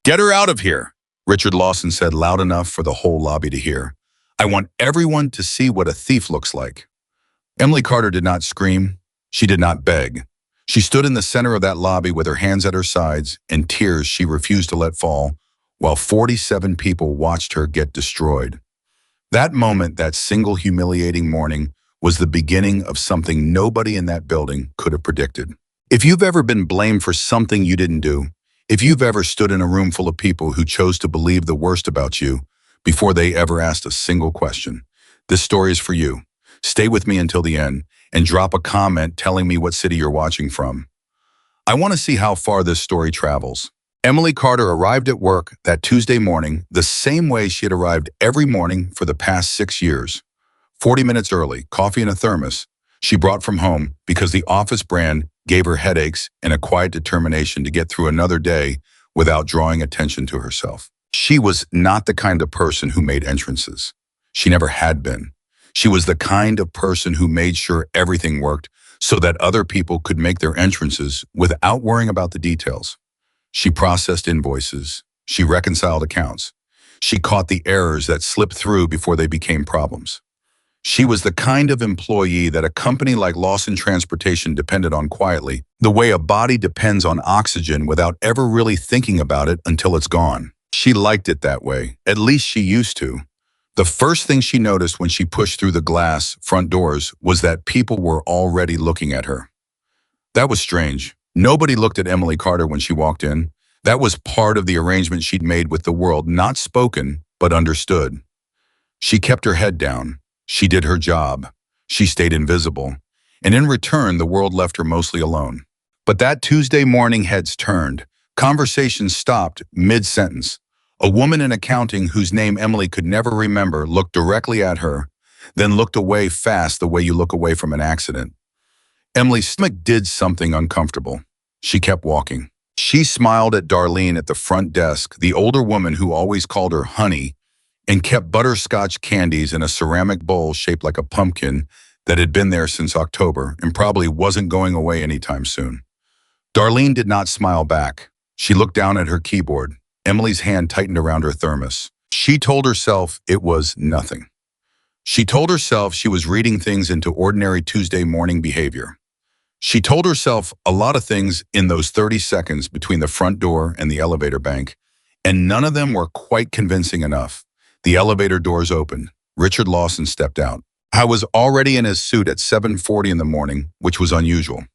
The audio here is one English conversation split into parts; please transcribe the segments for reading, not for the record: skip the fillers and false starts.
Get her out of here, Richard Lawson said loud enough for the whole lobby to hear. I want everyone to see what a thief looks like. Emily Carter did not scream. She did not beg. She stood in the center of that lobby with her hands at her sides and tears she refused to let fall, while 47 people watched her get destroyed. That moment, that single humiliating morning, was the beginning of something nobody in that building could have predicted. If you've ever been blamed for something you didn't do, if you've ever stood in a room full of people who chose to believe the worst about you before they ever asked a single question, this story is for you. Stay with me until the end and drop a comment telling me what city you're watching from. I want to see how far this story travels. Emily Carter arrived at work that Tuesday morning the same way she had arrived every morning for the past 6 years. 40 minutes early, coffee in a thermos, she brought from home because the office brand gave her headaches and a quiet determination to get through another day without drawing attention to herself. She was not the kind of person who made entrances. She never had been. She was the kind of person who made sure everything worked so that other people could make their entrances without worrying about the details. She processed invoices. She reconciled accounts. She caught the errors that slipped through before they became problems. She was the kind of employee that a company like Lawson Transportation depended on quietly, the way a body depends on oxygen without ever really thinking about it until it's gone. She liked it that way. At least she used to. The first thing she noticed when she pushed through the glass front doors was that people were already looking at her. That was strange. Nobody looked at Emily Carter when she walked in. That was part of the arrangement she'd made with the world, not spoken, but understood. She kept her head down. She did her job. She stayed invisible. And in return, the world left her mostly alone. But that Tuesday morning, heads turned. Conversations stopped mid-sentence. A woman in accounting whose name Emily could never remember looked directly at her, then looked away fast the way you look away from an accident. Emily's stomach did something uncomfortable. She kept walking. She smiled at Darlene at the front desk, the older woman who always called her honey, and kept butterscotch candies in a ceramic bowl shaped like a pumpkin that had been there since October and probably wasn't going away anytime soon. Darlene did not smile back. She looked down at her keyboard. Emily's hand tightened around her thermos. She told herself it was nothing. She told herself she was reading things into ordinary Tuesday morning behavior. She told herself a lot of things in those 30 seconds between the front door and the elevator bank, and none of them were quite convincing enough. The elevator doors opened. Richard Lawson stepped out. I was already in his suit at 7:40 in the morning, which was unusual.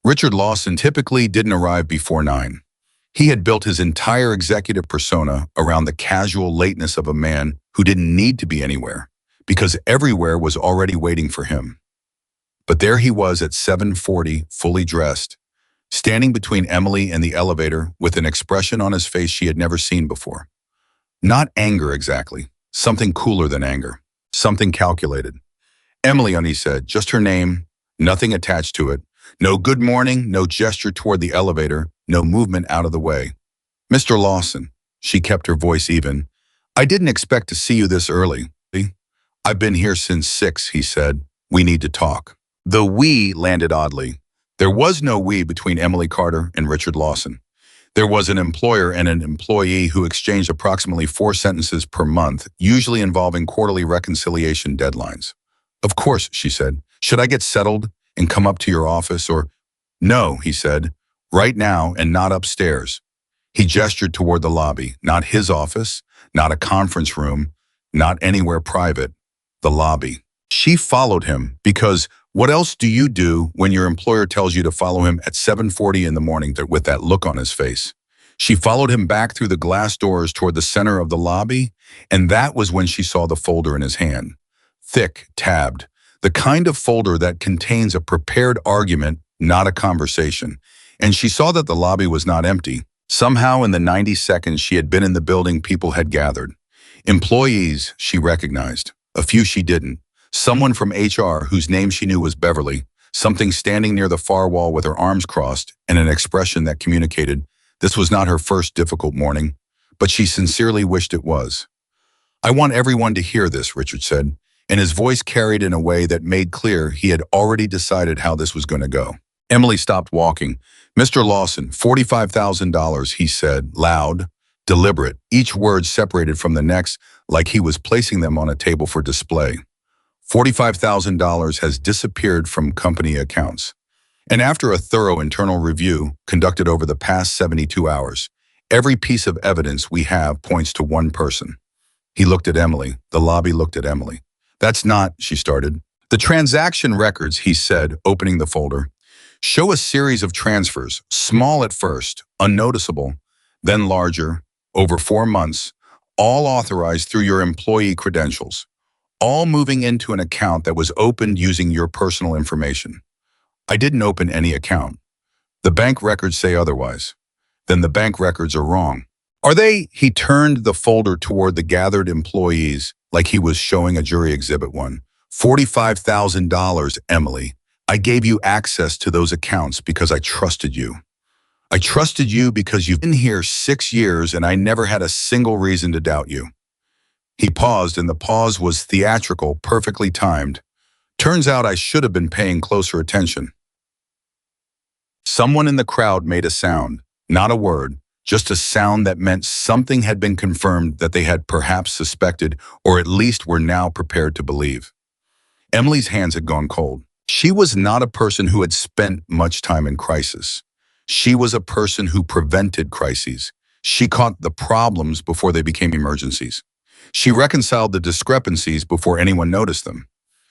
Richard Lawson typically didn't arrive before 9. He had built his entire executive persona around the casual lateness of a man who didn't need to be anywhere, because everywhere was already waiting for him. But there he was at 7:40, fully dressed, standing between Emily and the elevator with an expression on his face she had never seen before. Not anger exactly, something cooler than anger, something calculated. Emily, he said, just her name, nothing attached to it, no good morning, no gesture toward the elevator, no movement out of the way. Mr. Lawson, she kept her voice even, I didn't expect to see you this early. I've been here since 6, he said. We need to talk. The we landed oddly. There was no we between Emily Carter and Richard Lawson. There was an employer and an employee who exchanged approximately 4 sentences per month, usually involving quarterly reconciliation deadlines. Of course, she said. Should I get settled and come up to your office or? No, he said. Right now and not upstairs. He gestured toward the lobby, not his office, not a conference room, not anywhere private. The lobby. She followed him because what else do you do when your employer tells you to follow him at 7:40 in the morning with that look on his face? She followed him back through the glass doors toward the center of the lobby, and that was when she saw the folder in his hand. Thick, tabbed, the kind of folder that contains a prepared argument, not a conversation. And she saw that the lobby was not empty. Somehow in the 90 seconds she had been in the building, people had gathered. Employees she recognized, a few she didn't. Someone from HR whose name she knew was Beverly, something standing near the far wall with her arms crossed and an expression that communicated this was not her first difficult morning, but she sincerely wished it was. I want everyone to hear this, Richard said, and his voice carried in a way that made clear he had already decided how this was going to go. Emily stopped walking. Mr. Lawson, $45,000, he said, loud, deliberate, each word separated from the next like he was placing them on a table for display. $45,000 has disappeared from company accounts. And after a thorough internal review conducted over the past 72 hours, every piece of evidence we have points to one person. He looked at Emily. The lobby looked at Emily. That's not, she started. The transaction records, he said, opening the folder, show a series of transfers, small at first, unnoticeable, then larger, over 4 months, all authorized through your employee credentials, all moving into an account that was opened using your personal information. I didn't open any account. The bank records say otherwise. Then the bank records are wrong. Are they? He turned the folder toward the gathered employees like he was showing a jury exhibit one. $45,000, Emily. I gave you access to those accounts because I trusted you. I trusted you because you've been here 6 years and I never had a single reason to doubt you. He paused, and the pause was theatrical, perfectly timed. Turns out I should have been paying closer attention. Someone in the crowd made a sound, not a word, just a sound that meant something had been confirmed that they had perhaps suspected, or at least were now prepared to believe. Emily's hands had gone cold. She was not a person who had spent much time in crisis. She was a person who prevented crises. She caught the problems before they became emergencies. She reconciled the discrepancies before anyone noticed them.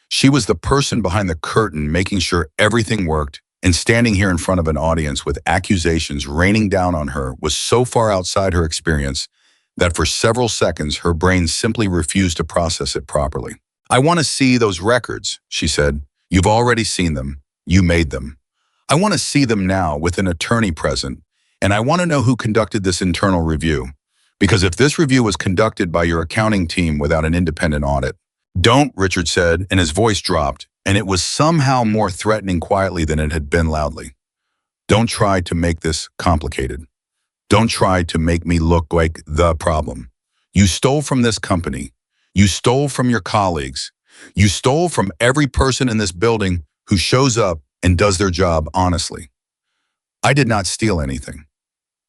She was the person behind the curtain making sure everything worked, and standing here in front of an audience with accusations raining down on her was so far outside her experience that for several seconds her brain simply refused to process it properly. I want to see those records, she said. You've already seen them. You made them. I want to see them now with an attorney present, and I want to know who conducted this internal review. Because if this review was conducted by your accounting team without an independent audit, don't, Richard said, and his voice dropped, and it was somehow more threatening quietly than it had been loudly. Don't try to make this complicated. Don't try to make me look like the problem. You stole from this company. You stole from your colleagues. You stole from every person in this building who shows up and does their job honestly. I did not steal anything.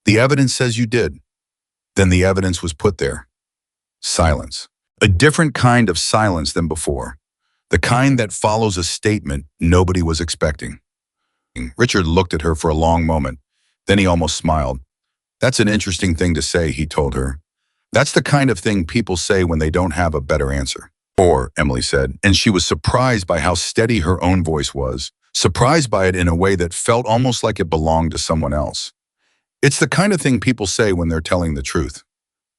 The evidence says you did. Then the evidence was put there. Silence. A different kind of silence than before. The kind that follows a statement nobody was expecting. Richard looked at her for a long moment. Then he almost smiled. That's an interesting thing to say, he told her. That's the kind of thing people say when they don't have a better answer. Or, Emily said, and she was surprised by how steady her own voice was, surprised by it in a way that felt almost like it belonged to someone else. It's the kind of thing people say when they're telling the truth.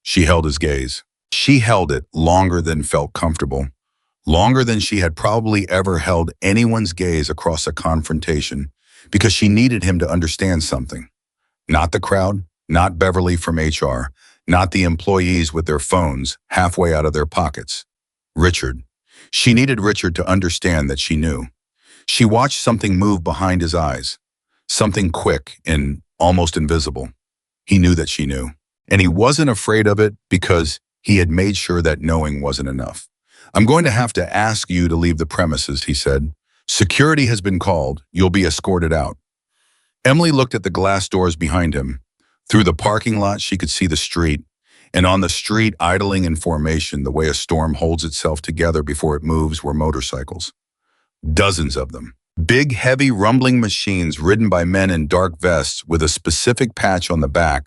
She held his gaze. She held it longer than felt comfortable, longer than she had probably ever held anyone's gaze across a confrontation, because she needed him to understand something. Not the crowd, not Beverly from HR, not the employees with their phones halfway out of their pockets. Richard. She needed Richard to understand that she knew. She watched something move behind his eyes, something quick and almost invisible. He knew that she knew, and he wasn't afraid of it because he had made sure that knowing wasn't enough. I'm going to have to ask you to leave the premises, he said. Security has been called. You'll be escorted out. Emily looked at the glass doors behind him. Through the parking lot, she could see the street, and on the street, idling in formation, the way a storm holds itself together before it moves, were motorcycles. Dozens of them. Big, heavy, rumbling machines ridden by men in dark vests with a specific patch on the back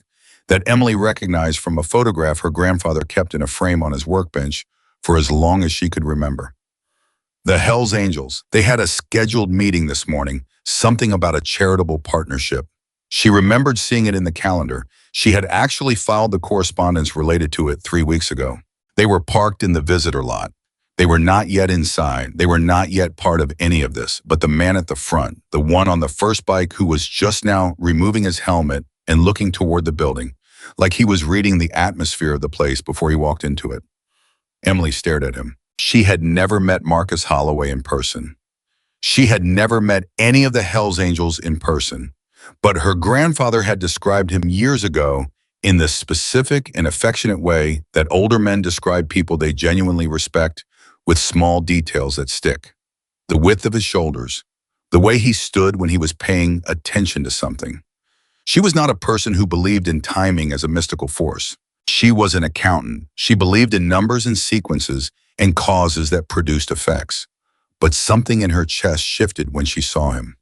that Emily recognized from a photograph her grandfather kept in a frame on his workbench for as long as she could remember. The Hells Angels. They had a scheduled meeting this morning, something about a charitable partnership. She remembered seeing it in the calendar. She had actually filed the correspondence related to it 3 weeks ago. They were parked in the visitor lot. They were not yet inside. They were not yet part of any of this, but the man at the front, the one on the first bike who was just now removing his helmet and looking toward the building, like he was reading the atmosphere of the place before he walked into it. Emily stared at him. She had never met Marcus Holloway in person. She had never met any of the Hells Angels in person, but her grandfather had described him years ago in the specific and affectionate way that older men describe people they genuinely respect, with small details that stick. The width of his shoulders, the way he stood when he was paying attention to something. She was not a person who believed in timing as a mystical force. She was an accountant. She believed in numbers and sequences and causes that produced effects. But something in her chest shifted when she saw him.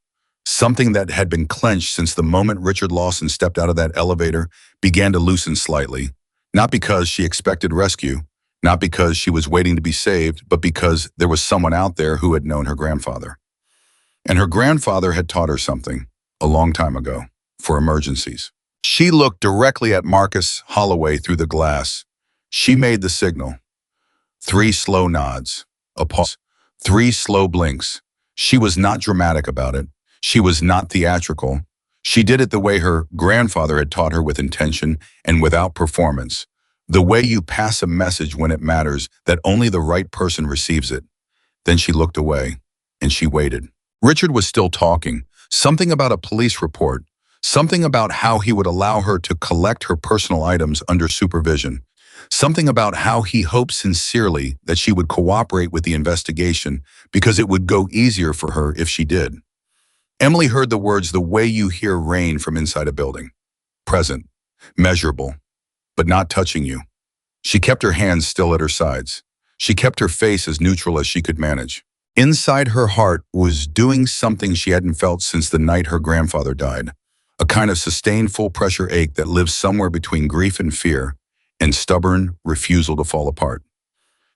Something that had been clenched since the moment Richard Lawson stepped out of that elevator began to loosen slightly. Not because she expected rescue, not because she was waiting to be saved, but because there was someone out there who had known her grandfather. And her grandfather had taught her something, a long time ago, for emergencies. She looked directly at Marcus Holloway through the glass. She made the signal. 3 slow nods, a pause, 3 slow blinks. She was not dramatic about it. She was not theatrical. She did it the way her grandfather had taught her, with intention and without performance. The way you pass a message when it matters, that only the right person receives it. Then she looked away, and she waited. Richard was still talking. Something about a police report. Something about how he would allow her to collect her personal items under supervision. Something about how he hoped sincerely that she would cooperate with the investigation because it would go easier for her if she did. Emily heard the words the way you hear rain from inside a building. Present, measurable, but not touching you. She kept her hands still at her sides. She kept her face as neutral as she could manage. Inside her heart was doing something she hadn't felt since the night her grandfather died. A kind of sustained full-pressure ache that lives somewhere between grief and fear, and stubborn refusal to fall apart.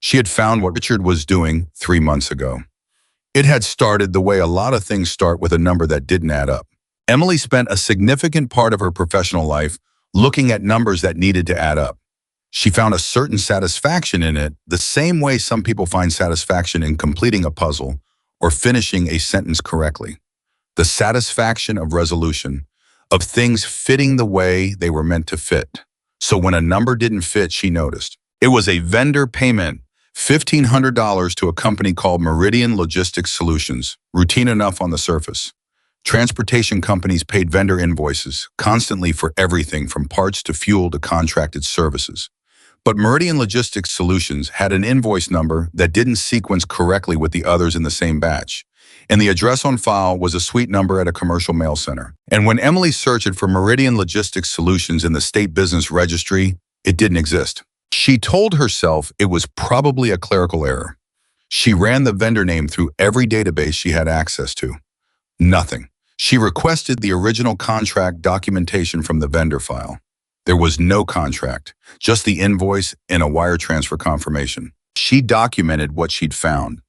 She had found what Richard was doing 3 months ago. It had started the way a lot of things start, with a number that didn't add up. Emily spent a significant part of her professional life looking at numbers that needed to add up. She found a certain satisfaction in it, the same way some people find satisfaction in completing a puzzle or finishing a sentence correctly. The satisfaction of resolution, of things fitting the way they were meant to fit. So when a number didn't fit, she noticed. It was a vendor payment, $1,500 to a company called Meridian Logistics Solutions, routine enough on the surface. Transportation companies paid vendor invoices constantly for everything from parts to fuel to contracted services. But Meridian Logistics Solutions had an invoice number that didn't sequence correctly with the others in the same batch. And the address on file was a suite number at a commercial mail center. And when Emily searched for Meridian Logistics Solutions in the State Business Registry, it didn't exist. She told herself it was probably a clerical error. She ran the vendor name through every database she had access to. Nothing. She requested the original contract documentation from the vendor file. There was no contract, just the invoice and a wire transfer confirmation. She documented what she'd found.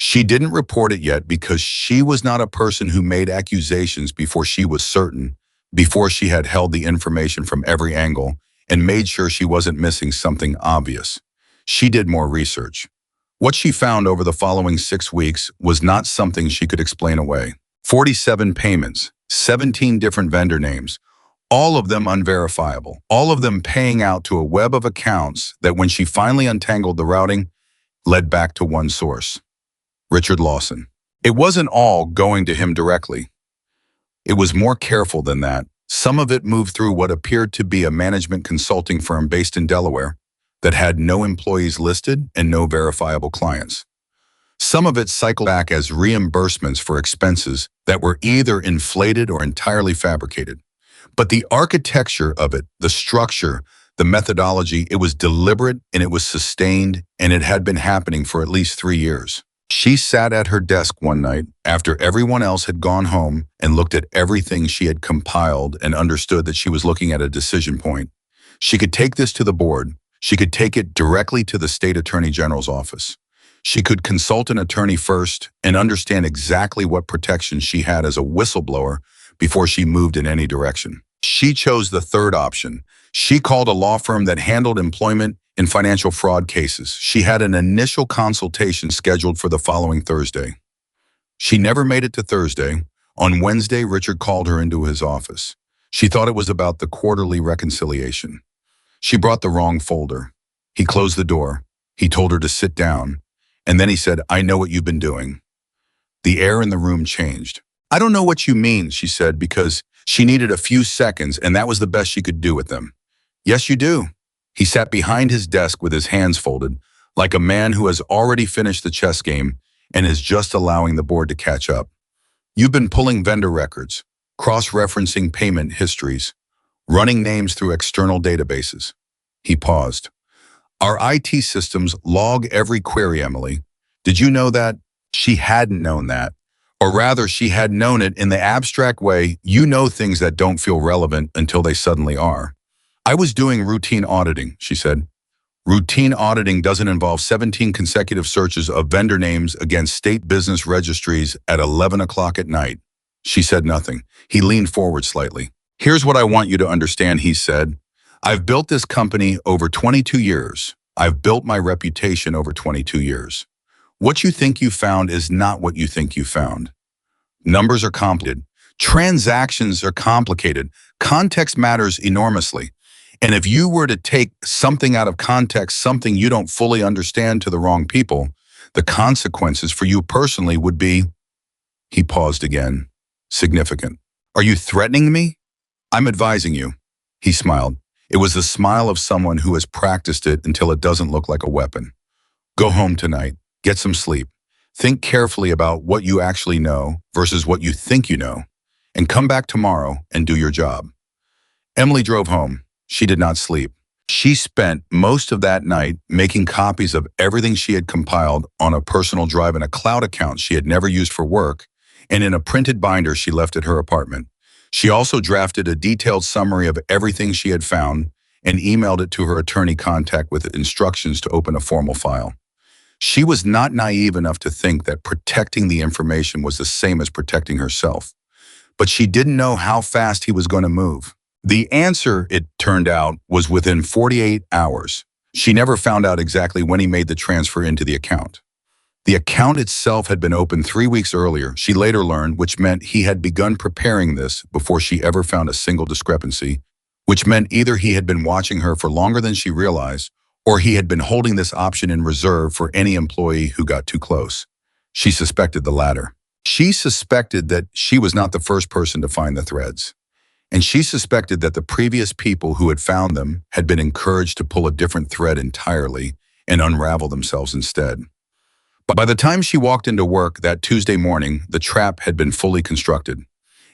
She didn't report it yet because she was not a person who made accusations before she was certain, before she had held the information from every angle and made sure she wasn't missing something obvious. She did more research. What she found over the following 6 weeks was not something she could explain away. 47 payments, 17 different vendor names, all of them unverifiable, all of them paying out to a web of accounts that, when she finally untangled the routing, led back to one source. Richard Lawson. It wasn't all going to him directly. It was more careful than that. Some of it moved through what appeared to be a management consulting firm based in Delaware that had no employees listed and no verifiable clients. Some of it cycled back as reimbursements for expenses that were either inflated or entirely fabricated. But the architecture of it, the structure, the methodology, it was deliberate and it was sustained, and it had been happening for at least 3 years. She sat at her desk one night after everyone else had gone home and looked at everything she had compiled and understood that she was looking at a decision point. She could take this to the board. She could take it directly to the state attorney general's office. She could consult an attorney first and understand exactly what protections she had as a whistleblower before she moved in any direction. She chose the third option. She called a law firm that handled employment and financial fraud cases. She had an initial consultation scheduled for the following Thursday. She never made it to Thursday. On Wednesday, Richard called her into his office. She thought it was about the quarterly reconciliation. She brought the wrong folder. He closed the door. He told her to sit down. And then he said, "I know what you've been doing." The air in the room changed. "I don't know what you mean," she said, because she needed a few seconds, and that was the best she could do with them. "Yes, you do." He sat behind his desk with his hands folded, like a man who has already finished the chess game and is just allowing the board to catch up. "You've been pulling vendor records, cross-referencing payment histories, running names through external databases. He paused. Our IT systems log every query, Emily. Did you know that? She hadn't known that. Or rather, she had known it in the abstract way you know things that don't feel relevant until they suddenly are. I was doing routine auditing, she said. Routine auditing doesn't involve 17 consecutive searches of vendor names against state business registries at 11 o'clock at night. She said nothing. He leaned forward slightly. Here's what I want you to understand, he said. I've built this company over 22 years. I've built my reputation over 22 years. What you think you found is not what you think you found. Numbers are complicated. Transactions are complicated. Context matters enormously. And if you were to take something out of context, something you don't fully understand to the wrong people, the consequences for you personally would be, he paused again, significant. Are you threatening me? I'm advising you. He smiled. It was the smile of someone who has practiced it until it doesn't look like a weapon. Go home tonight. Get some sleep. Think carefully about what you actually know versus what you think you know, and come back tomorrow and do your job. Emily drove home. She did not sleep. She spent most of that night making copies of everything she had compiled on a personal drive in a cloud account she had never used for work, and in a printed binder she left at her apartment. She also drafted a detailed summary of everything she had found and emailed it to her attorney contact with instructions to open a formal file. She was not naive enough to think that protecting the information was the same as protecting herself. But she didn't know how fast he was going to move. The answer, it turned out, was within 48 hours. She never found out exactly when he made the transfer into the account. The account itself had been opened 3 weeks earlier, she later learned, which meant he had begun preparing this before she ever found a single discrepancy, which meant either he had been watching her for longer than she realized, or he had been holding this option in reserve for any employee who got too close. She suspected the latter. She suspected that she was not the first person to find the threads. And she suspected that the previous people who had found them had been encouraged to pull a different thread entirely and unravel themselves instead. But by the time she walked into work that Tuesday morning, the trap had been fully constructed,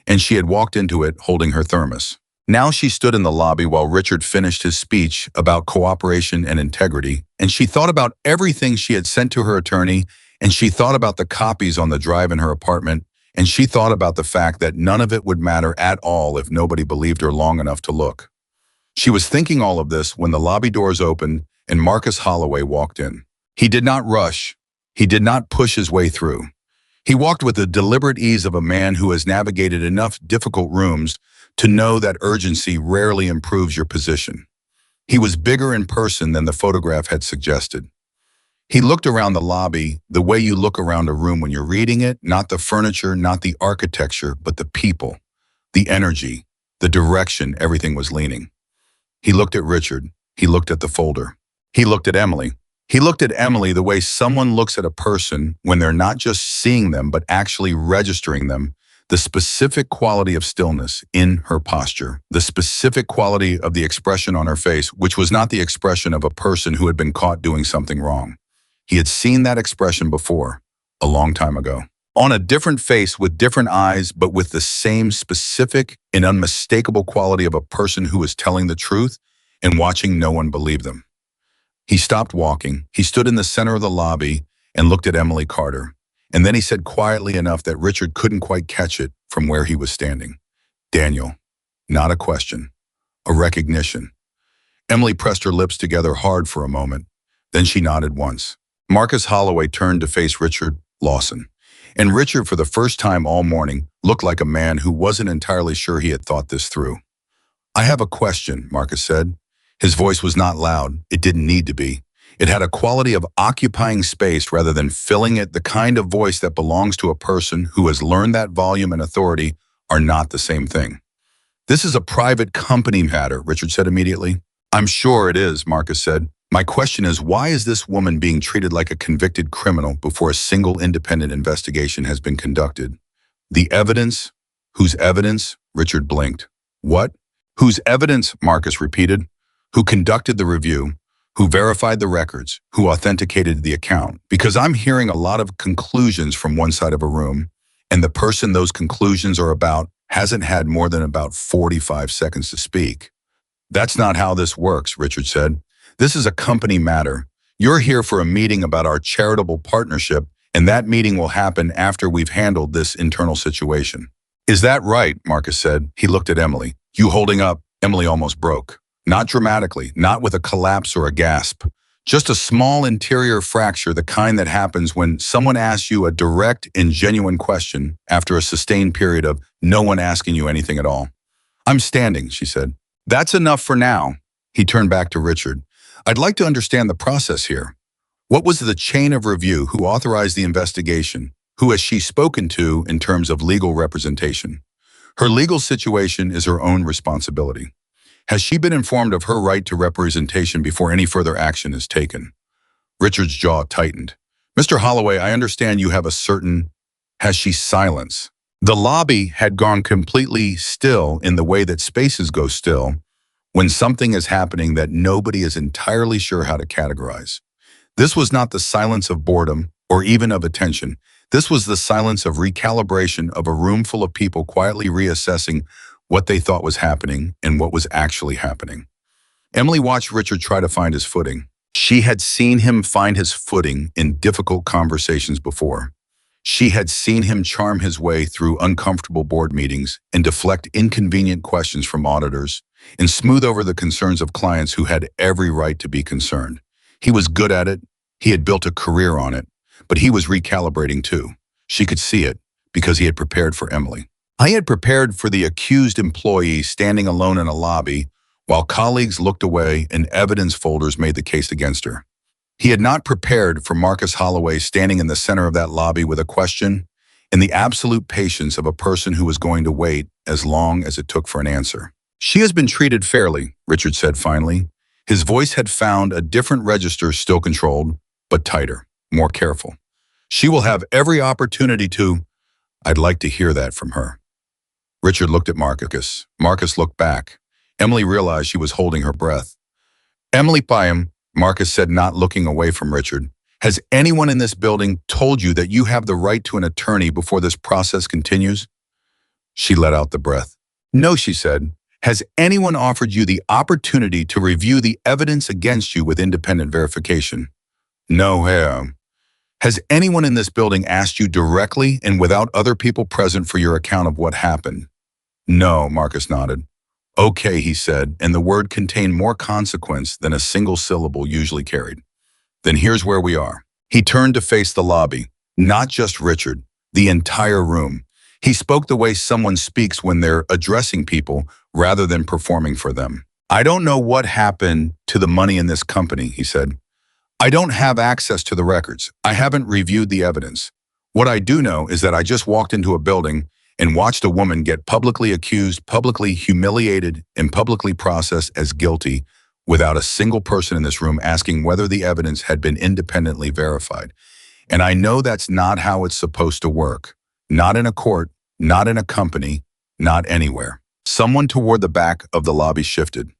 and she had walked into it holding her thermos. Now she stood in the lobby while Richard finished his speech about cooperation and integrity, and she thought about everything she had sent to her attorney, and she thought about the copies on the drive in her apartment, and she thought about the fact that none of it would matter at all if nobody believed her long enough to look. She was thinking all of this when the lobby doors opened and Marcus Holloway walked in. He did not rush. He did not push his way through. He walked with the deliberate ease of a man who has navigated enough difficult rooms to know that urgency rarely improves your position. He was bigger in person than the photograph had suggested. He looked around the lobby the way you look around a room when you're reading it, not the furniture, not the architecture, but the people, the energy, the direction everything was leaning. He looked at Richard. He looked at the folder. He looked at Emily. He looked at Emily the way someone looks at a person when they're not just seeing them, but actually registering them, the specific quality of stillness in her posture, the specific quality of the expression on her face, which was not the expression of a person who had been caught doing something wrong. He had seen that expression before, a long time ago. On a different face with different eyes, but with the same specific and unmistakable quality of a person who was telling the truth and watching no one believe them. He stopped walking. He stood in the center of the lobby and looked at Emily Carter. And then he said quietly enough that Richard couldn't quite catch it from where he was standing. Daniel, not a question, a recognition. Emily pressed her lips together hard for a moment. Then she nodded once. Marcus Holloway turned to face Richard Lawson. And Richard, for the first time all morning, looked like a man who wasn't entirely sure he had thought this through. I have a question, Marcus said. His voice was not loud. It didn't need to be. It had a quality of occupying space rather than filling it, the kind of voice that belongs to a person who has learned that volume and authority are not the same thing. This is a private company matter, Richard said immediately. I'm sure it is, Marcus said. My question is, why is this woman being treated like a convicted criminal before a single independent investigation has been conducted? The evidence? Whose evidence? Richard blinked. What? Whose evidence? Marcus repeated. Who conducted the review? Who verified the records? Who authenticated the account? Because I'm hearing a lot of conclusions from one side of a room, and the person those conclusions are about hasn't had more than about 45 seconds to speak. That's not how this works, Richard said. This is a company matter. You're here for a meeting about our charitable partnership, and that meeting will happen after we've handled this internal situation. Is that right? Marcus said. He looked at Emily. You holding up? Emily almost broke. Not dramatically, not with a collapse or a gasp. Just a small interior fracture, the kind that happens when someone asks you a direct and genuine question after a sustained period of no one asking you anything at all. I'm standing, she said. That's enough for now. He turned back to Richard. I'd like to understand the process here. What was the chain of review? Who authorized the investigation? Who has she spoken to in terms of legal representation? Her legal situation is her own responsibility. Has she been informed of her right to representation before any further action is taken? Richard's jaw tightened. Mr. Holloway, I understand you have a certain... Has she silence? The lobby had gone completely still in the way that spaces go still when something is happening that nobody is entirely sure how to categorize. This was not the silence of boredom or even of attention. This was the silence of recalibration of a room full of people quietly reassessing what they thought was happening and what was actually happening. Emily watched Richard try to find his footing. She had seen him find his footing in difficult conversations before. She had seen him charm his way through uncomfortable board meetings and deflect inconvenient questions from auditors and smooth over the concerns of clients who had every right to be concerned. He was good at it. He had built a career on it, but he was recalibrating too. She could see it because he had prepared for Emily. I had prepared for the accused employee standing alone in a lobby while colleagues looked away and evidence folders made the case against her. He had not prepared for Marcus Holloway standing in the center of that lobby with a question and the absolute patience of a person who was going to wait as long as it took for an answer. She has been treated fairly, Richard said finally. His voice had found a different register, still controlled, but tighter, more careful. She will have every opportunity to... I'd like to hear that from her. Richard looked at Marcus. Marcus looked back. Emily realized she was holding her breath. Emily Pyam, Marcus said, not looking away from Richard. Has anyone in this building told you that you have the right to an attorney before this process continues? She let out the breath. No, she said. Has anyone offered you the opportunity to review the evidence against you with independent verification? No, Has anyone in this building asked you directly and without other people present for your account of what happened? No, Marcus nodded. Okay, he said, and the word contained more consequence than a single syllable usually carried. Then here's where we are. He turned to face the lobby, not just Richard, the entire room. He spoke the way someone speaks when they're addressing people rather than performing for them. I don't know what happened to the money in this company, he said. I don't have access to the records. I haven't reviewed the evidence. What I do know is that I just walked into a building and watched a woman get publicly accused, publicly humiliated, and publicly processed as guilty without a single person in this room asking whether the evidence had been independently verified. And I know that's not how it's supposed to work. Not in a court, not in a company, not anywhere. Someone toward the back of the lobby shifted.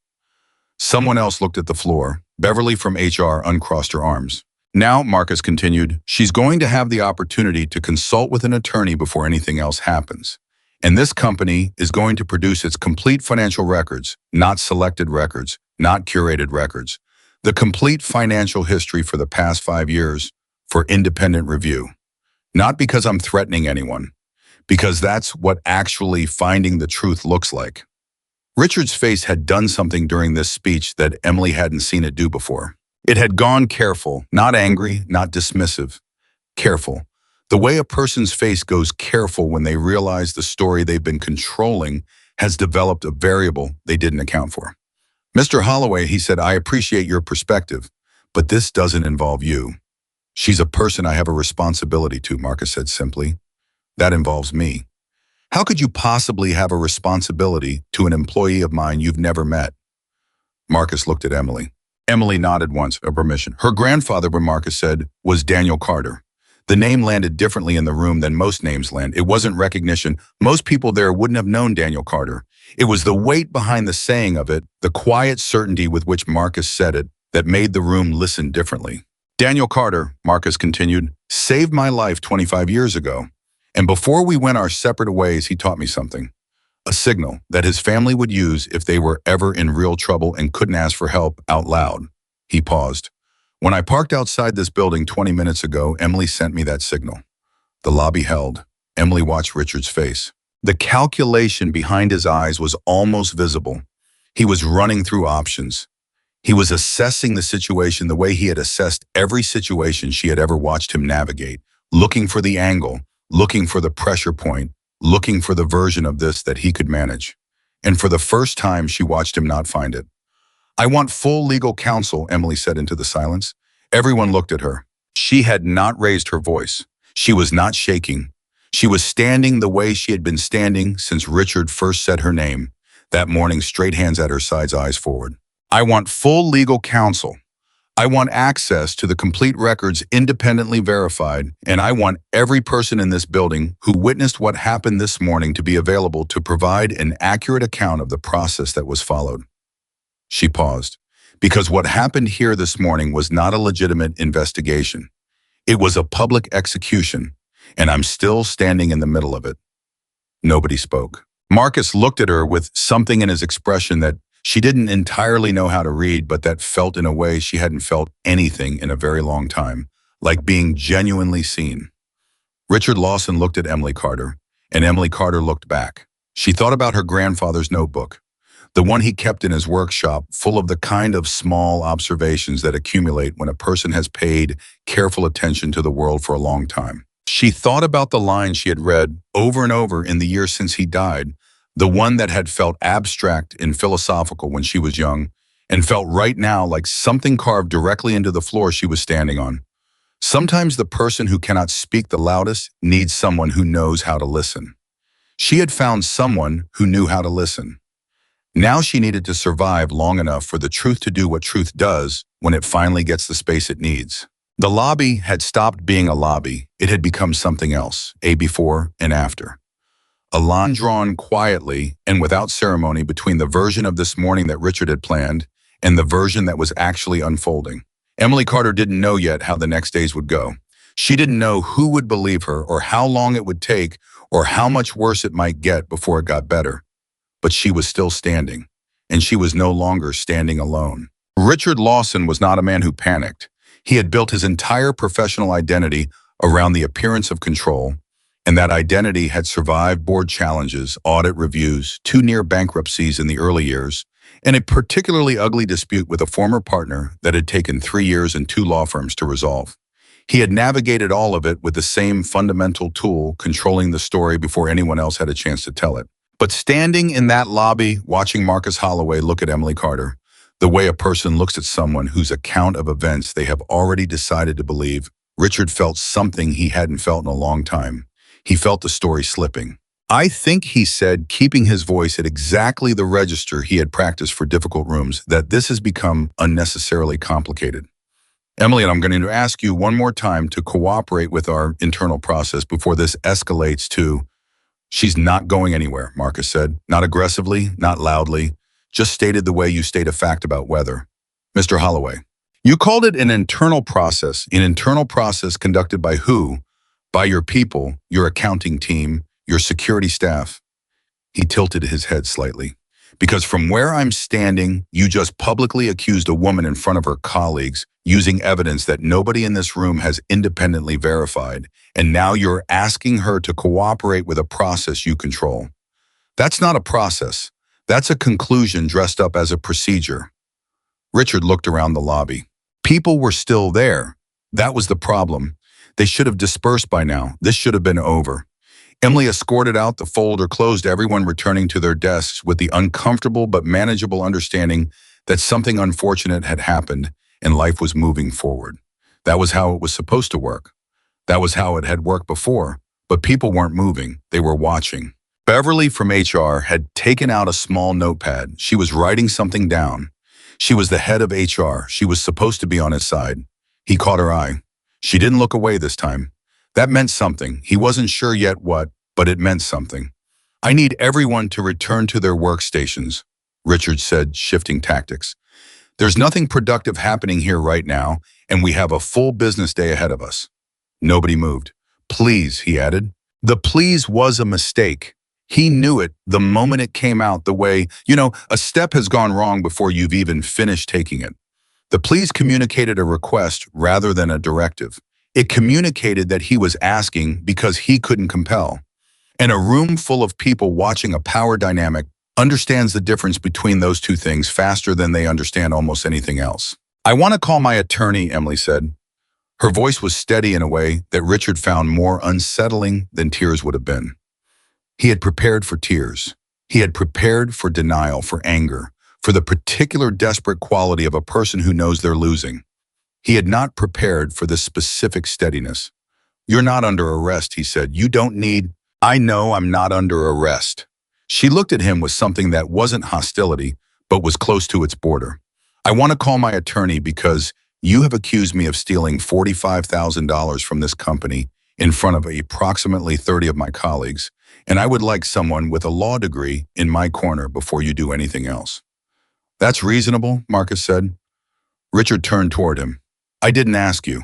Someone else looked at the floor. Beverly from HR uncrossed her arms. Now, Marcus continued, she's going to have the opportunity to consult with an attorney before anything else happens. And this company is going to produce its complete financial records, not selected records, not curated records. The complete financial history for the past 5 years for independent review. Not because I'm threatening anyone, because that's what actually finding the truth looks like. Richard's face had done something during this speech that Emily hadn't seen it do before. It had gone careful, not angry, not dismissive. Careful. The way a person's face goes careful when they realize the story they've been controlling has developed a variable they didn't account for. Mr. Holloway, he said, I appreciate your perspective, but this doesn't involve you. She's a person I have a responsibility to, Marcus said simply. That involves me. How could you possibly have a responsibility to an employee of mine you've never met? Marcus looked at Emily. Emily nodded once, a permission. Her grandfather, Marcus said, was Daniel Carter. The name landed differently in the room than most names land. It wasn't recognition. Most people there wouldn't have known Daniel Carter. It was the weight behind the saying of it, the quiet certainty with which Marcus said it, that made the room listen differently. Daniel Carter, Marcus continued, saved my life 25 years ago. And before we went our separate ways, he taught me something. a signal that his family would use if they were ever in real trouble and couldn't ask for help out loud. He paused. When I parked outside this building 20 minutes ago, Emily sent me that signal. The lobby held. Emily watched Richard's face. The calculation behind his eyes was almost visible. He was running through options. He was assessing the situation the way he had assessed every situation she had ever watched him navigate, looking for the angle, looking for the pressure point, looking for the version of this that he could manage. And for the first time, she watched him not find it. I want full legal counsel, Emily said into the silence. Everyone looked at her. She had not raised her voice. She was not shaking. She was standing the way she had been standing since Richard first said her name, that morning, straight hands at her sides, eyes forward. I want full legal counsel. I want access to the complete records independently verified, and I want every person in this building who witnessed what happened this morning to be available to provide an accurate account of the process that was followed. She paused, because what happened here this morning was not a legitimate investigation. It was a public execution, and I'm still standing in the middle of it. Nobody spoke. Marcus looked at her with something in his expression that she didn't entirely know how to read, but that felt in a way she hadn't felt anything in a very long time, like being genuinely seen. Richard Lawson looked at Emily Carter, and Emily Carter looked back. She thought about her grandfather's notebook, the one he kept in his workshop, full of the kind of small observations that accumulate when a person has paid careful attention to the world for a long time. She thought about the lines she had read over and over in the years since he died, the one that had felt abstract and philosophical when she was young, and felt right now like something carved directly into the floor she was standing on. Sometimes the person who cannot speak the loudest needs someone who knows how to listen. She had found someone who knew how to listen. Now she needed to survive long enough for the truth to do what truth does when it finally gets the space it needs. The lobby had stopped being a lobby. It had become something else, a before and after. A line drawn quietly and without ceremony between the version of this morning that Richard had planned and the version that was actually unfolding. Emily Carter didn't know yet how the next days would go. She didn't know who would believe her or how long it would take or how much worse it might get before it got better. But she was still standing, and she was no longer standing alone. Richard Lawson was not a man who panicked. He had built his entire professional identity around the appearance of control, and that identity had survived board challenges, audit reviews, 2 near bankruptcies in the early years, and a particularly ugly dispute with a former partner that had taken 3 years and 2 law firms to resolve. He had navigated all of it with the same fundamental tool, controlling the story before anyone else had a chance to tell it. But standing in that lobby, watching Marcus Holloway look at Emily Carter, the way a person looks at someone whose account of events they have already decided to believe, Richard felt something he hadn't felt in a long time. He felt the story slipping. I think, he said, keeping his voice at exactly the register he had practiced for difficult rooms, that this has become unnecessarily complicated. Emily, and I'm going to ask you one more time to cooperate with our internal process before this escalates to... She's not going anywhere, Marcus said. Not aggressively, not loudly, just stated the way you state a fact about weather. Mr. Holloway, you called it an internal process conducted by who? By your people, your accounting team, your security staff. He tilted his head slightly. Because from where I'm standing, you just publicly accused a woman in front of her colleagues using evidence that nobody in this room has independently verified, and now you're asking her to cooperate with a process you control. That's not a process. That's a conclusion dressed up as a procedure. Richard looked around the lobby. People were still there. That was the problem. They should have dispersed by now. This should have been over. Emily escorted out the folder, closed, everyone returning to their desks with the uncomfortable but manageable understanding that something unfortunate had happened and life was moving forward. That was how it was supposed to work. That was how it had worked before, but people weren't moving. They were watching. Beverly from HR had taken out a small notepad. She was writing something down. She was the head of HR. She was supposed to be on his side. He caught her eye. She didn't look away this time. That meant something. He wasn't sure yet what, but it meant something. I need everyone to return to their workstations, Richard said, shifting tactics. There's nothing productive happening here right now, and we have a full business day ahead of us. Nobody moved. Please, he added. The please was a mistake. He knew it the moment it came out the way, a step has gone wrong before you've even finished taking it. The please communicated a request rather than a directive. It communicated that he was asking because he couldn't compel. And a room full of people watching a power dynamic understands the difference between those two things faster than they understand almost anything else. I want to call my attorney, Emily said. Her voice was steady in a way that Richard found more unsettling than tears would have been. He had prepared for tears. He had prepared for denial, for anger, for the particular desperate quality of a person who knows they're losing. He had not prepared for this specific steadiness. You're not under arrest, he said. You don't need... I know I'm not under arrest. She looked at him with something that wasn't hostility, but was close to its border. I want to call my attorney because you have accused me of stealing $45,000 from this company in front of approximately 30 of my colleagues, and I would like someone with a law degree in my corner before you do anything else. That's reasonable, Marcus said. Richard turned toward him. I didn't ask you.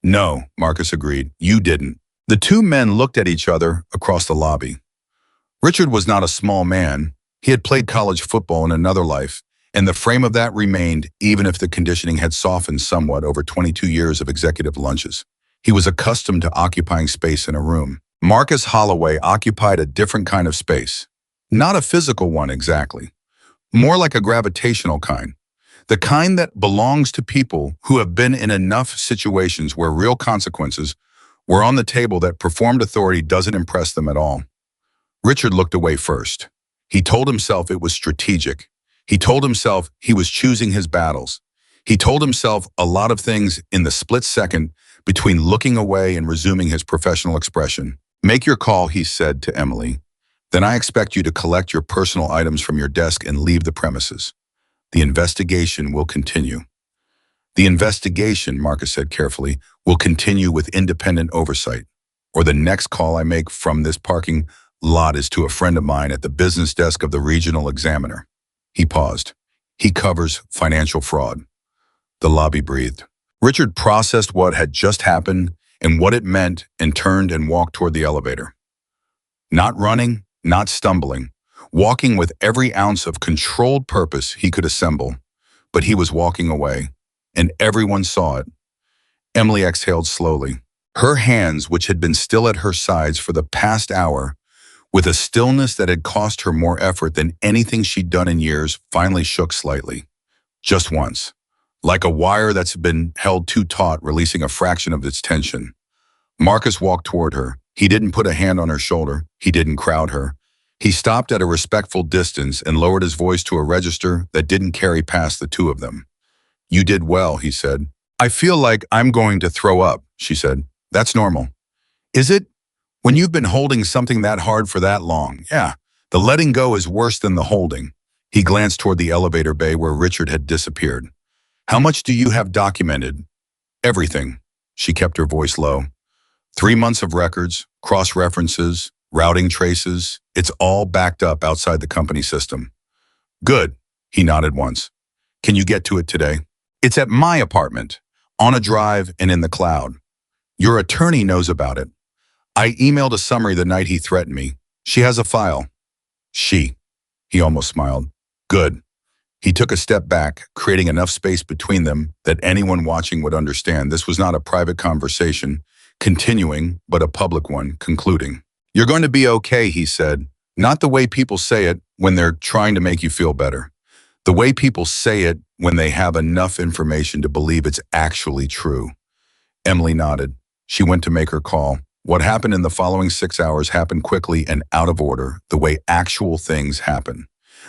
No, Marcus agreed. You didn't. The two men looked at each other across the lobby. Richard was not a small man. He had played college football in another life, and the frame of that remained even if the conditioning had softened somewhat over 22 years of executive lunches. He was accustomed to occupying space in a room. Marcus Holloway occupied a different kind of space. Not a physical one exactly. More like a gravitational kind. The kind that belongs to people who have been in enough situations where real consequences were on the table that performed authority doesn't impress them at all. Richard looked away first. He told himself it was strategic. He told himself he was choosing his battles. He told himself a lot of things in the split second between looking away and resuming his professional expression. Make your call, he said to Emily. Then I expect you to collect your personal items from your desk and leave the premises. The investigation will continue. The investigation, Marcus said carefully, will continue with independent oversight. Or the next call I make from this parking lot is to a friend of mine at the business desk of the regional examiner. He paused. He covers financial fraud. The lobby breathed. Richard processed what had just happened and what it meant and turned and walked toward the elevator. Not running, not stumbling, walking with every ounce of controlled purpose he could assemble, but he was walking away, and everyone saw it. Emily exhaled slowly. Her hands, which had been still at her sides for the past hour, with a stillness that had cost her more effort than anything she'd done in years, finally shook slightly. Just once. Like a wire that's been held too taut, releasing a fraction of its tension. Marcus walked toward her. He didn't put a hand on her shoulder. He didn't crowd her. He stopped at a respectful distance and lowered his voice to a register that didn't carry past the two of them. You did well, he said. I feel like I'm going to throw up, she said. That's normal. Is it? When you've been holding something that hard for that long, yeah. The letting go is worse than the holding. He glanced toward the elevator bay where Richard had disappeared. How much do you have documented? Everything. She kept her voice low. 3 months of records, cross-references, routing traces. It's all backed up outside the company system. Good, he nodded once. Can you get to it today? It's at my apartment, on a drive and in the cloud. Your attorney knows about it. I emailed a summary the night he threatened me. She has a file. She. He almost smiled. Good. He took a step back, creating enough space between them that anyone watching would understand this was not a private conversation, continuing, but a public one, concluding. You're going to be okay, he said. Not the way people say it when they're trying to make you feel better. The way people say it when they have enough information to believe it's actually true. Emily nodded. She went to make her call. What happened in the following 6 hours happened quickly and out of order, the way actual things happen.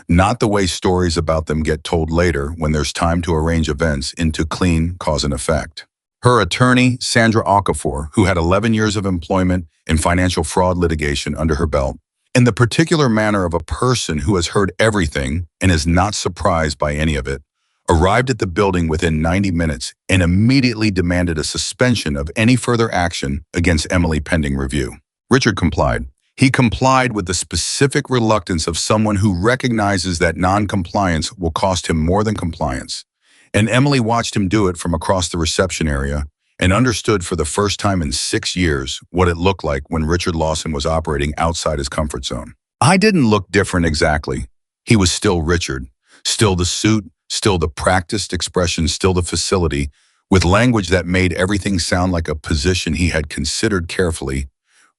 Not the way stories about them get told later when there's time to arrange events into clean cause and effect. Her attorney, Sandra Okafor, who had 11 years of employment in financial fraud litigation under her belt, in the particular manner of a person who has heard everything and is not surprised by any of it, arrived at the building within 90 minutes and immediately demanded a suspension of any further action against Emily pending review. Richard complied. He complied with the specific reluctance of someone who recognizes that non-compliance will cost him more than compliance. And Emily watched him do it from across the reception area and understood for the first time in 6 years what it looked like when Richard Lawson was operating outside his comfort zone. I didn't look different exactly. He was still Richard, still the suit, still the practiced expression, still the facility, with language that made everything sound like a position he had considered carefully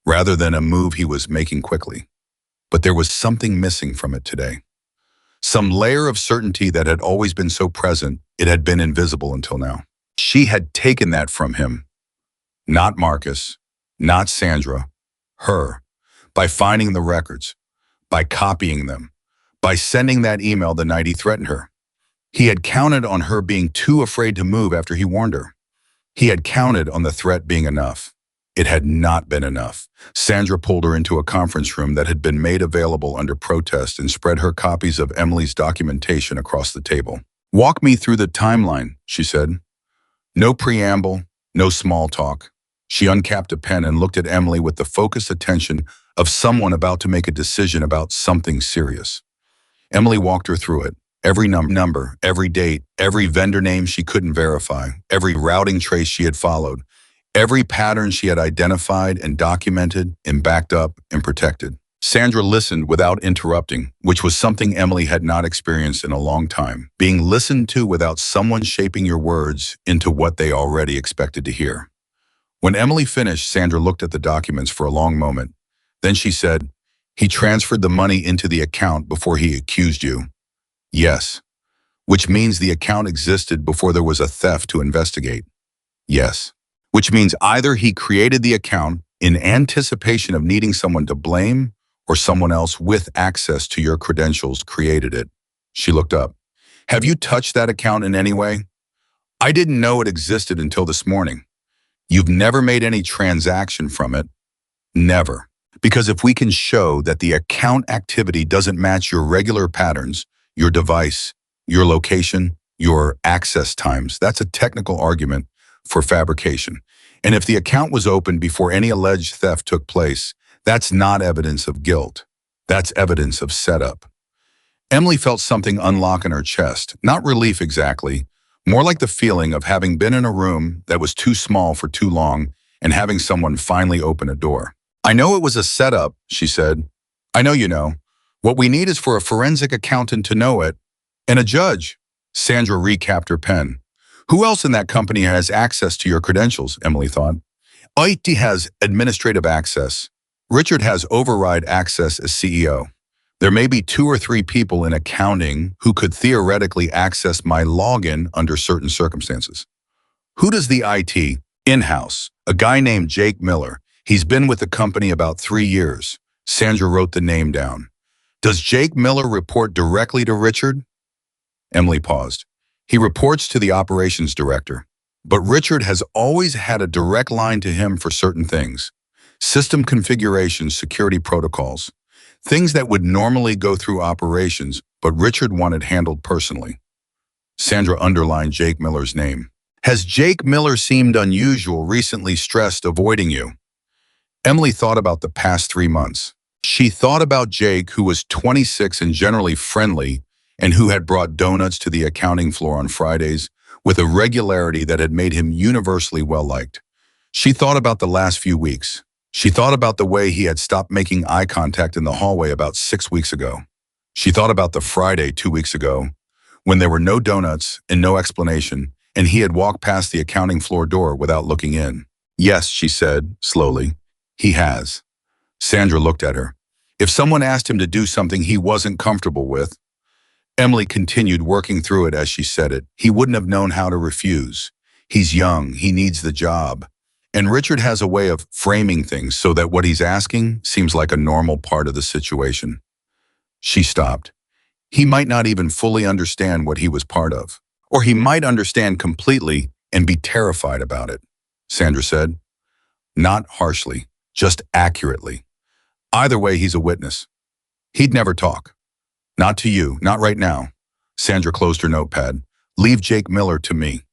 rather than a move he was making quickly. But there was something missing from it today. Some layer of certainty that had always been so present, it had been invisible until now. She had taken that from him, not Marcus, not Sandra, her, by finding the records, by copying them, by sending that email the night he threatened her. He had counted on her being too afraid to move after he warned her. He had counted on the threat being enough. It had not been enough. Sandra pulled her into a conference room that had been made available under protest and spread her copies of Emily's documentation across the table. "Walk me through the timeline," she said. No preamble, no small talk. She uncapped a pen and looked at Emily with the focused attention of someone about to make a decision about something serious. Emily walked her through it. Every number, every date, every vendor name she couldn't verify, every routing trace she had followed, every pattern she had identified and documented and backed up and protected. Sandra listened without interrupting, which was something Emily had not experienced in a long time. Being listened to without someone shaping your words into what they already expected to hear. When Emily finished, Sandra looked at the documents for a long moment. Then she said, "He transferred the money into the account before he accused you." "Yes." "Which means the account existed before there was a theft to investigate." "Yes." "Which means either he created the account in anticipation of needing someone to blame, or someone else with access to your credentials created it." She looked up. "Have you touched that account in any way?" "I didn't know it existed until this morning." "You've never made any transaction from it?" "Never." "Because if we can show that the account activity doesn't match your regular patterns, your device, your location, your access times, that's a technical argument for fabrication. And if the account was opened before any alleged theft took place, that's not evidence of guilt. That's evidence of setup." Emily felt something unlock in her chest, not relief exactly, more like the feeling of having been in a room that was too small for too long and having someone finally open a door. "I know it was a setup," she said. "I know you know. What we need is for a forensic accountant to know it, and a judge." Sandra recapped her pen. "Who else in that company has access to your credentials?" Emily thought. "IT has administrative access. Richard has override access as CEO. There may be 2 or 3 people in accounting who could theoretically access my login under certain circumstances." "Who does the IT?" "In-house. A guy named Jake Miller. He's been with the company about 3 years." Sandra wrote the name down. "Does Jake Miller report directly to Richard?" Emily paused. "He reports to the operations director. But Richard has always had a direct line to him for certain things. System configurations, security protocols. Things that would normally go through operations, but Richard wanted handled personally." Sandra underlined Jake Miller's name. "Has Jake Miller seemed unusual, recently, stressed, avoiding you?" Emily thought about the past 3 months. She thought about Jake, who was 26 and generally friendly, and who had brought donuts to the accounting floor on Fridays with a regularity that had made him universally well-liked. She thought about the last few weeks. She thought about the way he had stopped making eye contact in the hallway about 6 weeks ago. She thought about the Friday 2 weeks ago, when there were no donuts and no explanation, and he had walked past the accounting floor door without looking in. "Yes," she said, slowly, "he has." Sandra looked at her. "If someone asked him to do something he wasn't comfortable with," Emily continued, working through it as she said it, "he wouldn't have known how to refuse. He's young, he needs the job. And Richard has a way of framing things so that what he's asking seems like a normal part of the situation." She stopped. "He might not even fully understand what he was part of. Or he might understand completely and be terrified about it," Sandra said. Not harshly, just accurately. "Either way, he's a witness. He'd never talk. Not to you, not right now." Sandra closed her notepad. "Leave Jake Miller to me."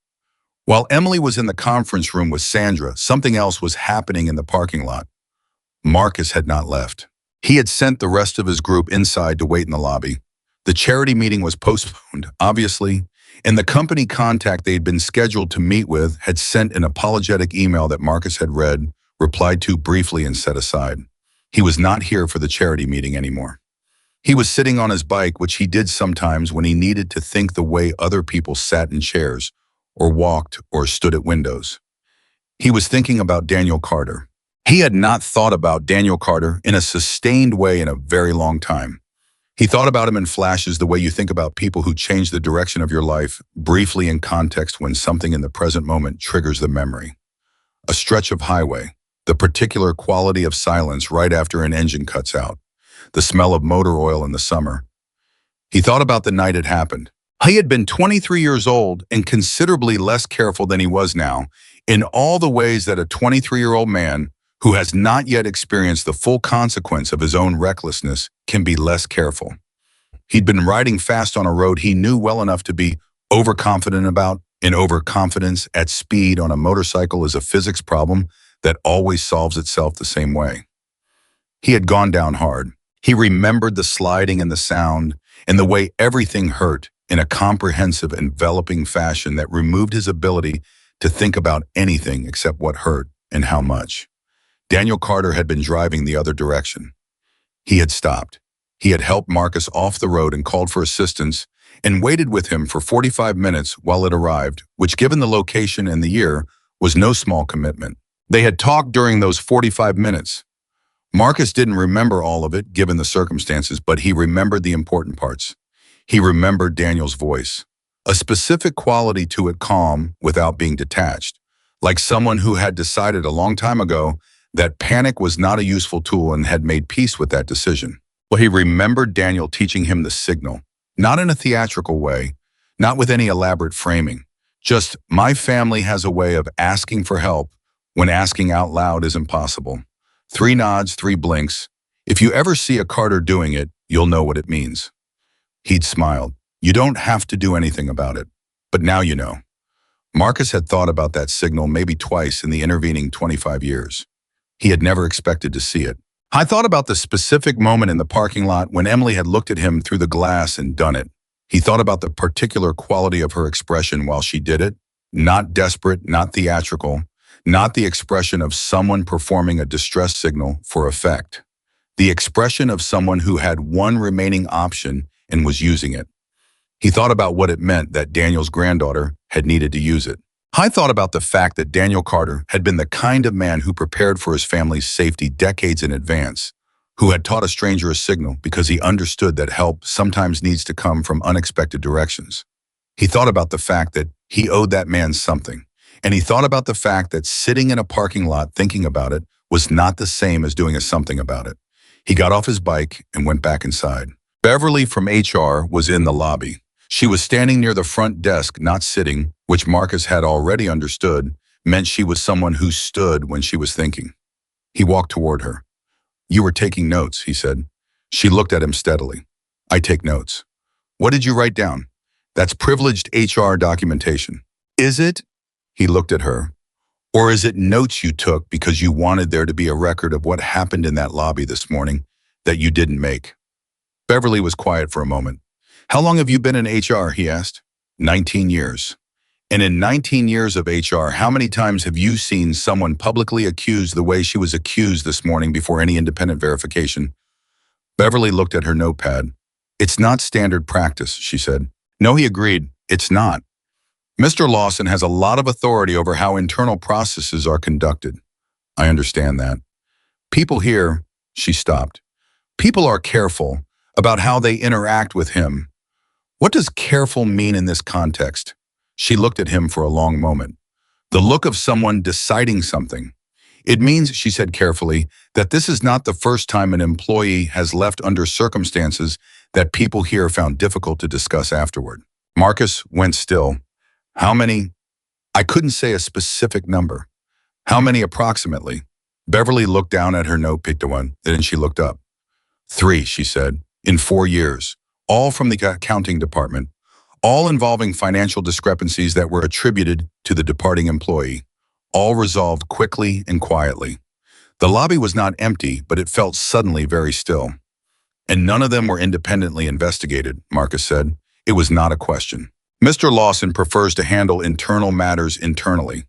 While Emily was in the conference room with Sandra, something else was happening in the parking lot. Marcus had not left. He had sent the rest of his group inside to wait in the lobby. The charity meeting was postponed, obviously, and the company contact they'd been scheduled to meet with had sent an apologetic email that Marcus had read, replied to briefly, and set aside. He was not here for the charity meeting anymore. He was sitting on his bike, which he did sometimes when he needed to think the way other people sat in chairs, or walked, or stood at windows. He was thinking about Daniel Carter. He had not thought about Daniel Carter in a sustained way in a very long time. He thought about him in flashes the way you think about people who change the direction of your life, briefly in context when something in the present moment triggers the memory. A stretch of highway, the particular quality of silence right after an engine cuts out, the smell of motor oil in the summer. He thought about the night it happened. He had been 23 years old and considerably less careful than he was now, in all the ways that a 23-year-old man who has not yet experienced the full consequence of his own recklessness can be less careful. He'd been riding fast on a road he knew well enough to be overconfident about, and overconfidence at speed on a motorcycle is a physics problem that always solves itself the same way. He had gone down hard. He remembered the sliding and the sound and the way everything hurt in a comprehensive, enveloping fashion that removed his ability to think about anything except what hurt and how much. Daniel Carter had been driving the other direction. He had stopped. He had helped Marcus off the road and called for assistance and waited with him for 45 minutes while it arrived, which, given the location and the year, was no small commitment. They had talked during those 45 minutes. Marcus didn't remember all of it, given the circumstances, but he remembered the important parts. He remembered Daniel's voice, a specific quality to it, calm without being detached, like someone who had decided a long time ago that panic was not a useful tool and had made peace with that decision. Well, he remembered Daniel teaching him the signal, not in a theatrical way, not with any elaborate framing, just, my family has a way of asking for help when asking out loud is impossible. 3 nods, 3 blinks. If you ever see a Carter doing it, you'll know what it means. He'd smiled. You don't have to do anything about it, but now you know. Marcus had thought about that signal maybe twice in the intervening 25 years. He had never expected to see it. I thought about the specific moment in the parking lot when Emily had looked at him through the glass and done it. He thought about the particular quality of her expression while she did it. Not desperate, not theatrical, not the expression of someone performing a distress signal for effect. The expression of someone who had one remaining option and was using it. He thought about what it meant that Daniel's granddaughter had needed to use it. I thought about the fact that Daniel Carter had been the kind of man who prepared for his family's safety decades in advance, who had taught a stranger a signal because he understood that help sometimes needs to come from unexpected directions. He thought about the fact that he owed that man something, and he thought about the fact that sitting in a parking lot thinking about it was not the same as doing something about it. He got off his bike and went back inside. Beverly from HR was in the lobby. She was standing near the front desk, not sitting, which Marcus had already understood meant she was someone who stood when she was thinking. He walked toward her. You were taking notes, he said. She looked at him steadily. I take notes. What did you write down? That's privileged HR documentation. Is it? He looked at her. Or is it notes you took because you wanted there to be a record of what happened in that lobby this morning that you didn't make? Beverly was quiet for a moment. How long have you been in HR, he asked. 19 years. And in 19 years of HR, how many times have you seen someone publicly accused the way she was accused this morning before any independent verification? Beverly looked at her notepad. It's not standard practice, she said. No, he agreed. It's not. Mr. Lawson has a lot of authority over how internal processes are conducted. I understand that. People here, she stopped. People are careful about how they interact with him. What does careful mean in this context? She looked at him for a long moment. The look of someone deciding something. It means, she said carefully, that this is not the first time an employee has left under circumstances that people here found difficult to discuss afterward. Marcus went still. How many? I couldn't say a specific number. How many approximately? Beverly looked down at her note, picked one, then she looked up. 3, she said, in 4 years, all from the accounting department, all involving financial discrepancies that were attributed to the departing employee, all resolved quickly and quietly. The lobby was not empty, but it felt suddenly very still. And none of them were independently investigated, Marcus said. It was not a question. Mr. Lawson prefers to handle internal matters internally.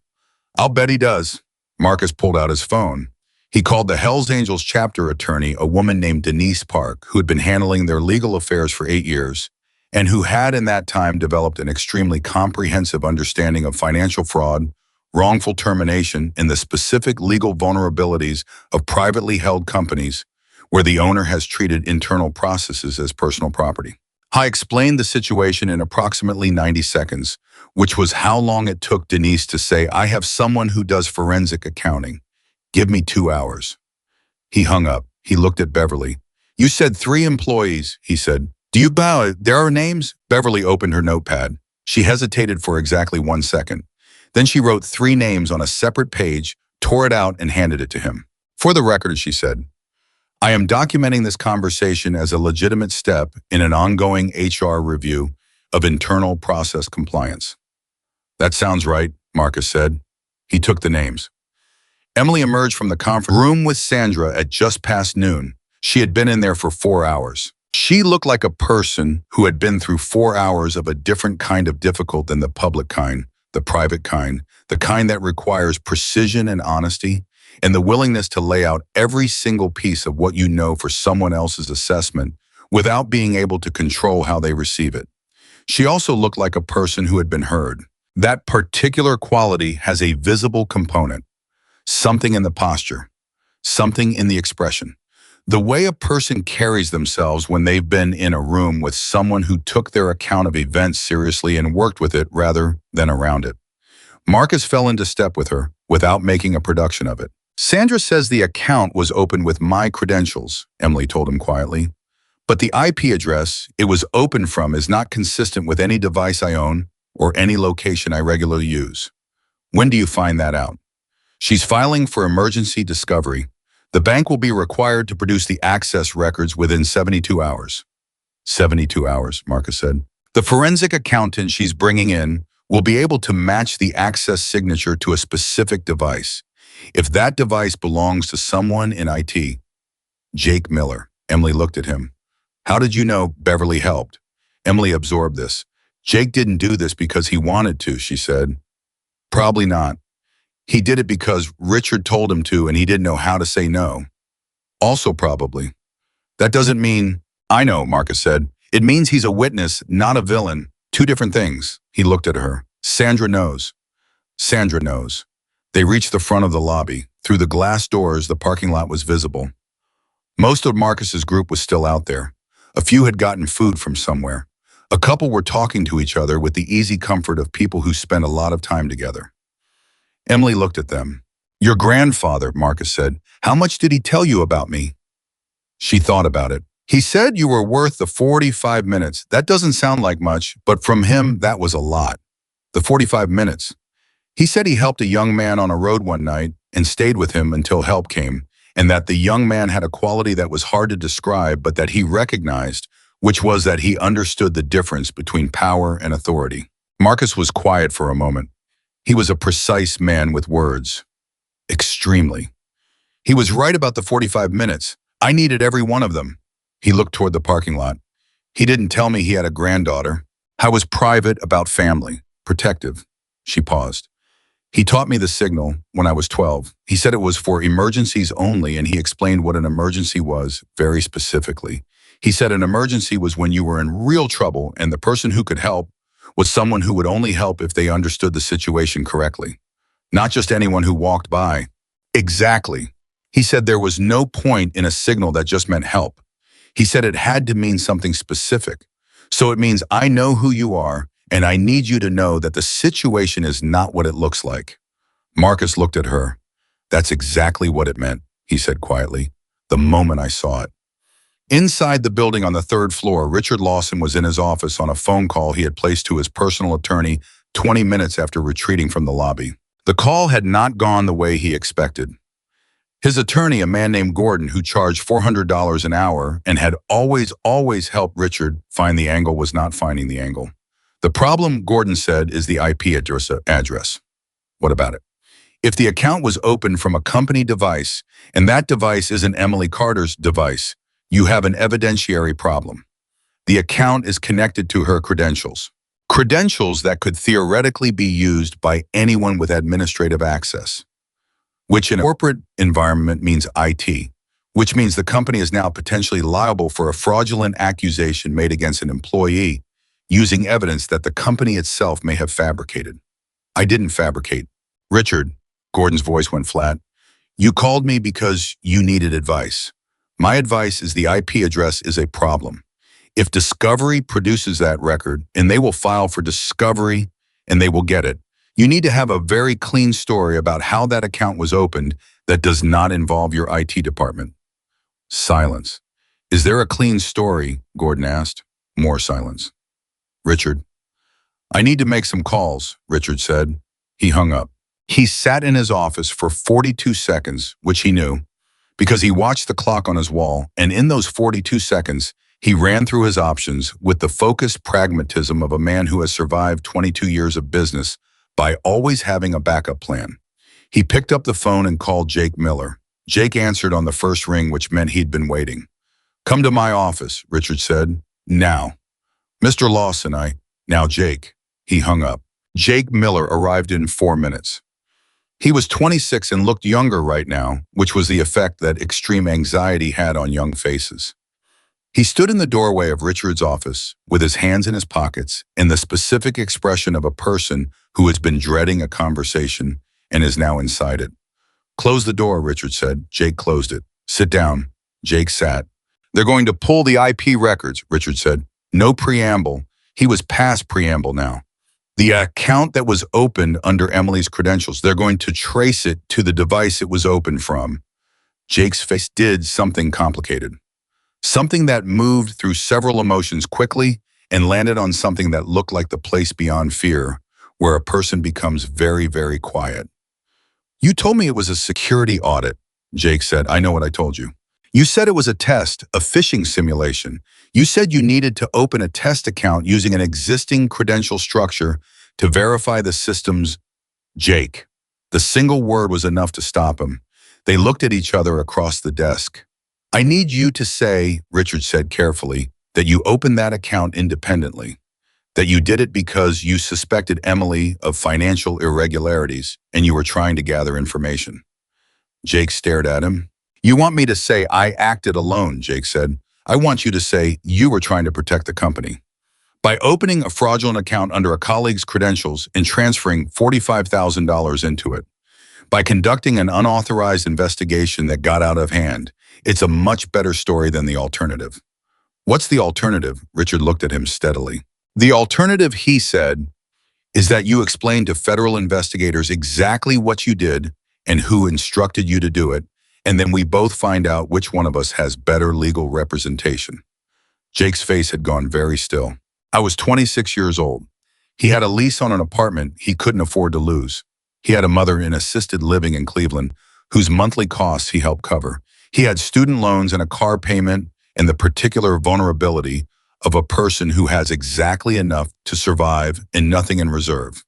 I'll bet he does. Marcus pulled out his phone. He called the Hells Angels chapter attorney, a woman named Denise Park, who had been handling their legal affairs for 8 years, and who had in that time developed an extremely comprehensive understanding of financial fraud, wrongful termination, and the specific legal vulnerabilities of privately held companies where the owner has treated internal processes as personal property. I explained the situation in approximately 90 seconds, which was how long it took Denise to say, "I have someone who does forensic accounting. Give me 2 hours." He hung up. He looked at Beverly. "You said 3 employees," he said. "Do you bow? There are names?" Beverly opened her notepad. She hesitated for exactly 1 second. Then she wrote 3 names on a separate page, tore it out, and handed it to him. "For the record," she said, "I am documenting this conversation as a legitimate step in an ongoing HR review of internal process compliance." "That sounds right," Marcus said. He took the names. Emily emerged from the conference room with Sandra at just past noon. She had been in there for 4 hours. She looked like a person who had been through 4 hours of a different kind of difficult than the public kind, the private kind, the kind that requires precision and honesty, and the willingness to lay out every single piece of what you know for someone else's assessment without being able to control how they receive it. She also looked like a person who had been heard. That particular quality has a visible component. Something in the posture, something in the expression. The way a person carries themselves when they've been in a room with someone who took their account of events seriously and worked with it rather than around it. Marcus fell into step with her without making a production of it. "Sandra says the account was opened with my credentials," Emily told him quietly. "But the IP address it was opened from is not consistent with any device I own or any location I regularly use." "When do you find that out?" "She's filing for emergency discovery. The bank will be required to produce the access records within 72 hours. 72 hours, Marcus said. "The forensic accountant she's bringing in will be able to match the access signature to a specific device. If that device belongs to someone in IT, Jake Miller." Emily looked at him. "How did you know Beverly helped?" Emily absorbed this. "Jake didn't do this because he wanted to," she said. "Probably not. He did it because Richard told him to and he didn't know how to say no." "Also probably. That doesn't mean—" "I know," Marcus said. "It means he's a witness, not a villain. Two different things." He looked at her. "Sandra knows." Sandra knows. They reached the front of the lobby. Through the glass doors, the parking lot was visible. Most of Marcus's group was still out there. A few had gotten food from somewhere. A couple were talking to each other with the easy comfort of people who spend a lot of time together. Emily looked at them. "Your grandfather," Marcus said. "How much did he tell you about me?" She thought about it. "He said you were worth the 45 minutes. That doesn't sound like much, but from him, that was a lot." "The 45 minutes. He said he helped a young man on a road one night and stayed with him until help came, and that the young man had a quality that was hard to describe but that he recognized, which was that he understood the difference between power and authority." Marcus was quiet for a moment. He was a precise man with words. Extremely. "He was right about the 45 minutes. I needed every one of them." He looked toward the parking lot. "He didn't tell me he had a granddaughter. I was private about family, protective." She paused. "He taught me the signal when I was 12. He said it was for emergencies only, and he explained what an emergency was very specifically. He said an emergency was when you were in real trouble and the person who could help was someone who would only help if they understood the situation correctly. Not just anyone who walked by." "Exactly." He said there was no point in a signal that just meant help. He said it had to mean something specific. "So it means I know who you are, and I need you to know that the situation is not what it looks like." Marcus looked at her. "That's exactly what it meant," he said quietly, "the moment I saw it." Inside the building on the 3rd floor, Richard Lawson was in his office on a phone call he had placed to his personal attorney 20 minutes after retreating from the lobby. The call had not gone the way he expected. His attorney, a man named Gordon, who charged $400 an hour and had always helped Richard find the angle, was not finding the angle. "The problem," Gordon said, "is the IP address. What about it? If the account was opened from a company device and that device isn't Emily Carter's device, you have an evidentiary problem. The account is connected to her credentials. Credentials that could theoretically be used by anyone with administrative access." which in a corporate environment means IT, which means the company is now potentially liable for a fraudulent accusation made against an employee using evidence that the company itself may have fabricated. I didn't fabricate. Richard, Gordon's voice went flat. You called me because you needed advice. My advice is the IP address is a problem. If Discovery produces that record, and they will file for Discovery and they will get it, you need to have a very clean story about how that account was opened that does not involve your IT department. Silence. Is there a clean story? Gordon asked. More silence. Richard. I need to make some calls, Richard said. He hung up. He sat in his office for 42 seconds, which he knew, because he watched the clock on his wall, and in those 42 seconds, he ran through his options with the focused pragmatism of a man who has survived 22 years of business by always having a backup plan. He picked up the phone and called Jake Miller. Jake answered on the first ring, which meant he'd been waiting. Come to my office, Richard said. Now. Mr. Lawson, Now, Jake. He hung up. Jake Miller arrived in 4 minutes. He was 26 and looked younger right now, which was the effect that extreme anxiety had on young faces. He stood in the doorway of Richard's office with his hands in his pockets and the specific expression of a person who has been dreading a conversation and is now inside it. Close the door, Richard said. Jake closed it. Sit down. Jake sat. They're going to pull the IP records, Richard said. No preamble. He was past preamble now. The account that was opened under Emily's credentials, they're going to trace it to the device it was opened from. Jake's face did something complicated. Something that moved through several emotions quickly and landed on something that looked like the place beyond fear, where a person becomes very, very quiet. You told me it was a security audit, Jake said. I know what I told you. You said it was a test, a phishing simulation. You said you needed to open a test account using an existing credential structure to verify the systems. Jake. The single word was enough to stop him. They looked at each other across the desk. I need you to say, Richard said carefully, that you opened that account independently, that you did it because you suspected Emily of financial irregularities and you were trying to gather information. Jake stared at him. You want me to say I acted alone, Jake said. I want you to say you were trying to protect the company. By opening a fraudulent account under a colleague's credentials and transferring $45,000 into it. By conducting an unauthorized investigation that got out of hand. It's a much better story than the alternative. What's the alternative? Richard looked at him steadily. The alternative, he said, is that you explain to federal investigators exactly what you did and who instructed you to do it, and then we both find out which one of us has better legal representation. Jake's face had gone very still. I was 26 years old. He had a lease on an apartment he couldn't afford to lose. He had a mother in assisted living in Cleveland, whose monthly costs he helped cover. He had student loans and a car payment and the particular vulnerability of a person who has exactly enough to survive and nothing in reserve.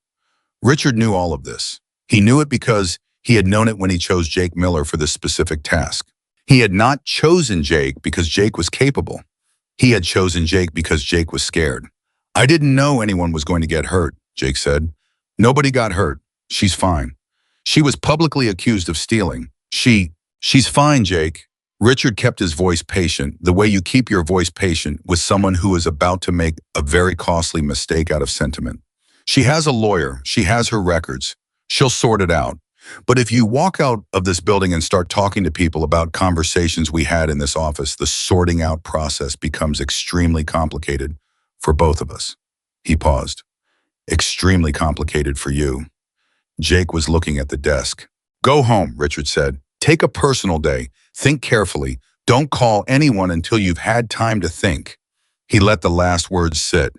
Richard knew all of this. He knew it because he had known it when he chose Jake Miller for this specific task. He had not chosen Jake because Jake was capable. He had chosen Jake because Jake was scared. I didn't know anyone was going to get hurt, Jake said. Nobody got hurt. She's fine. She was publicly accused of stealing. She's fine, Jake. Richard kept his voice patient, the way you keep your voice patient with someone who is about to make a very costly mistake out of sentiment. She has a lawyer. She has her records. She'll sort it out. But if you walk out of this building and start talking to people about conversations we had in this office, the sorting out process becomes extremely complicated for both of us. He paused. Extremely complicated for you. Jake was looking at the desk. Go home, Richard said. Take a personal day. Think carefully. Don't call anyone until you've had time to think. He let the last words sit.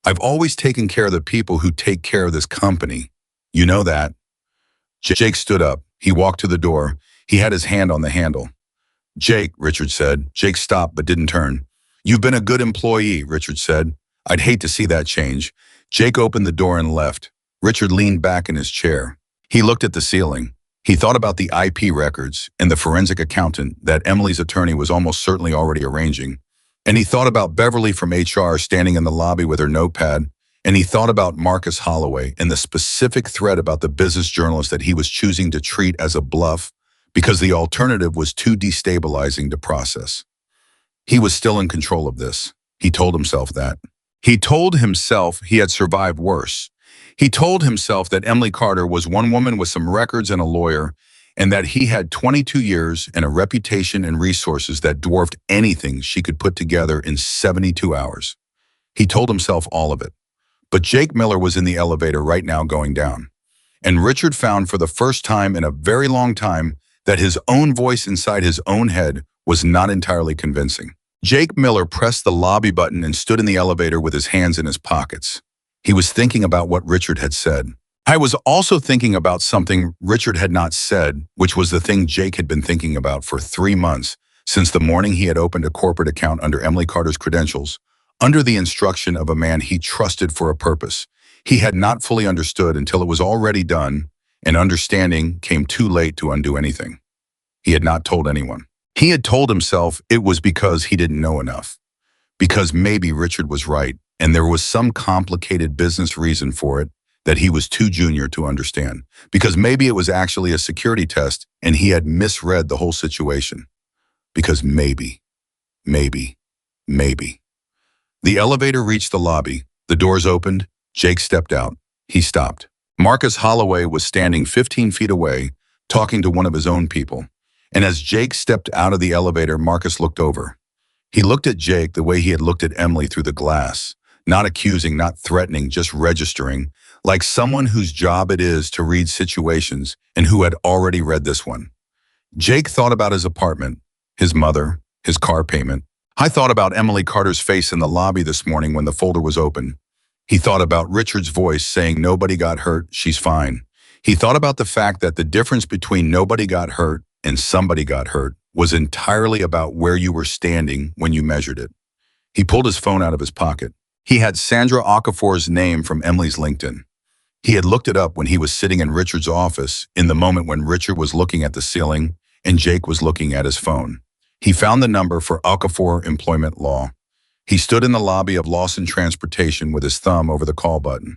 I've always taken care of the people who take care of this company. You know that. Jake stood up. He walked to the door. He had his hand on the handle. Jake, Richard said. Jake stopped but didn't turn. You've been a good employee, Richard said. I'd hate to see that change. Jake opened the door and left. Richard leaned back in his chair. He looked at the ceiling. He thought about the IP records and the forensic accountant that Emily's attorney was almost certainly already arranging. And he thought about Beverly from HR standing in the lobby with her notepad and he thought about Marcus Holloway and the specific threat about the business journalist that he was choosing to treat as a bluff because the alternative was too destabilizing to process. He was still in control of this. He told himself that. He told himself he had survived worse. He told himself that Emily Carter was one woman with some records and a lawyer, and that he had 22 years and a reputation and resources that dwarfed anything she could put together in 72 hours. He told himself all of it. But Jake Miller was in the elevator right now going down. And Richard found for the first time in a very long time that his own voice inside his own head was not entirely convincing. Jake Miller pressed the lobby button and stood in the elevator with his hands in his pockets. He was thinking about what Richard had said. I was also thinking about something Richard had not said, which was the thing Jake had been thinking about for 3 months, since the morning he had opened a corporate account under Emily Carter's credentials, under the instruction of a man he trusted for a purpose. He had not fully understood until it was already done, and understanding came too late to undo anything. He had not told anyone. He had told himself it was because he didn't know enough. Because maybe Richard was right, and there was some complicated business reason for it that he was too junior to understand. Because maybe it was actually a security test, and he had misread the whole situation. Because maybe. The elevator reached the lobby. The doors opened. Jake stepped out. He stopped. Marcus Holloway was standing 15 feet away, talking to one of his own people. And as Jake stepped out of the elevator, Marcus looked over. He looked at Jake the way he had looked at Emily through the glass, not accusing, not threatening, just registering, like someone whose job it is to read situations and who had already read this one. Jake thought about his apartment, his mother, his car payment. I thought about Emily Carter's face in the lobby this morning when the folder was open. He thought about Richard's voice saying nobody got hurt, she's fine. He thought about the fact that the difference between nobody got hurt and somebody got hurt was entirely about where you were standing when you measured it. He pulled his phone out of his pocket. He had Sandra Okafor's name from Emily's LinkedIn. He had looked it up when he was sitting in Richard's office in the moment when Richard was looking at the ceiling and Jake was looking at his phone. He found the number for Okafor Employment Law. He stood in the lobby of Lawson Transportation with his thumb over the call button.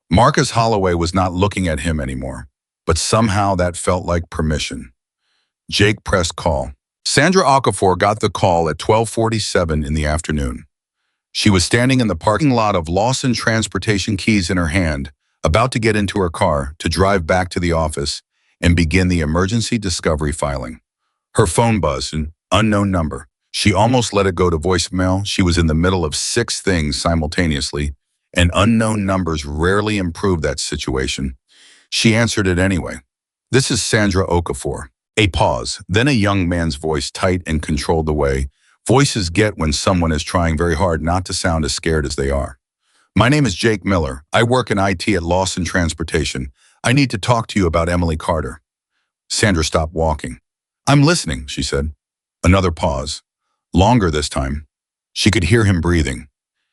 Marcus Holloway was not looking at him anymore, but somehow that felt like permission. Jake pressed call. Sandra Okafor got the call at 12:47 in the afternoon. She was standing in the parking lot of Lawson Transportation, keys in her hand, about to get into her car to drive back to the office and begin the emergency discovery filing. Her phone buzzed, an unknown number. She almost let it go to voicemail. She was in the middle of 6 things simultaneously, and unknown numbers rarely improve that situation. She answered it anyway. This is Sandra Okafor. A pause, then a young man's voice, tight and controlled the way voices get when someone is trying very hard not to sound as scared as they are. My name is Jake Miller. I work in IT at Lawson Transportation. I need to talk to you about Emily Carter. Sandra stopped walking. I'm listening, she said. Another pause. Longer this time. She could hear him breathing.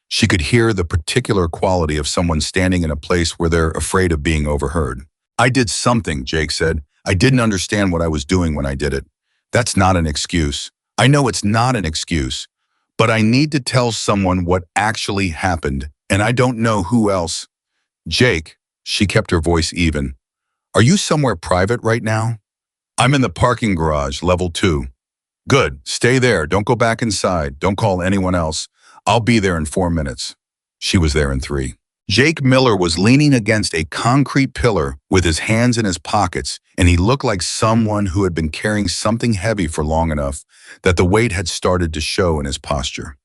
She could hear the particular quality of someone standing in a place where they're afraid of being overheard. I did something, Jake said. I didn't understand what I was doing when I did it. That's not an excuse. I know it's not an excuse, but I need to tell someone what actually happened, and I don't know who else. Jake, she kept her voice even. Are you somewhere private right now? I'm in the parking garage, level 2. Good, stay there. Don't go back inside. Don't call anyone else. I'll be there in 4 minutes. She was there in 3. Jake Miller was leaning against a concrete pillar with his hands in his pockets, and he looked like someone who had been carrying something heavy for long enough that the weight had started to show in his posture.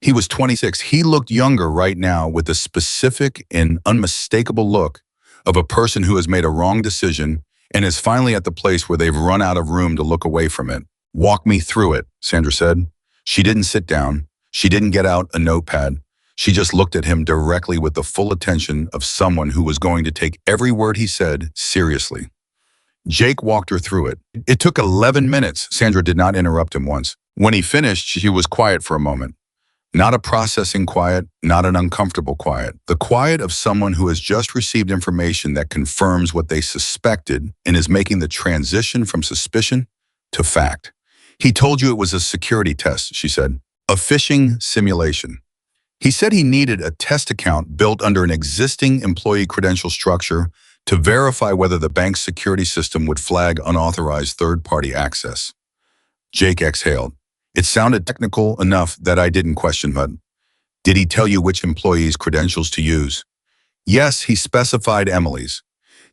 He was 26. He looked younger right now with the specific and unmistakable look of a person who has made a wrong decision and is finally at the place where they've run out of room to look away from it. Walk me through it, Sandra said. She didn't sit down. She didn't get out a notepad. She just looked at him directly with the full attention of someone who was going to take every word he said seriously. Jake walked her through it. It took 11 minutes. Sandra did not interrupt him once. When he finished, she was quiet for a moment. Not a processing quiet, not an uncomfortable quiet. The quiet of someone who has just received information that confirms what they suspected and is making the transition from suspicion to fact. He told you it was a security test, she said. A phishing simulation. He said he needed a test account built under an existing employee credential structure to verify whether the bank's security system would flag unauthorized third-party access. Jake exhaled. It sounded technical enough that I didn't question him. Did he tell you which employee's credentials to use? Yes, he specified Emily's.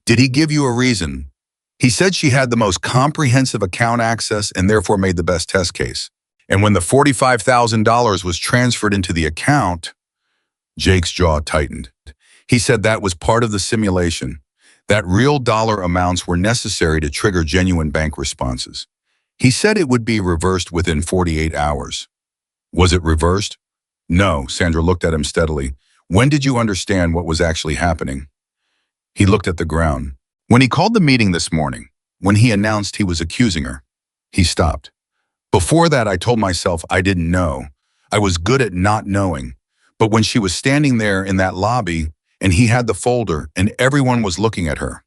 Did he give you a reason? He said she had the most comprehensive account access and therefore made the best test case. And when the $45,000 was transferred into the account, Jake's jaw tightened. He said that was part of the simulation, that real dollar amounts were necessary to trigger genuine bank responses. He said it would be reversed within 48 hours. Was it reversed? No, Sandra looked at him steadily. When did you understand what was actually happening? He looked at the ground. When he called the meeting this morning, when he announced he was accusing her, he stopped. Before that, I told myself I didn't know. I was good at not knowing. But when she was standing there in that lobby and he had the folder and everyone was looking at her,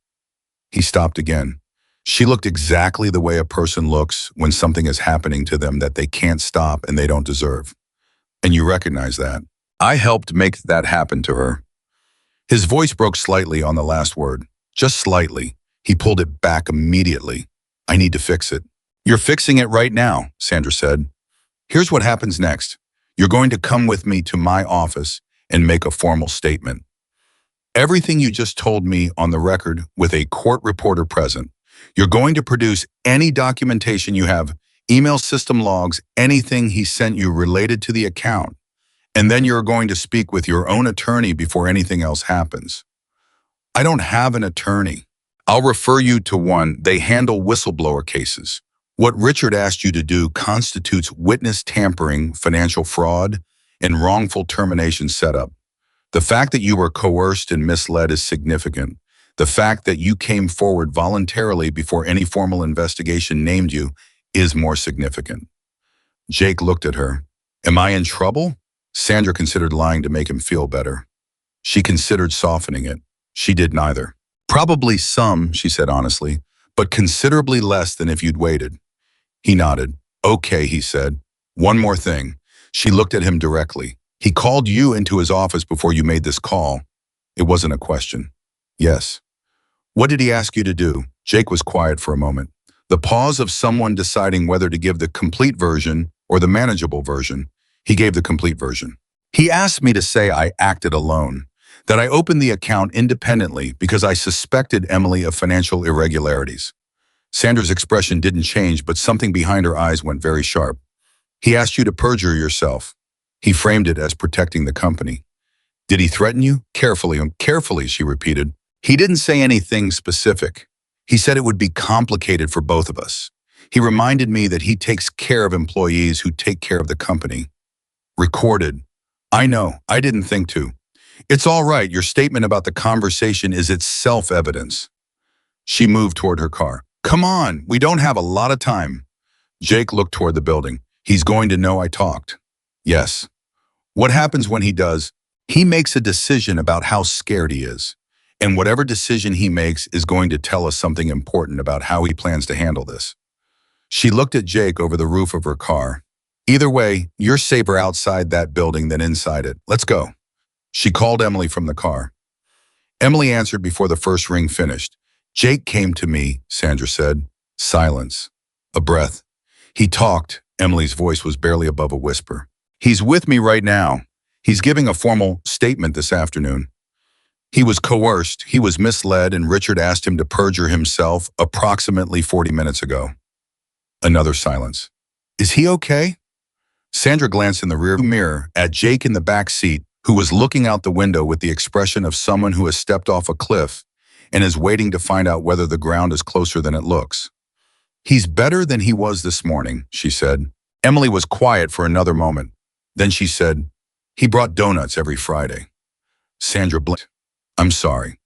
he stopped again. She looked exactly the way a person looks when something is happening to them that they can't stop and they don't deserve. And you recognize that. I helped make that happen to her. His voice broke slightly on the last word. Just slightly. He pulled it back immediately. I need to fix it. You're fixing it right now, Sandra said. Here's what happens next. You're going to come with me to my office and make a formal statement. Everything you just told me on the record with a court reporter present. You're going to produce any documentation you have, email system logs, anything he sent you related to the account. And then you're going to speak with your own attorney before anything else happens. I don't have an attorney. I'll refer you to one. They handle whistleblower cases. What Richard asked you to do constitutes witness tampering, financial fraud, and wrongful termination setup. The fact that you were coerced and misled is significant. The fact that you came forward voluntarily before any formal investigation named you is more significant. Jake looked at her. Am I in trouble? Sandra considered lying to make him feel better. She considered softening it. She did neither. Probably some, she said honestly, but considerably less than if you'd waited. He nodded. Okay, he said. One more thing. She looked at him directly. He called you into his office before you made this call. It wasn't a question. Yes. What did he ask you to do? Jake was quiet for a moment. The pause of someone deciding whether to give the complete version or the manageable version. He gave the complete version. He asked me to say I acted alone, that I opened the account independently because I suspected Emily of financial irregularities. Sandra's expression didn't change, but something behind her eyes went very sharp. He asked you to perjure yourself. He framed it as protecting the company. Did he threaten you? Carefully, she repeated. He didn't say anything specific. He said it would be complicated for both of us. He reminded me that he takes care of employees who take care of the company. Recorded. I know, I didn't think to. It's all right, your statement about the conversation is itself evidence. She moved toward her car. Come on, we don't have a lot of time. Jake looked toward the building. He's going to know I talked. Yes. What happens when he does? He makes a decision about how scared he is. And whatever decision he makes is going to tell us something important about how he plans to handle this. She looked at Jake over the roof of her car. Either way, you're safer outside that building than inside it. Let's go. She called Emily from the car. Emily answered before the first ring finished. Jake came to me, Sandra said. Silence. A breath. He talked. Emily's voice was barely above a whisper. He's with me right now. He's giving a formal statement this afternoon. He was coerced, he was misled, and Richard asked him to perjure himself approximately 40 minutes ago. Another silence. Is he okay? Sandra glanced in the rear mirror at Jake in the back seat, who was looking out the window with the expression of someone who has stepped off a cliff and is waiting to find out whether the ground is closer than it looks. He's better than he was this morning, she said. Emily was quiet for another moment. Then she said, he brought donuts every Friday. Sandra blinked. I'm sorry.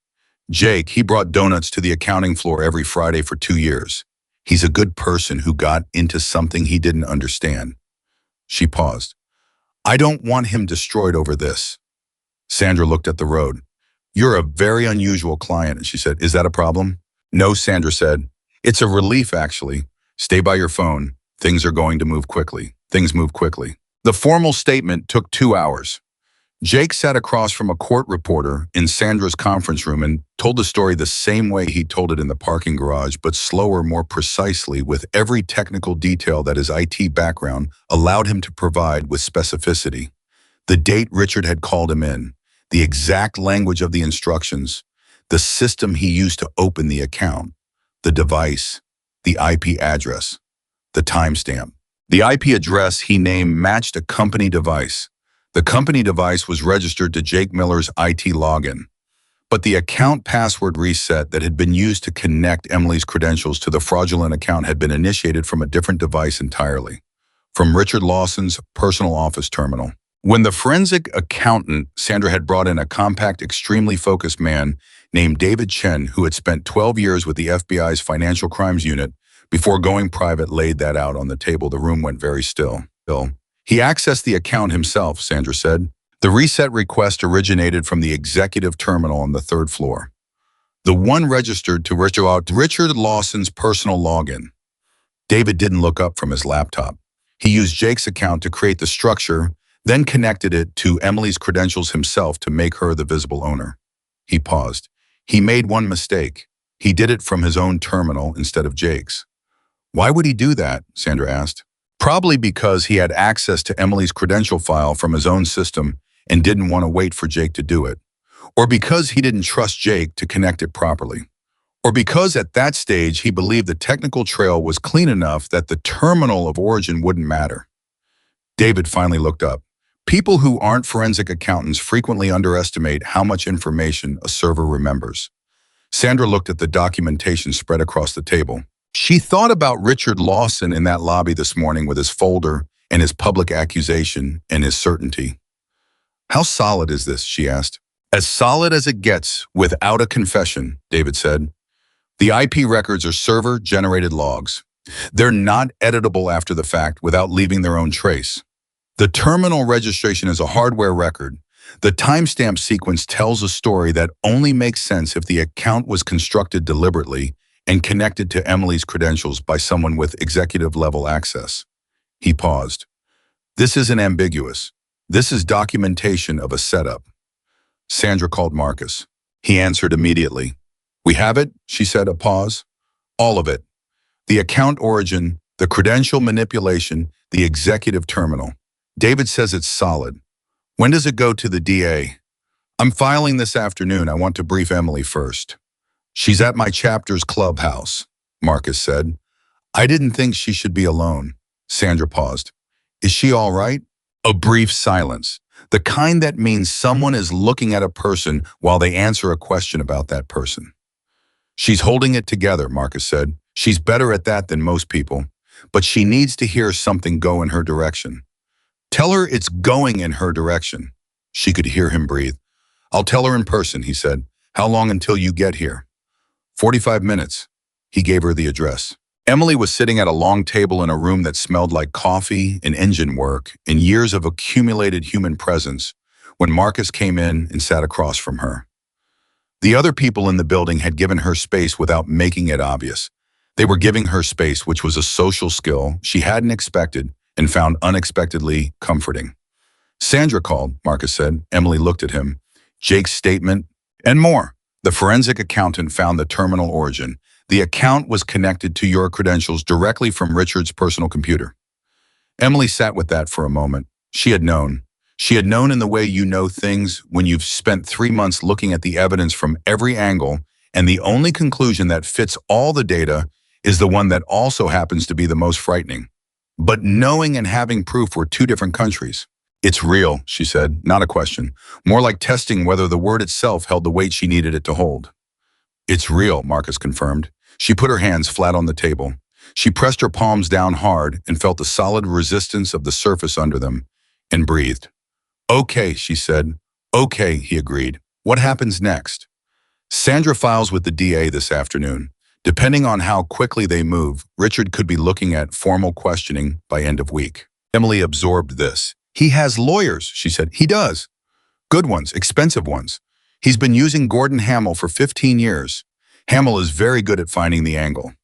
Jake, he brought donuts to the accounting floor every Friday for 2 years. He's a good person who got into something he didn't understand. She paused. I don't want him destroyed over this. Sandra looked at the road. You're a very unusual client, she said. Is that a problem? No, Sandra said. It's a relief, actually. Stay by your phone. Things are going to move quickly. Things move quickly. The formal statement took 2 hours. Jake sat across from a court reporter in Sandra's conference room and told the story the same way he told it in the parking garage, but slower, more precisely, with every technical detail that his IT background allowed him to provide with specificity. The date Richard had called him in, the exact language of the instructions, the system he used to open the account, the device, the IP address, the timestamp. The IP address he named matched a company device. The company device was registered to Jake Miller's IT login, but the account password reset that had been used to connect Emily's credentials to the fraudulent account had been initiated from a different device entirely, from Richard Lawson's personal office terminal. When the forensic accountant, Sandra had brought in a compact, extremely focused man named David Chen, who had spent 12 years with the FBI's Financial Crimes Unit. Before going private, laid that out on the table, the room went very still. He accessed the account himself, Sandra said. The reset request originated from the executive terminal on the third floor, the one registered to Richard Lawson's personal login. David didn't look up from his laptop. He used Jake's account to create the structure, then connected it to Emily's credentials himself to make her the visible owner. He paused. He made one mistake. He did it from his own terminal instead of Jake's. Why would he do that? Sandra asked. Probably because he had access to Emily's credential file from his own system and didn't want to wait for Jake to do it. Or because he didn't trust Jake to connect it properly. Or because at that stage he believed the technical trail was clean enough that the terminal of origin wouldn't matter. David finally looked up. People who aren't forensic accountants frequently underestimate how much information a server remembers. Sandra looked at the documentation spread across the table. She thought about Richard Lawson in that lobby this morning with his folder and his public accusation and his certainty. How solid is this? She asked. As solid as it gets without a confession, David said. The IP records are server-generated logs. They're not editable after the fact without leaving their own trace. The terminal registration is a hardware record. The timestamp sequence tells a story that only makes sense if the account was constructed deliberately and connected to Emily's credentials by someone with executive-level access. He paused. This isn't ambiguous. This is documentation of a setup. Sandra called Marcus. He answered immediately. We have it, she said, a pause. All of it. The account origin, the credential manipulation, the executive terminal. David says it's solid. When does it go to the DA? I'm filing this afternoon. I want to brief Emily first. She's at my chapter's clubhouse, Marcus said. I didn't think she should be alone. Sandra paused. Is she all right? A brief silence, the kind that means someone is looking at a person while they answer a question about that person. She's holding it together, Marcus said. She's better at that than most people, but she needs to hear something go in her direction. Tell her it's going in her direction. She could hear him breathe. I'll tell her in person, he said. How long until you get here? 45 minutes. He gave her the address. Emily was sitting at a long table in a room that smelled like coffee and engine work and years of accumulated human presence when Marcus came in and sat across from her. The other people in the building had given her space without making it obvious. They were giving her space, which was a social skill she hadn't expected and found unexpectedly comforting. Sandra called, Marcus said. Emily looked at him. Jake's statement, and more. The forensic accountant found the terminal origin. The account was connected to your credentials directly from Richard's personal computer. Emily sat with that for a moment. She had known. She had known in the way you know things when you've spent 3 months looking at the evidence from every angle, and the only conclusion that fits all the data is the one that also happens to be the most frightening. But knowing and having proof were two different countries. It's real, she said, not a question. More like testing whether the word itself held the weight she needed it to hold. It's real, Marcus confirmed. She put her hands flat on the table. She pressed her palms down hard and felt the solid resistance of the surface under them, and breathed. Okay, she said. Okay, he agreed. What happens next? Sandra files with the DA this afternoon. Depending on how quickly they move, Richard could be looking at formal questioning by end of week. Emily absorbed this. He has lawyers, she said. He does. Good ones, expensive ones. He's been using Gordon Hamill for 15 years. Hamill is very good at finding the angle.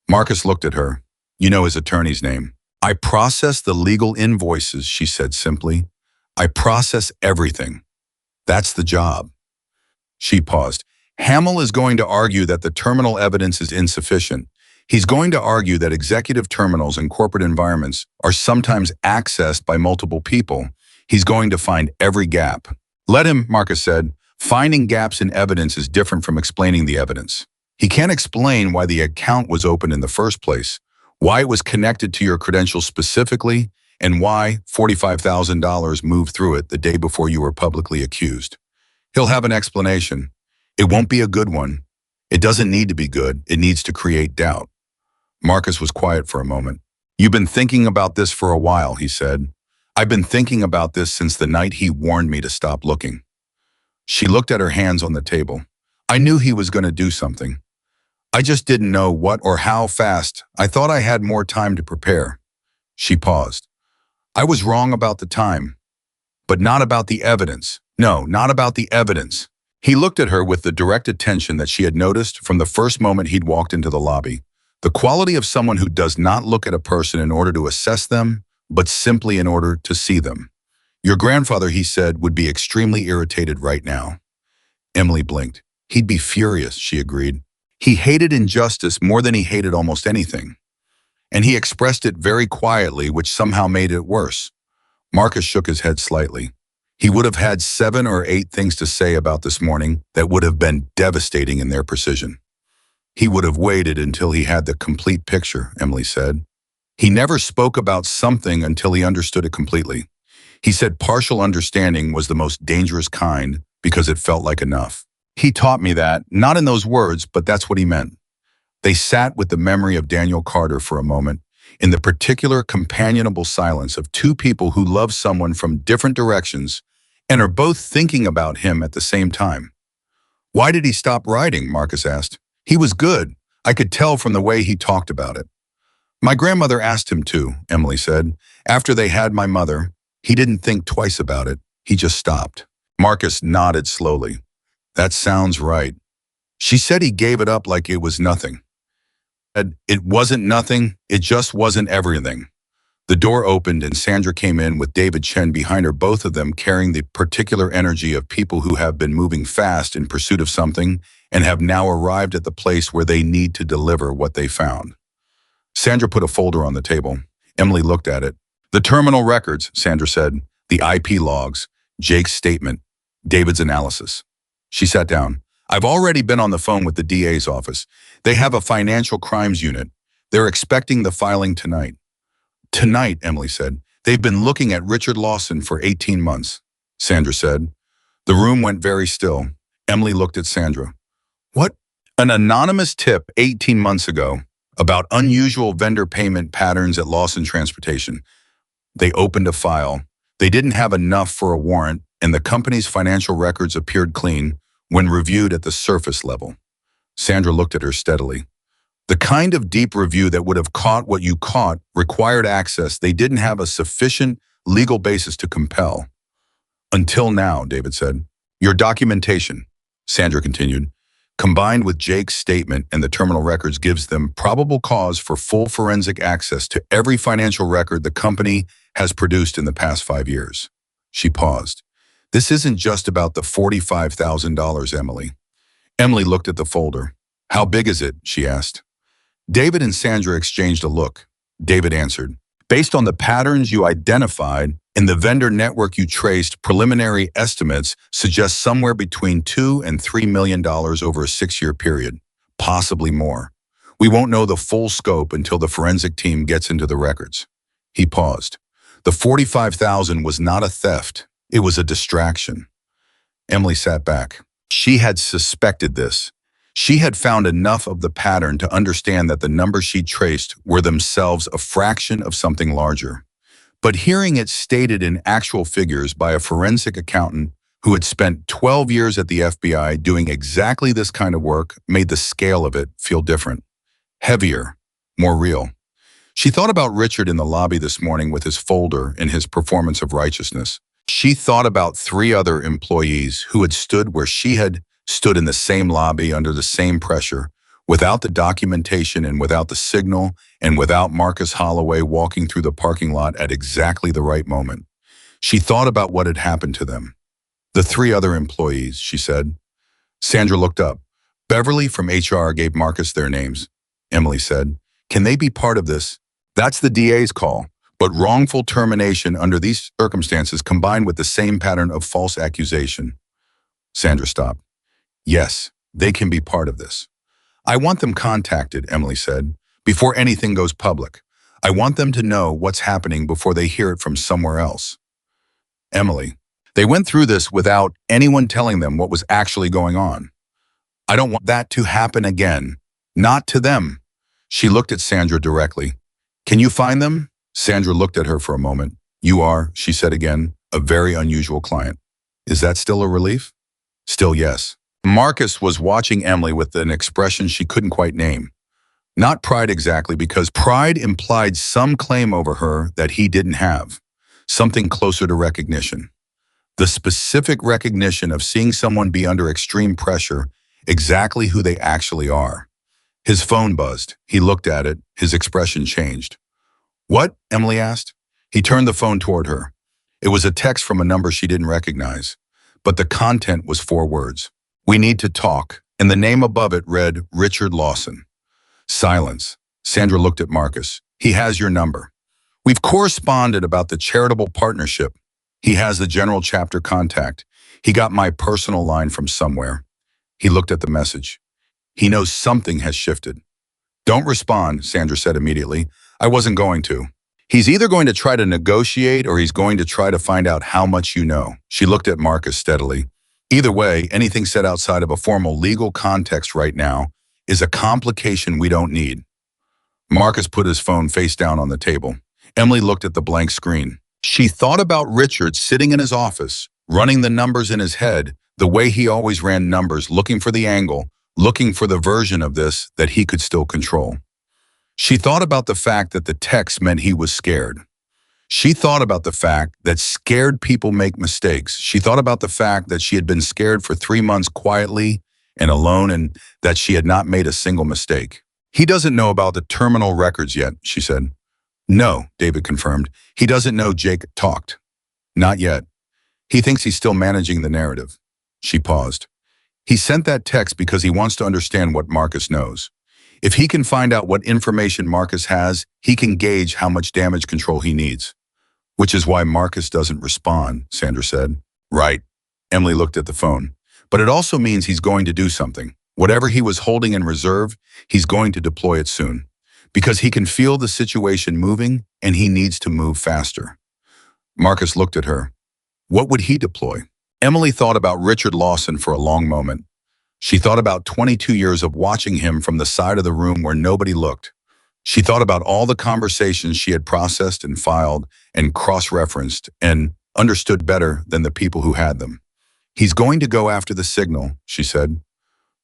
Marcus looked at her. You know his attorney's name. I process the legal invoices, she said simply. I process everything. That's the job. She paused. Hamill is going to argue that the terminal evidence is insufficient. He's going to argue that executive terminals in corporate environments are sometimes accessed by multiple people. He's going to find every gap. Let him, Marcus said. Finding gaps in evidence is different from explaining the evidence. He can't explain why the account was opened in the first place, why it was connected to your credentials specifically, and why $45,000 moved through it the day before you were publicly accused. He'll have an explanation. It won't be a good one. It doesn't need to be good. It needs to create doubt. Marcus was quiet for a moment. You've been thinking about this for a while, he said. I've been thinking about this since the night he warned me to stop looking. She looked at her hands on the table. I knew he was going to do something. I just didn't know what or how fast. I thought I had more time to prepare. She paused. I was wrong about the time, but not about the evidence. No, not about the evidence. He looked at her with the direct attention that she had noticed from the first moment he'd walked into the lobby. The quality of someone who does not look at a person in order to assess them, but simply in order to see them. Your grandfather, he said, would be extremely irritated right now. Emily blinked. He'd be furious, she agreed. He hated injustice more than he hated almost anything. And he expressed it very quietly, which somehow made it worse. Marcus shook his head slightly. He would have had 7 or 8 things to say about this morning that would have been devastating in their precision. He would have waited until he had the complete picture, Emily said. He never spoke about something until he understood it completely. He said partial understanding was the most dangerous kind because it felt like enough. He taught me that, not in those words, but that's what he meant. They sat with the memory of Daniel Carter for a moment, in the particular companionable silence of 2 people who love someone from different directions and are both thinking about him at the same time. Why did he stop writing? Marcus asked. He was good. I could tell from the way he talked about it. My grandmother asked him to, Emily said. After they had my mother, he didn't think twice about it. He just stopped. Marcus nodded slowly. That sounds right. She said he gave it up like it was nothing. It wasn't nothing, it just wasn't everything. The door opened and Sandra came in with David Chen behind her, both of them carrying the particular energy of people who have been moving fast in pursuit of something and have now arrived at the place where they need to deliver what they found. Sandra put a folder on the table. Emily looked at it. The terminal records, Sandra said, the IP logs, Jake's statement, David's analysis. She sat down. I've already been on the phone with the DA's office. They have a financial crimes unit. They're expecting the filing tonight. Tonight, Emily said. They've been looking at Richard Lawson for 18 months, Sandra said. The room went very still. Emily looked at Sandra. What? An anonymous tip 18 months ago about unusual vendor payment patterns at Lawson Transportation. They opened a file. They didn't have enough for a warrant, and the company's financial records appeared clean when reviewed at the surface level. Sandra looked at her steadily. The kind of deep review that would have caught what you caught required access they didn't have a sufficient legal basis to compel. Until now, David said. Your documentation, Sandra continued, combined with Jake's statement and the terminal records gives them probable cause for full forensic access to every financial record the company has produced in the past 5 years. She paused. This isn't just about the $45,000, Emily. Emily looked at the folder. How big is it? She asked. David and Sandra exchanged a look. David answered, based on the patterns you identified in the vendor network you traced, preliminary estimates suggest somewhere between $2 and $3 million over a 6-year period, possibly more. We won't know the full scope until the forensic team gets into the records. He paused. The $45,000 was not a theft. It was a distraction. Emily sat back. She had suspected this. She had found enough of the pattern to understand that the numbers she traced were themselves a fraction of something larger. But hearing it stated in actual figures by a forensic accountant who had spent 12 years at the FBI doing exactly this kind of work made the scale of it feel different, heavier, more real. She thought about Richard in the lobby this morning with his folder and his performance of righteousness. She thought about 3 other employees who had stood where she had stood in the same lobby under the same pressure, without the documentation and without the signal and without Marcus Holloway walking through the parking lot at exactly the right moment. She thought about what had happened to them. The three other employees, she said. Sandra looked up. Beverly from HR gave Marcus their names. Emily said, "Can they be part of this?" "That's the DA's call. But wrongful termination under these circumstances combined with the same pattern of false accusation." Sandra stopped. "Yes, they can be part of this." "I want them contacted," Emily said, "before anything goes public. I want them to know what's happening before they hear it from somewhere else." Emily, they went through this without anyone telling them what was actually going on. "I don't want that to happen again. Not to them." She looked at Sandra directly. "Can you find them?" Sandra looked at her for a moment. "You are," she said again, "a very unusual client." "Is that still a relief?" "Still, yes." Marcus was watching Emily with an expression she couldn't quite name. Not pride exactly, because pride implied some claim over her that he didn't have. Something closer to recognition. The specific recognition of seeing someone be under extreme pressure, exactly who they actually are. His phone buzzed. He looked at it. His expression changed. "What?" Emily asked. He turned the phone toward her. It was a text from a number she didn't recognize, but the content was 4 words. "We need to talk," and the name above it read Richard Lawson. Silence. Sandra looked at Marcus. "He has your number. We've corresponded about the charitable partnership. He has the general chapter contact. He got my personal line from somewhere." He looked at the message. "He knows something has shifted." "Don't respond," Sandra said immediately. "I wasn't going to. He's either going to try to negotiate or he's going to try to find out how much you know." She looked at Marcus steadily. "Either way, anything said outside of a formal legal context right now is a complication we don't need." Marcus put his phone face down on the table. Emily looked at the blank screen. She thought about Richard sitting in his office, running the numbers in his head, the way he always ran numbers, looking for the angle, looking for the version of this that he could still control. She thought about the fact that the text meant he was scared. She thought about the fact that scared people make mistakes. She thought about the fact that she had been scared for 3 months quietly and alone, and that she had not made a single mistake. "He doesn't know about the terminal records yet," she said. "No," David confirmed. "He doesn't know Jake talked. Not yet. He thinks he's still managing the narrative." She paused. "He sent that text because he wants to understand what Marcus knows. If he can find out what information Marcus has, he can gauge how much damage control he needs." "Which is why Marcus doesn't respond," Sandra said. "Right." Emily looked at the phone. "But it also means he's going to do something. Whatever he was holding in reserve, he's going to deploy it soon. Because he can feel the situation moving and he needs to move faster." Marcus looked at her. "What would he deploy?" Emily thought about Richard Lawson for a long moment. She thought about 22 years of watching him from the side of the room where nobody looked. She thought about all the conversations she had processed and filed and cross-referenced and understood better than the people who had them. "He's going to go after the signal," she said.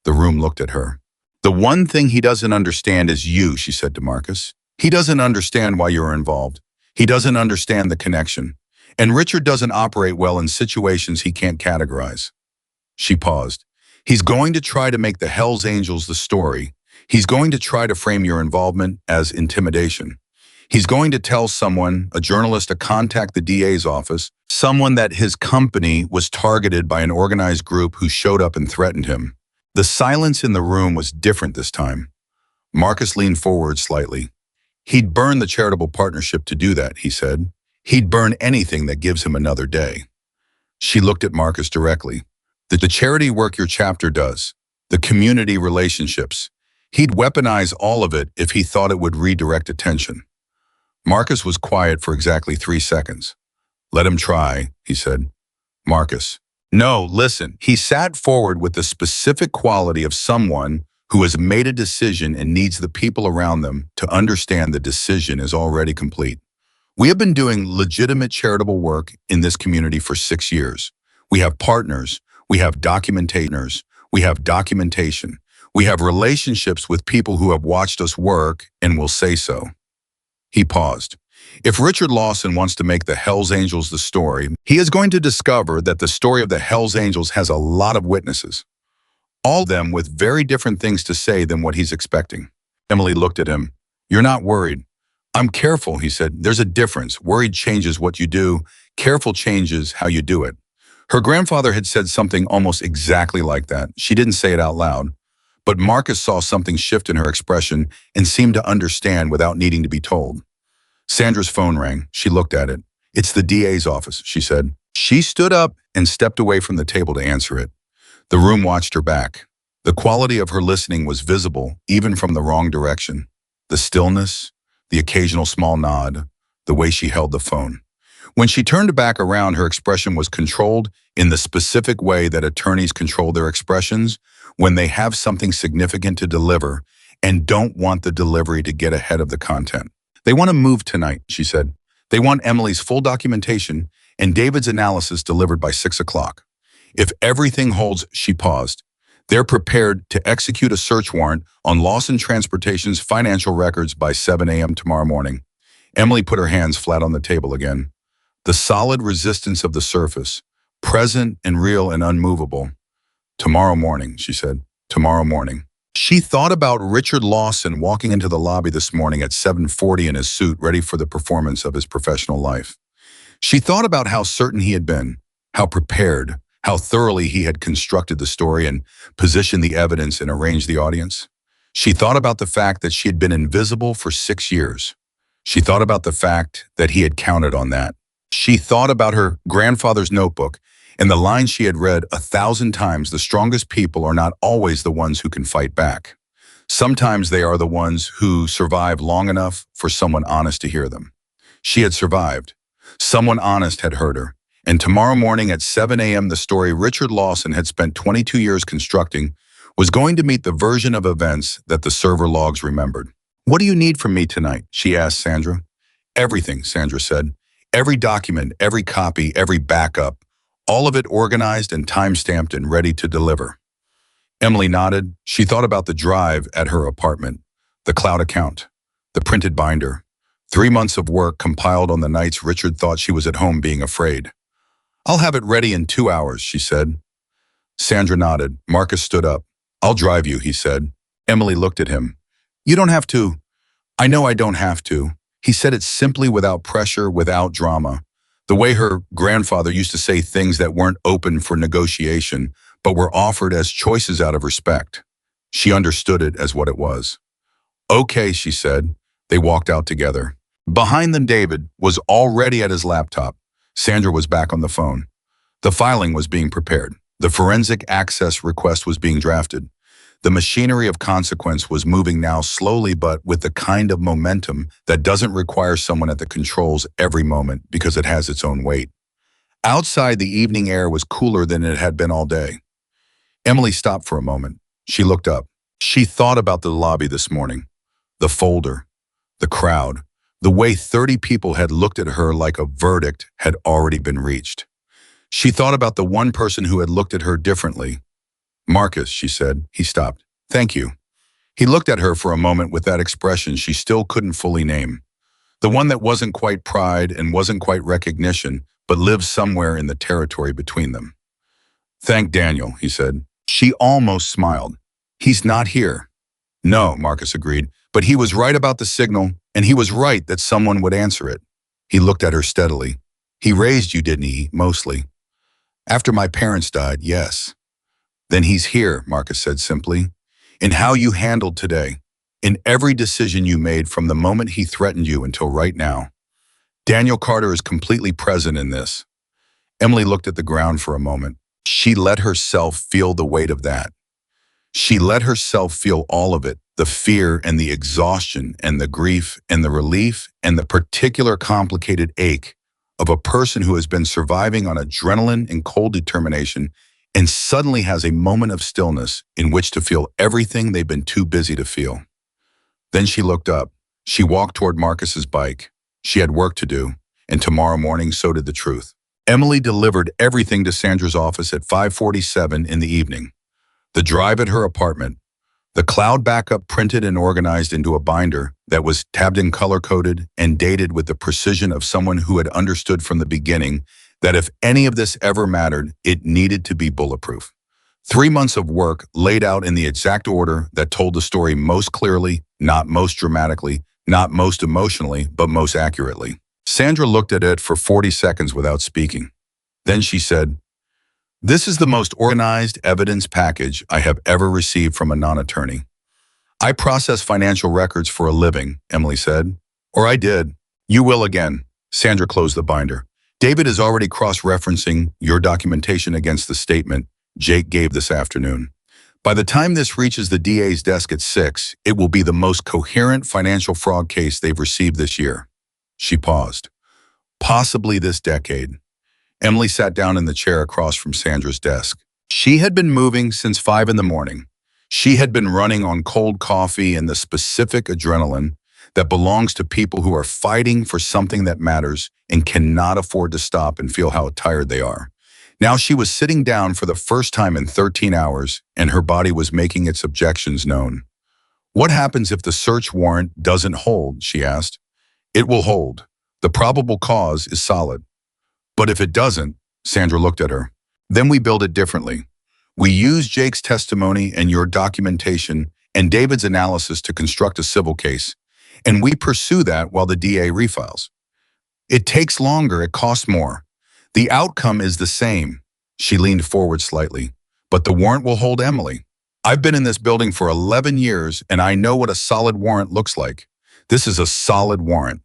The room looked at her. "The one thing he doesn't understand is you," she said to Marcus. "He doesn't understand why you're involved. He doesn't understand the connection. And Richard doesn't operate well in situations he can't categorize." She paused. "He's going to try to make the Hells Angels the story. He's going to try to frame your involvement as intimidation. He's going to tell someone, a journalist, to contact the DA's office, someone that his company was targeted by an organized group who showed up and threatened him." The silence in the room was different this time. Marcus leaned forward slightly. "He'd burn the charitable partnership to do that," he said. "He'd burn anything that gives him another day." She looked at Marcus directly. "The charity work your chapter does, the community relationships, he'd weaponize all of it if he thought it would redirect attention." Marcus was quiet for exactly 3 seconds. "Let him try," he said. "Marcus." "No, listen." He sat forward with the specific quality of someone who has made a decision and needs the people around them to understand the decision is already complete. "We have been doing legitimate charitable work in this community for 6 years. We have partners, we have documentators, we have documentation, we have relationships with people who have watched us work and will say so." He paused. "If Richard Lawson wants to make the Hells Angels the story, he is going to discover that the story of the Hells Angels has a lot of witnesses, all of them with very different things to say than what he's expecting." Emily looked at him. "You're not worried." I'm careful, he said. There's a difference. Worried changes what you do. Careful changes how you do it. Her grandfather had said something almost exactly like that. She didn't say it out loud. But Marcus saw something shift in her expression and seemed to understand without needing to be told. Sandra's phone rang. She looked at it. It's the DA's office, she said. She stood up and stepped away from the table to answer it. The room watched her back. The quality of her listening was visible, even from the wrong direction. The stillness, the occasional small nod, the way she held the phone. When she turned back around, her expression was controlled in the specific way that attorneys control their expressions when they have something significant to deliver and don't want the delivery to get ahead of the content. They want to move tonight, she said. They want Emily's full documentation and David's analysis delivered by 6 o'clock. If everything holds, she paused. They're prepared to execute a search warrant on Lawson Transportation's financial records by 7 a.m. tomorrow morning. Emily put her hands flat on the table again. The solid resistance of the surface, present and real and unmovable. Tomorrow morning, she said. Tomorrow morning. She thought about Richard Lawson walking into the lobby this morning at 7:40 in his suit, ready for the performance of his professional life. She thought about how certain he had been, how prepared, how thoroughly he had constructed the story and positioned the evidence and arranged the audience. She thought about the fact that she had been invisible for 6 years. She thought about the fact that he had counted on that. She thought about her grandfather's notebook and the line she had read 1,000 times: the strongest people are not always the ones who can fight back. Sometimes they are the ones who survive long enough for someone honest to hear them. She had survived. Someone honest had heard her. And tomorrow morning at 7 a.m., the story Richard Lawson had spent 22 years constructing was going to meet the version of events that the server logs remembered. What do you need from me tonight? She asked Sandra. Everything, Sandra said. Every document, every copy, every backup, all of it organized and time-stamped and ready to deliver. Emily nodded. She thought about the drive at her apartment, the cloud account, the printed binder. 3 months of work compiled on the nights Richard thought she was at home being afraid. I'll have it ready in 2 hours, she said. Sandra nodded. Marcus stood up. I'll drive you, he said. Emily looked at him. You don't have to. I know I don't have to. He said it simply, without pressure, without drama. The way her grandfather used to say things that weren't open for negotiation, but were offered as choices out of respect. She understood it as what it was. Okay, she said. They walked out together. Behind them, David was already at his laptop. Sandra was back on the phone. The filing was being prepared. The forensic access request was being drafted. The machinery of consequence was moving now, slowly but with the kind of momentum that doesn't require someone at the controls every moment because it has its own weight. Outside, the evening air was cooler than it had been all day. Emily stopped for a moment. She looked up. She thought about the lobby this morning, the folder, the crowd, the way 30 people had looked at her like a verdict had already been reached. She thought about the one person who had looked at her differently. Marcus, she said. He stopped. Thank you. He looked at her for a moment with that expression she still couldn't fully name. The one that wasn't quite pride and wasn't quite recognition, but lived somewhere in the territory between them. Thank Daniel, he said. She almost smiled. He's not here. No, Marcus agreed, but he was right about the signal, and he was right that someone would answer it. He looked at her steadily. He raised you, didn't he, mostly? After my parents died, yes. Then he's here, Marcus said simply. In how you handled today, in every decision you made from the moment he threatened you until right now. Daniel Carter is completely present in this. Emily looked at the ground for a moment. She let herself feel the weight of that. She let herself feel all of it, the fear and the exhaustion and the grief and the relief and the particular complicated ache of a person who has been surviving on adrenaline and cold determination and suddenly has a moment of stillness in which to feel everything they've been too busy to feel. Then she looked up. She walked toward Marcus's bike. She had work to do, and tomorrow morning so did the truth. Emily delivered everything to Sandra's office at 5:47 in the evening. The drive at her apartment, the cloud backup printed and organized into a binder that was tabbed and color-coded and dated with the precision of someone who had understood from the beginning that if any of this ever mattered, it needed to be bulletproof. 3 months of work laid out in the exact order that told the story most clearly, not most dramatically, Not most emotionally, but most accurately. Sandra looked at it for 40 seconds without speaking. Then she said, "This is the most organized evidence package I have ever received from a non-attorney. I process financial records for a living," Emily said. "Or I did. You will again." Sandra closed the binder. "David is already cross-referencing your documentation against the statement Jake gave this afternoon. By the time this reaches the DA's desk at 6, it will be the most coherent financial fraud case they've received this year." She paused. "Possibly this decade." Emily sat down in the chair across from Sandra's desk. She had been moving since 5 in the morning. She had been running on cold coffee and the specific adrenaline that belongs to people who are fighting for something that matters and cannot afford to stop and feel how tired they are. Now she was sitting down for the first time in 13 hours, and her body was making its objections known. "What happens if the search warrant doesn't hold?" she asked. "It will hold. The probable cause is solid. But if it doesn't," Sandra looked at her, "then we build it differently. We use Jake's testimony and your documentation and David's analysis to construct a civil case, and we pursue that while the DA refiles. It takes longer, it costs more. The outcome is the same." She leaned forward slightly. "But the warrant will hold, Emily. I've been in this building for 11 years, and I know what a solid warrant looks like. This is a solid warrant."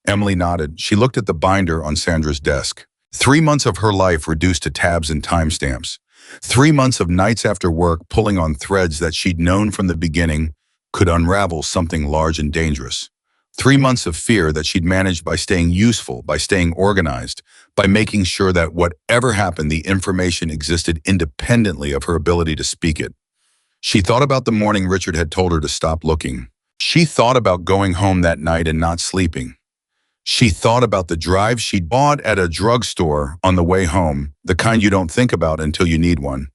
Emily nodded. She looked at the binder on Sandra's desk. 3 months of her life reduced to tabs and timestamps. 3 months of nights after work pulling on threads that she'd known from the beginning could unravel something large and dangerous. 3 months of fear that she'd managed by staying useful, by staying organized, by making sure that whatever happened, the information existed independently of her ability to speak it. She thought about the morning Richard had told her to stop looking. She thought about going home that night and not sleeping. She thought about the drive she'd bought at a drugstore on the way home, the kind you don't think about until you need one,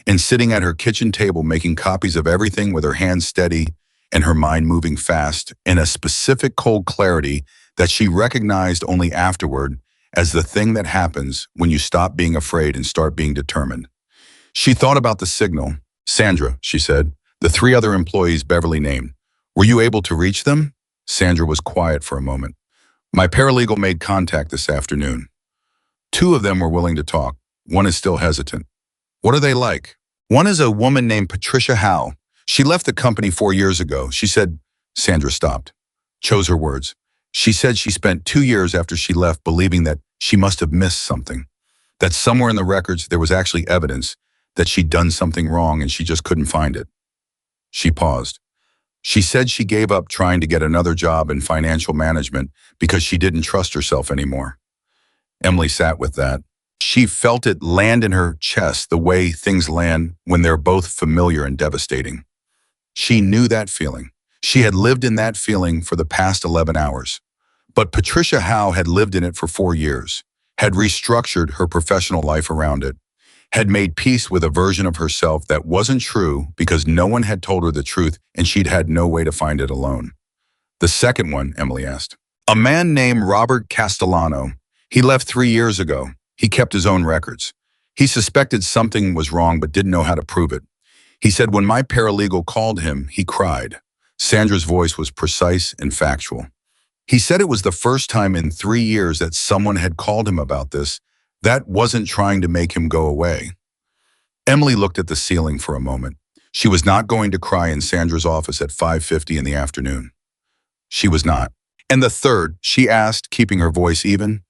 and sitting at her kitchen table making copies of everything with her hands steady and her mind moving fast in a specific cold clarity that she recognized only afterward as the thing that happens when you stop being afraid and start being determined. She thought about the signal. "Sandra," she said, "the 3 other employees Beverly named. Were you able to reach them?" Sandra was quiet for a moment. "My paralegal made contact this afternoon. 2 of them were willing to talk. One is still hesitant." "What are they like?" "One is a woman named Patricia Howe. She left the company 4 years ago. She said—" Sandra stopped, chose her words. "She said she spent 2 years after she left believing that she must have missed something, that somewhere in the records there was actually evidence that she'd done something wrong and she just couldn't find it." She paused. "She said she gave up trying to get another job in financial management because she didn't trust herself anymore." Emily sat with that. She felt it land in her chest the way things land when they're both familiar and devastating. She knew that feeling. She had lived in that feeling for the past 11 hours. But Patricia Howe had lived in it for 4 years, had restructured her professional life around it, had made peace with a version of herself that wasn't true because no one had told her the truth and she'd had no way to find it alone. "The second one," Emily asked. "A man named Robert Castellano. He left 3 years ago. He kept his own records. He suspected something was wrong but didn't know how to prove it. He said when my paralegal called him, he cried." Sandra's voice was precise and factual. "He said it was the first time in 3 years that someone had called him about this. That wasn't trying to make him go away." Emily looked at the ceiling for a moment. She was not going to cry in Sandra's office at 5:50 in the afternoon. She was not. "And the third?" she asked, keeping her voice even.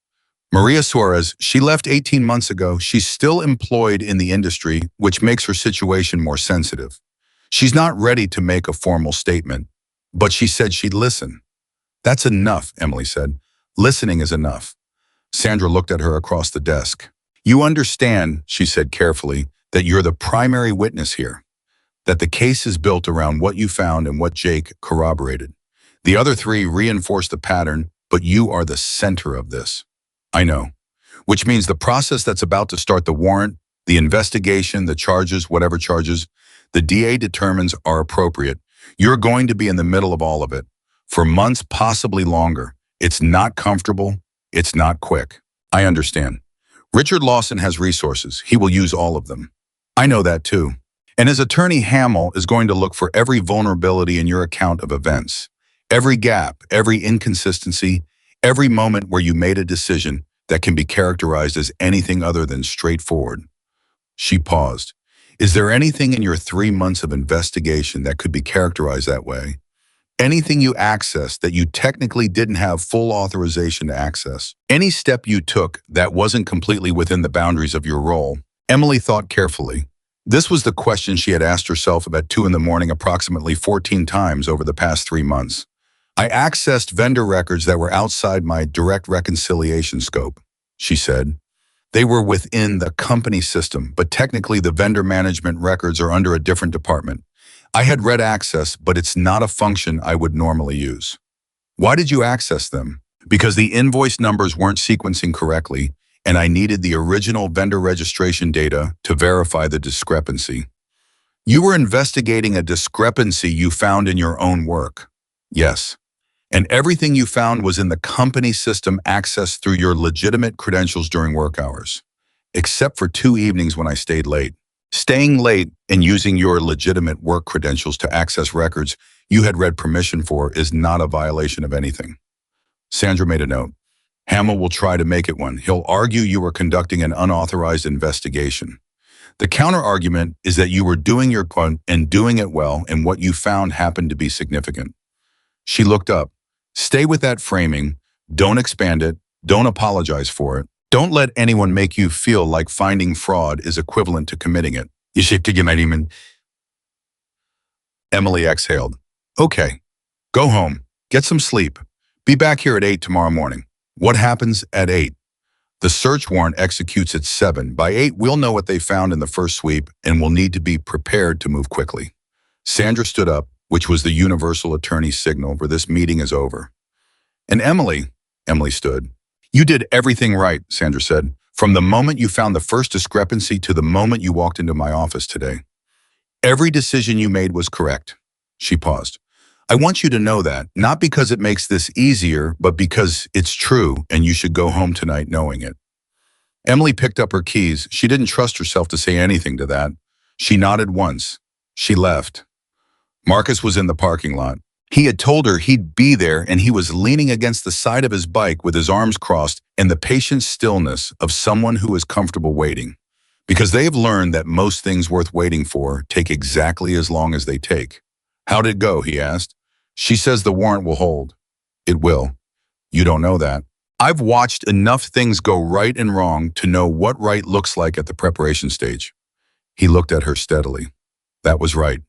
"Maria Suarez, she left 18 months ago. She's still employed in the industry, which makes her situation more sensitive. She's not ready to make a formal statement, but she said she'd listen." "That's enough," Emily said. "Listening is enough." Sandra looked at her across the desk. "You understand," she said carefully, "that you're the primary witness here, that the case is built around what you found and what Jake corroborated. The other 3 reinforce the pattern, but you are the center of this." "I know." "Which means the process that's about to start, the warrant, the investigation, the charges, whatever charges, the DA determines are appropriate. You're going to be in the middle of all of it. For months, possibly longer. It's not comfortable. It's not quick." "I understand. Richard Lawson has resources. He will use all of them." "I know that too. And his attorney Hamill is going to look for every vulnerability in your account of events. Every gap, every inconsistency, every moment where you made a decision that can be characterized as anything other than straightforward. She paused. Is there anything in your 3 months of investigation that could be characterized that way? Anything you accessed that you technically didn't have full authorization to access? Any step you took that wasn't completely within the boundaries of your role? Emily thought carefully. This was the question she had asked herself about 2 in the morning approximately 14 times over the past 3 months. I accessed vendor records that were outside my direct reconciliation scope, she said. They were within the company system, but technically the vendor management records are under a different department. I had read access, but it's not a function I would normally use. Why did you access them? Because the invoice numbers weren't sequencing correctly, and I needed the original vendor registration data to verify the discrepancy. You were investigating a discrepancy you found in your own work. Yes. And everything you found was in the company system accessed through your legitimate credentials during work hours, except for 2 evenings when I stayed late. Staying late and using your legitimate work credentials to access records you had read permission for is not a violation of anything. Sandra made a note. Hamill will try to make it one. He'll argue you were conducting an unauthorized investigation. The counter-argument is that you were doing your part and doing it well, and what you found happened to be significant. She looked up. Stay with that framing. Don't expand it. Don't apologize for it. Don't let anyone make you feel like finding fraud is equivalent to committing it. Emily exhaled. Okay, go home. Get some sleep. Be back here at 8 tomorrow morning. What happens at 8? The search warrant executes at 7. By 8, we'll know what they found in the first sweep, and we'll need to be prepared to move quickly. Sandra stood up, which was the universal attorney's signal for this meeting is over. And Emily stood. You did everything right, Sandra said, from the moment you found the first discrepancy to the moment you walked into my office today. Every decision you made was correct. She paused. I want you to know that, not because it makes this easier, but because it's true and you should go home tonight knowing it. Emily picked up her keys. She didn't trust herself to say anything to that. She nodded once. She left. Marcus was in the parking lot. He had told her he'd be there, and he was leaning against the side of his bike with his arms crossed in the patient stillness of someone who is comfortable waiting. Because they have learned that most things worth waiting for take exactly as long as they take. How'd it go? He asked. She says the warrant will hold. It will. You don't know that. I've watched enough things go right and wrong to know what right looks like at the preparation stage. He looked at her steadily. That was right.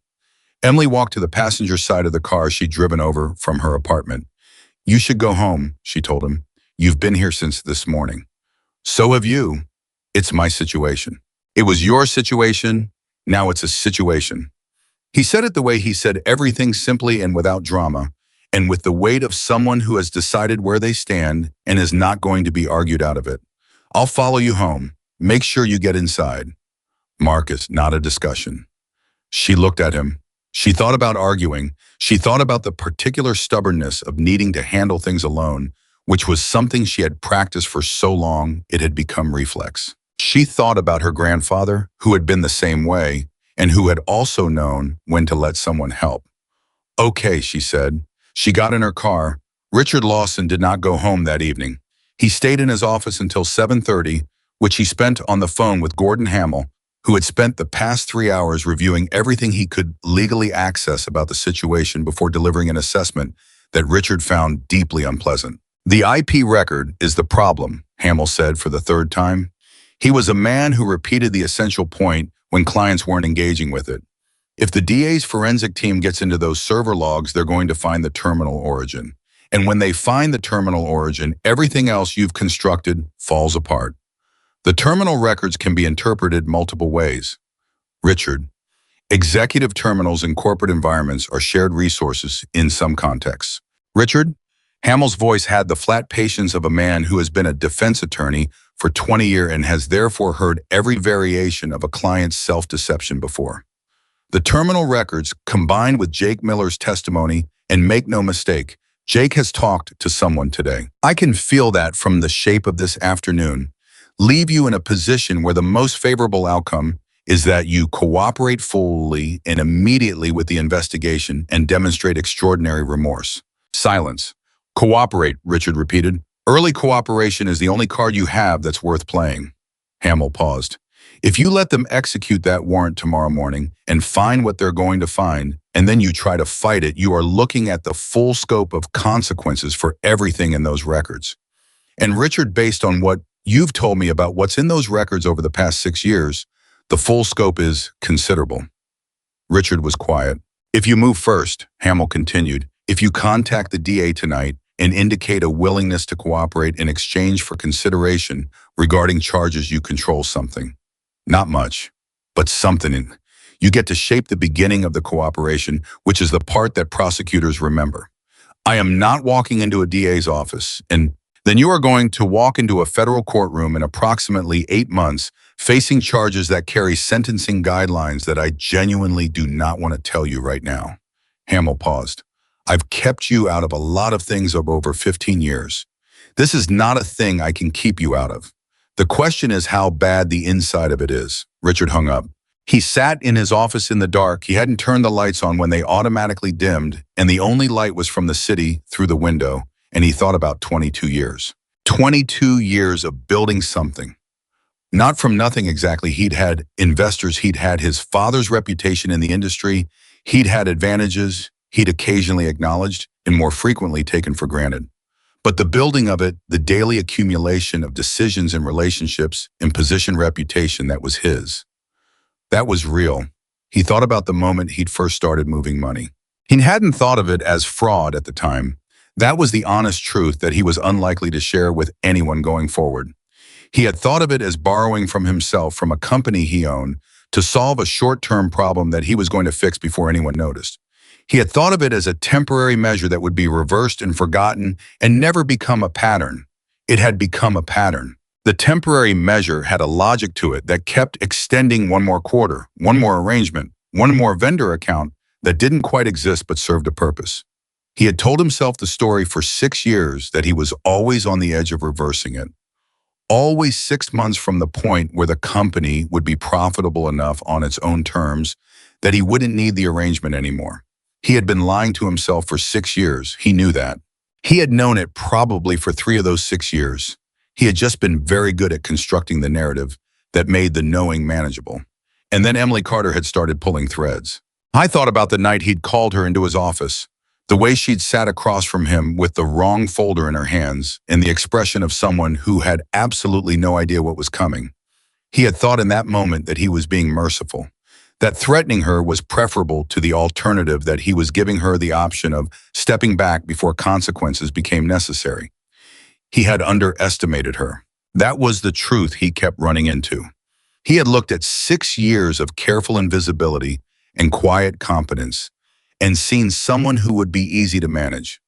Emily walked to the passenger side of the car she'd driven over from her apartment. You should go home, she told him. You've been here since this morning. So have you. It's my situation. It was your situation. Now it's a situation. He said it the way he said everything, simply and without drama, and with the weight of someone who has decided where they stand and is not going to be argued out of it. I'll follow you home. Make sure you get inside. Marcus, not a discussion. She looked at him. She thought about arguing. She thought about the particular stubbornness of needing to handle things alone, which was something she had practiced for so long it had become reflex. She thought about her grandfather, who had been the same way, and who had also known when to let someone help. Okay, she said. She got in her car. Richard Lawson did not go home that evening. He stayed in his office until 7:30, which he spent on the phone with Gordon Hamill, who had spent the past 3 hours reviewing everything he could legally access about the situation before delivering an assessment that Richard found deeply unpleasant. The IP record is the problem, Hamill said for the third time. He was a man who repeated the essential point when clients weren't engaging with it. If the DA's forensic team gets into those server logs, they're going to find the terminal origin. And when they find the terminal origin, everything else you've constructed falls apart. The terminal records can be interpreted multiple ways. Richard, executive terminals in corporate environments are shared resources in some contexts. Richard, Hamill's voice had the flat patience of a man who has been a defense attorney for 20 years and has therefore heard every variation of a client's self-deception before. The terminal records, combined with Jake Miller's testimony, and make no mistake, Jake has talked to someone today. I can feel that from the shape of this afternoon. Leave you in a position where the most favorable outcome is that you cooperate fully and immediately with the investigation and demonstrate extraordinary remorse. Silence. Cooperate, Richard repeated. Early cooperation is the only card you have that's worth playing. Hamill paused. If you let them execute that warrant tomorrow morning and find what they're going to find, and then you try to fight it, you are looking at the full scope of consequences for everything in those records. And Richard, based on what you've told me about what's in those records over the past 6 years, the full scope is considerable. Richard was quiet. If you move first, Hamill continued, if you contact the DA tonight and indicate a willingness to cooperate in exchange for consideration regarding charges, you control something. Not much, but something. You get to shape the beginning of the cooperation, which is the part that prosecutors remember. I am not walking into a DA's office, and then you are going to walk into a federal courtroom in approximately 8 months, facing charges that carry sentencing guidelines that I genuinely do not want to tell you right now. Hamill paused. I've kept you out of a lot of things of over 15 years. This is not a thing I can keep you out of. The question is how bad the inside of it is. Richard hung up. He sat in his office in the dark. He hadn't turned the lights on when they automatically dimmed, and the only light was from the city through the window, and he thought about 22 years. 22 years of building something. Not from nothing exactly. He'd had investors, he'd had his father's reputation in the industry, he'd had advantages he'd occasionally acknowledged and more frequently taken for granted. But the building of it, the daily accumulation of decisions and relationships and position reputation that was his, that was real. He thought about the moment he'd first started moving money. He hadn't thought of it as fraud at the time. That was the honest truth that he was unlikely to share with anyone going forward. He had thought of it as borrowing from himself from a company he owned to solve a short-term problem that he was going to fix before anyone noticed. He had thought of it as a temporary measure that would be reversed and forgotten and never become a pattern. It had become a pattern. The temporary measure had a logic to it that kept extending one more quarter, one more arrangement, one more vendor account that didn't quite exist but served a purpose. He had told himself the story for 6 years that he was always on the edge of reversing it. Always 6 months from the point where the company would be profitable enough on its own terms that he wouldn't need the arrangement anymore. He had been lying to himself for 6 years. He knew that. He had known it probably for 3 of those 6 years. He had just been very good at constructing the narrative that made the knowing manageable. And then Emily Carter had started pulling threads. I thought about the night he'd called her into his office, the way she'd sat across from him with the wrong folder in her hands and the expression of someone who had absolutely no idea what was coming. He had thought in that moment that he was being merciful, that threatening her was preferable to the alternative, that he was giving her the option of stepping back before consequences became necessary. He had underestimated her. That was the truth he kept running into. He had looked at 6 years of careful invisibility and quiet competence and seen someone who would be easy to manage.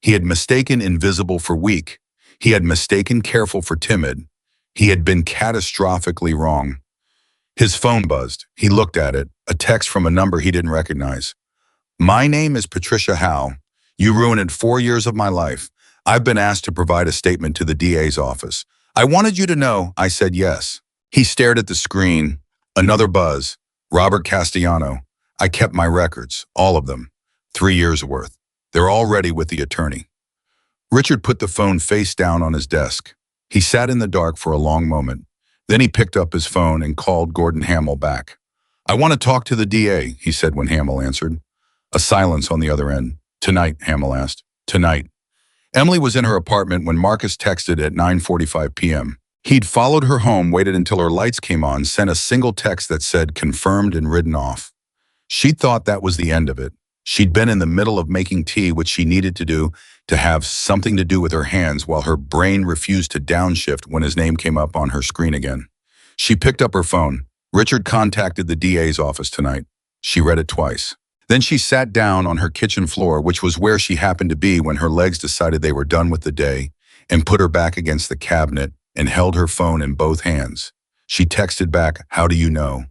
He had mistaken invisible for weak. He had mistaken careful for timid. He had been catastrophically wrong. His phone buzzed. He looked at it, a text from a number he didn't recognize. My name is Patricia Howe. You ruined 4 years of my life. I've been asked to provide a statement to the DA's office. I wanted you to know I said yes. He stared at the screen. Another buzz. Robert Castellano. I kept my records, all of them. 3 years worth. They're all ready with the attorney. Richard put the phone face down on his desk. He sat in the dark for a long moment. Then he picked up his phone and called Gordon Hamill back. I want to talk to the DA, he said when Hamill answered. A silence on the other end. Tonight, Hamill asked. Tonight. Emily was in her apartment when Marcus texted at 9:45 p.m. He'd followed her home, waited until her lights came on, sent a single text that said confirmed and ridden off. She thought that was the end of it. She'd been in the middle of making tea, which she needed to do to have something to do with her hands, while her brain refused to downshift when his name came up on her screen again. She picked up her phone. Richard contacted the DA's office tonight. She read it twice. Then she sat down on her kitchen floor, which was where she happened to be when her legs decided they were done with the day, and put her back against the cabinet and held her phone in both hands. She texted back, "How do you know?"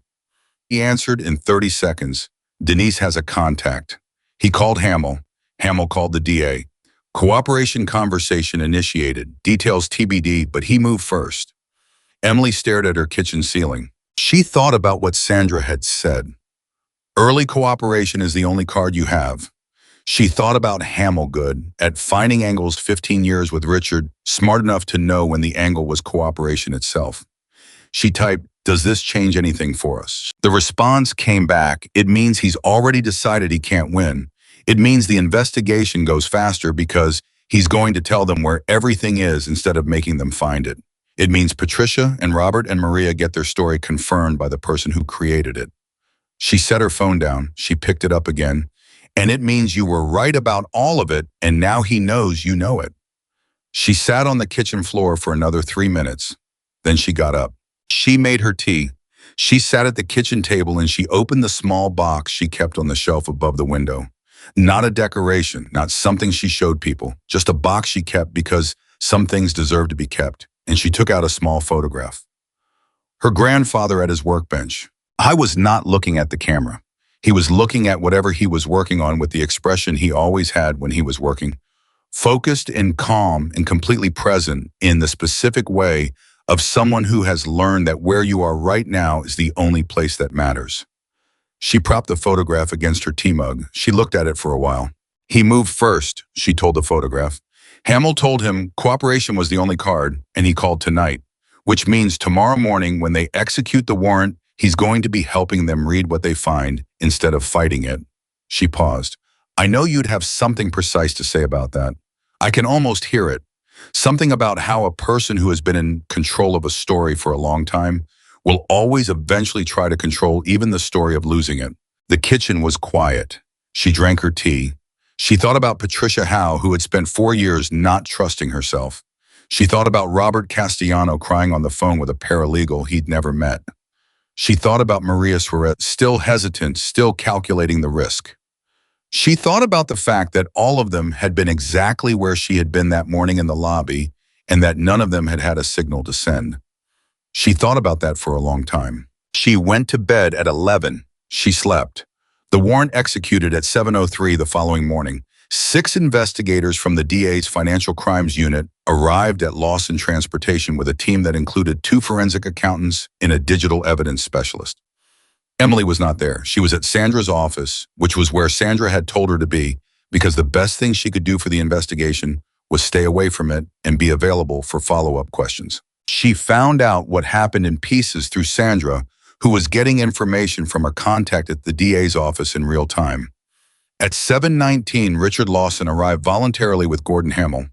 He answered in 30 seconds. Denise has a contact. He called Hamill. Hamill called the DA. Cooperation conversation initiated. Details TBD, but he moved first. Emily stared at her kitchen ceiling. She thought about what Sandra had said. Early cooperation is the only card you have. She thought about Hamill good at finding angles 15 years with Richard, smart enough to know when the angle was cooperation itself. She typed, "Does this change anything for us?" The response came back, "It means he's already decided he can't win. It means the investigation goes faster because he's going to tell them where everything is instead of making them find it. It means Patricia and Robert and Maria get their story confirmed by the person who created it." She set her phone down. She picked it up again. "And it means you were right about all of it, and now he knows you know it." She sat on the kitchen floor for another 3 minutes. Then she got up. She made her tea. She sat at the kitchen table and she opened the small box she kept on the shelf above the window. Not a decoration, not something she showed people, just a box she kept because some things deserve to be kept. And she took out a small photograph. Her grandfather at his workbench. I was not looking at the camera. He was looking at whatever he was working on with the expression he always had when he was working. Focused and calm and completely present in the specific way of someone who has learned that where you are right now is the only place that matters. She propped the photograph against her tea mug. She looked at it for a while. "He moved first," she told the photograph. "Hamill told him cooperation was the only card, and he called tonight, which means tomorrow morning when they execute the warrant, he's going to be helping them read what they find instead of fighting it." She paused. "I know you'd have something precise to say about that. I can almost hear it. Something about how a person who has been in control of a story for a long time will always eventually try to control even the story of losing it." The kitchen was quiet. She drank her tea. She thought about Patricia Howe, who had spent 4 years not trusting herself. She thought about Robert Castellano crying on the phone with a paralegal he'd never met. She thought about Maria Suarez, still hesitant, still calculating the risk. She thought about the fact that all of them had been exactly where she had been that morning in the lobby and that none of them had had a signal to send. She thought about that for a long time. She went to bed at 11. She slept. The warrant executed at 7:03 the following morning. 6 investigators from the DA's Financial Crimes Unit arrived at Lawson Transportation with a team that included 2 forensic accountants and a digital evidence specialist. Emily was not there. She was at Sandra's office, which was where Sandra had told her to be, because the best thing she could do for the investigation was stay away from it and be available for follow-up questions. She found out what happened in pieces through Sandra, who was getting information from her contact at the DA's office in real time. At 7:19, Richard Lawson arrived voluntarily with Gordon Hamill.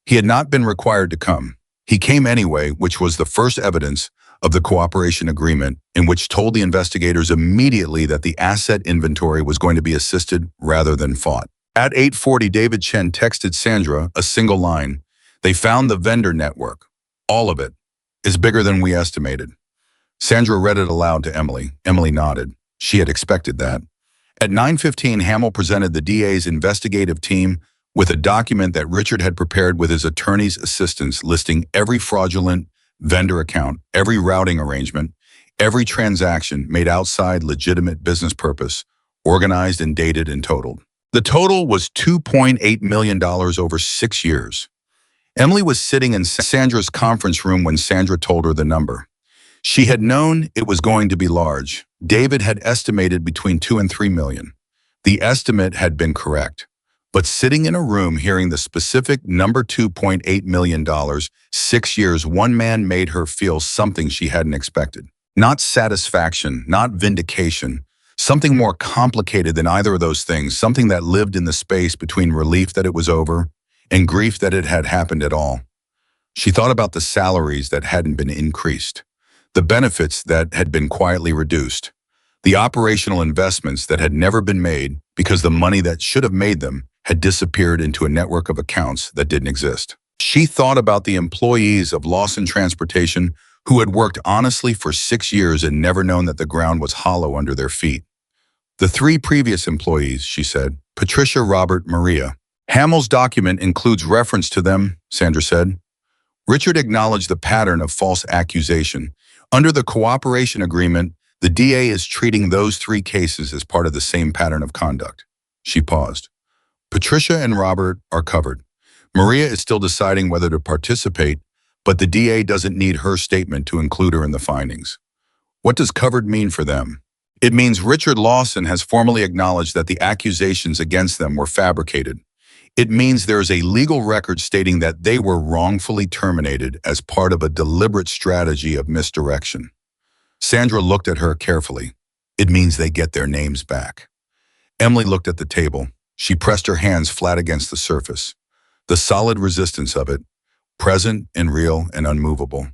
He had not been required to come. He came anyway, which was the first evidence of the cooperation agreement, in which told the investigators immediately that the asset inventory was going to be assisted rather than fought. At 8:40, David Chen texted Sandra a single line. "They found the vendor network. All of it is bigger than we estimated." Sandra read it aloud to Emily. Emily nodded. She had expected that. At 9:15, Hamill presented the DA's investigative team with a document that Richard had prepared with his attorney's assistance listing every fraudulent vendor account, every routing arrangement, every transaction made outside legitimate business purpose, organized and dated and totaled. The total was $2.8 million over 6 years. Emily was sitting in Sandra's conference room when Sandra told her the number. She had known it was going to be large. David had estimated between 2 and 3 million. The estimate had been correct. But sitting in a room hearing the specific number $2.8 million, 6 years, one man made her feel something she hadn't expected. Not satisfaction, not vindication, something more complicated than either of those things, something that lived in the space between relief that it was over and grief that it had happened at all. She thought about the salaries that hadn't been increased, the benefits that had been quietly reduced, the operational investments that had never been made because the money that should have made them had disappeared into a network of accounts that didn't exist. She thought about the employees of Lawson Transportation who had worked honestly for 6 years and never known that the ground was hollow under their feet. The 3 previous employees, she said, Patricia, Robert, Maria. Hamill's document includes reference to them, Sandra said. Richard acknowledged the pattern of false accusation. Under the cooperation agreement, the DA is treating those 3 cases as part of the same pattern of conduct. She paused. Patricia and Robert are covered. Maria is still deciding whether to participate, but the DA doesn't need her statement to include her in the findings. What does covered mean for them? It means Richard Lawson has formally acknowledged that the accusations against them were fabricated. It means there is a legal record stating that they were wrongfully terminated as part of a deliberate strategy of misdirection. Sandra looked at her carefully. It means they get their names back. Emily looked at the table. She pressed her hands flat against the surface. The solid resistance of it, present and real and unmovable.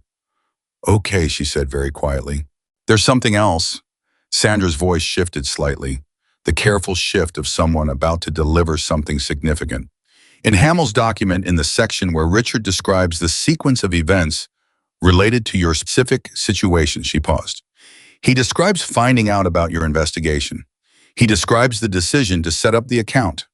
Okay, she said very quietly. There's something else. Sandra's voice shifted slightly, the careful shift of someone about to deliver something significant. In Hamill's document, in the section where Richard describes the sequence of events related to your specific situation, she paused. He describes finding out about your investigation. He describes the decision to set up the account.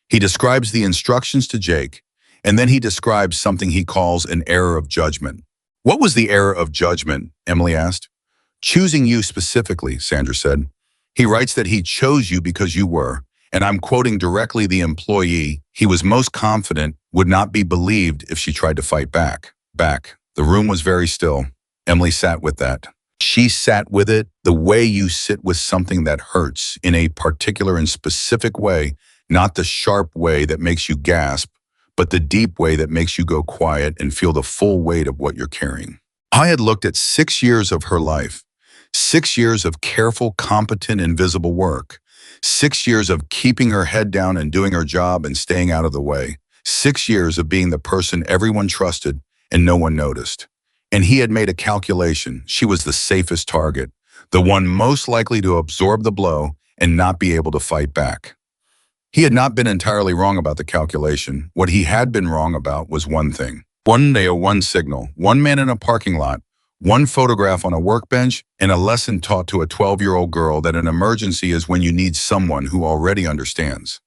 He describes the instructions to Jake, and then he describes something he calls an error of judgment. What was the error of judgment? Emily asked. Choosing you specifically, Sandra said. He writes that he chose you because you were, and I'm quoting directly the employee, he was most confident would not be believed if she tried to fight back. The room was very still. Emily sat with that. She sat with it the way you sit with something that hurts, in a particular and specific way, not the sharp way that makes you gasp, but the deep way that makes you go quiet and feel the full weight of what you're carrying. I had looked at 6 years of her life, 6 years of careful, competent, invisible work, 6 years of keeping her head down and doing her job and staying out of the way, 6 years of being the person everyone trusted and no one noticed. And he had made a calculation. She was the safest target, the one most likely to absorb the blow and not be able to fight back. He had not been entirely wrong about the calculation. What he had been wrong about was one thing. One day, one signal, one man in a parking lot, one photograph on a workbench, and a lesson taught to a 12-year-old girl that an emergency is when you need someone who already understands.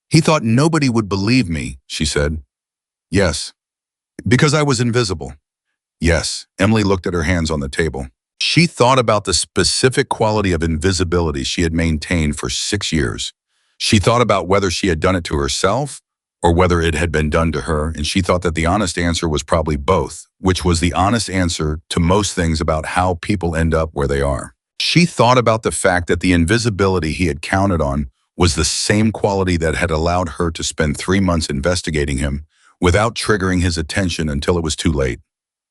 He thought nobody would believe me, she said. Yes, because I was invisible. Yes, Emily looked at her hands on the table. She thought about the specific quality of invisibility she had maintained for 6 years. She thought about whether she had done it to herself or whether it had been done to her, and she thought that the honest answer was probably both, which was the honest answer to most things about how people end up where they are. She thought about the fact that the invisibility he had counted on was the same quality that had allowed her to spend 3 months investigating him without triggering his attention until it was too late.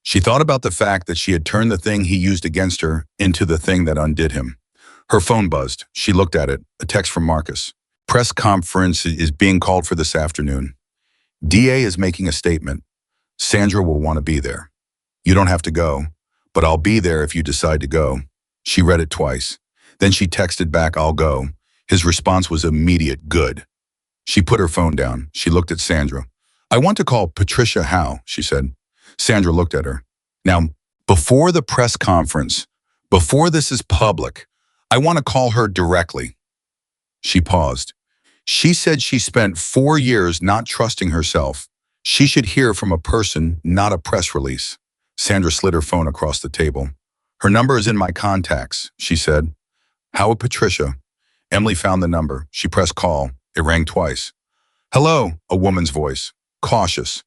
She thought about the fact that she had turned the thing he used against her into the thing that undid him. Her phone buzzed. She looked at it, a text from Marcus. Press conference is being called for this afternoon. DA is making a statement. Sandra will want to be there. You don't have to go, but I'll be there if you decide to go. She read it twice. Then she texted back, I'll go. His response was immediate, good. She put her phone down. She looked at Sandra. I want to call Patricia Howe, she said. Sandra looked at her. Now, before the press conference, before this is public, I want to call her directly. She paused. She said she spent 4 years not trusting herself. She should hear from a person, not a press release. Sandra slid her phone across the table. Her number is in my contacts, she said. How Patricia? Emily found the number. She pressed call. It rang twice. Hello, a woman's voice. Cautious.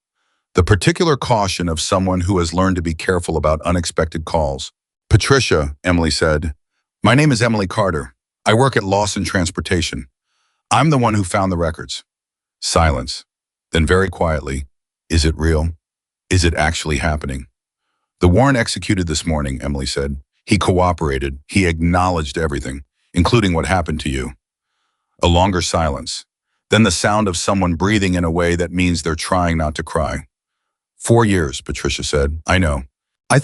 The particular caution of someone who has learned to be careful about unexpected calls. Patricia, Emily said. My name is Emily Carter. I work at Lawson Transportation. I'm the one who found the records. Silence. Then very quietly, is it real? Is it actually happening? The warrant executed this morning, Emily said. He cooperated. He acknowledged everything, including what happened to you. A longer silence. Then the sound of someone breathing in a way that means they're trying not to cry. 4 years, Patricia said. I know. I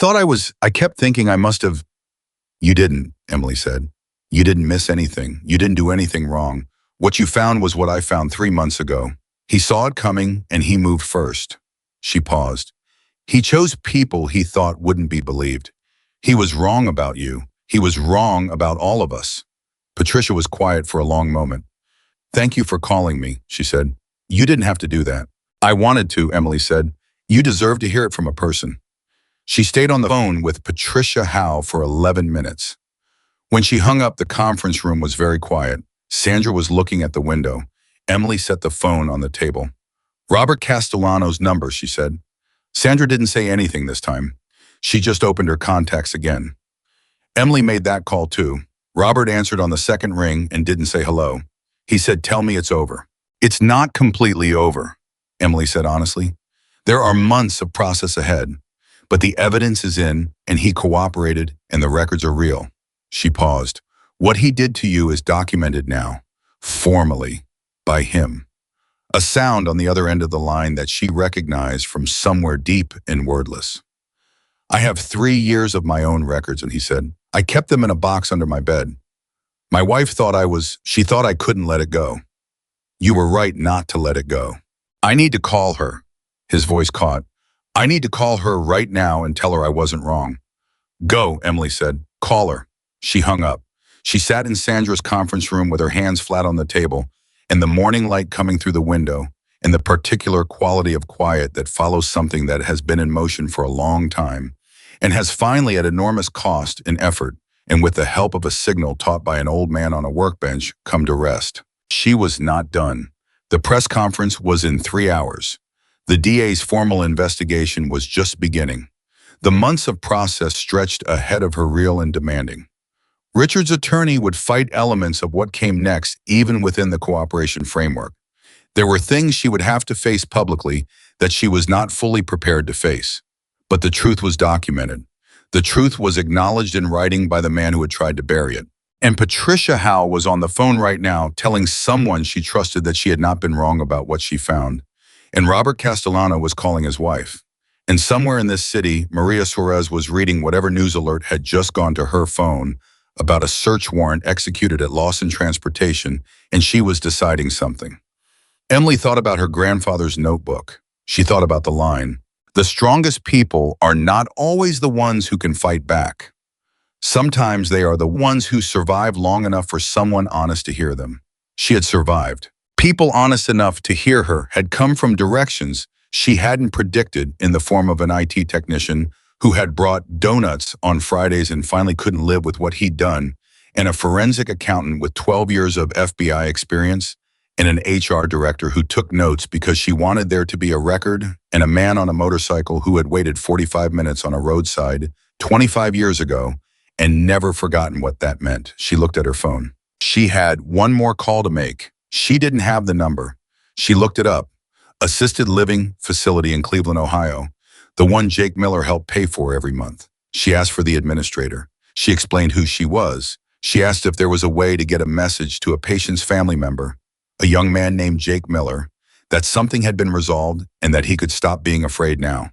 kept thinking I must have. You didn't, Emily said. You didn't miss anything. You didn't do anything wrong. What you found was what I found 3 months ago. He saw it coming and he moved first. She paused. He chose people he thought wouldn't be believed. He was wrong about you. He was wrong about all of us. Patricia was quiet for a long moment. Thank you for calling me, she said. You didn't have to do that. I wanted to, Emily said. You deserve to hear it from a person. She stayed on the phone with Patricia Howe for 11 minutes. When she hung up, the conference room was very quiet. Sandra was looking at the window. Emily set the phone on the table. Robert Castellano's number, she said. Sandra didn't say anything this time. She just opened her contacts again. Emily made that call too. Robert answered on the second ring and didn't say hello. He said, "Tell me it's over." "It's not completely over," Emily said honestly. "There are months of process ahead, but the evidence is in, and he cooperated, and the records are real." She paused. "What he did to you is documented now, formally, by him." A sound on the other end of the line that she recognized from somewhere deep and wordless. "I have 3 years of my own records," and he said. "I kept them in a box under my bed. My wife thought she thought I couldn't let it go." "You were right not to let it go." "I need to call her." His voice caught. "I need to call her right now and tell her I wasn't wrong." "Go," Emily said. "Call her." She hung up. She sat in Sandra's conference room with her hands flat on the table, and the morning light coming through the window, and the particular quality of quiet that follows something that has been in motion for a long time, and has finally, at enormous cost and effort, and with the help of a signal taught by an old man on a workbench, come to rest. She was not done. The press conference was in 3 hours. The DA's formal investigation was just beginning. The months of process stretched ahead of her, real and demanding. Richard's attorney would fight elements of what came next, even within the cooperation framework. There were things she would have to face publicly that she was not fully prepared to face. But the truth was documented. The truth was acknowledged in writing by the man who had tried to bury it. And Patricia Howe was on the phone right now telling someone she trusted that she had not been wrong about what she found. And Robert Castellano was calling his wife. And somewhere in this city, Maria Suarez was reading whatever news alert had just gone to her phone about a search warrant executed at Lawson Transportation, and she was deciding something. Emily thought about her grandfather's notebook. She thought about the line, "The strongest people are not always the ones who can fight back. Sometimes they are the ones who survive long enough for someone honest to hear them." She had survived. People honest enough to hear her had come from directions she hadn't predicted, in the form of an IT technician who had brought donuts on Fridays and finally couldn't live with what he'd done, and a forensic accountant with 12 years of FBI experience, and an HR director who took notes because she wanted there to be a record, and a man on a motorcycle who had waited 45 minutes on a roadside 25 years ago and never forgotten what that meant. She looked at her phone. She had one more call to make. She didn't have the number. She looked it up. Assisted living facility in Cleveland, Ohio. The one Jake Miller helped pay for every month. She asked for the administrator. She explained who she was. She asked if there was a way to get a message to a patient's family member, a young man named Jake Miller, that something had been resolved and that he could stop being afraid now.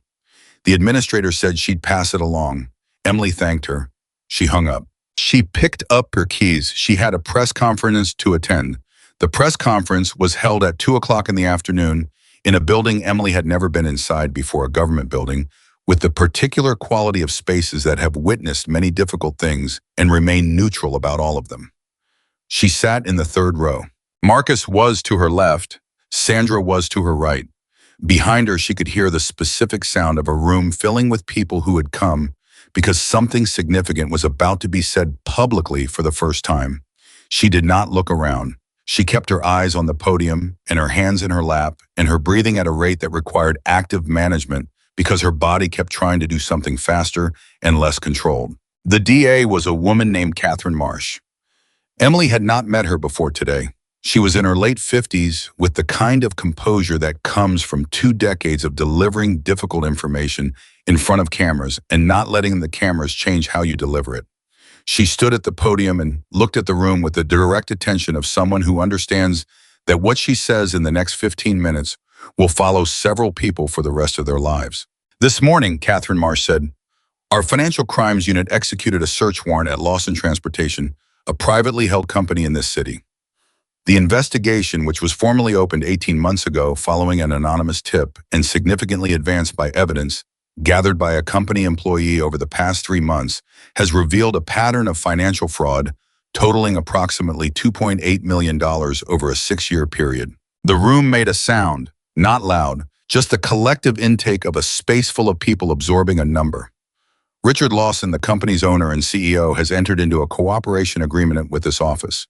The administrator said she'd pass it along. Emily thanked her. She hung up. She picked up her keys. She had a press conference to attend. The press conference was held at 2 o'clock in the afternoon in a building Emily had never been inside before, a government building, with the particular quality of spaces that have witnessed many difficult things and remain neutral about all of them. She sat in the third row. Marcus was to her left. Sandra was to her right. Behind her, she could hear the specific sound of a room filling with people who had come because something significant was about to be said publicly for the first time. She did not look around. She kept her eyes on the podium and her hands in her lap and her breathing at a rate that required active management because her body kept trying to do something faster and less controlled. The DA was a woman named Catherine Marsh. Emily had not met her before today. She was in her late 50s with the kind of composure that comes from 2 decades of delivering difficult information in front of cameras and not letting the cameras change how you deliver it. She stood at the podium and looked at the room with the direct attention of someone who understands that what she says in the next 15 minutes will follow several people for the rest of their lives. "This morning," Catherine Marsh said, "our financial crimes unit executed a search warrant at Lawson Transportation, a privately held company in this city. The investigation, which was formally opened 18 months ago following an anonymous tip and significantly advanced by evidence gathered by a company employee over the past 3 months, has revealed a pattern of financial fraud totaling approximately $2.8 million over a 6-year period." The room made a sound, not loud, just the collective intake of a space full of people absorbing a number. Richard Lawson, the company's owner and CEO, has entered into a cooperation agreement with this office.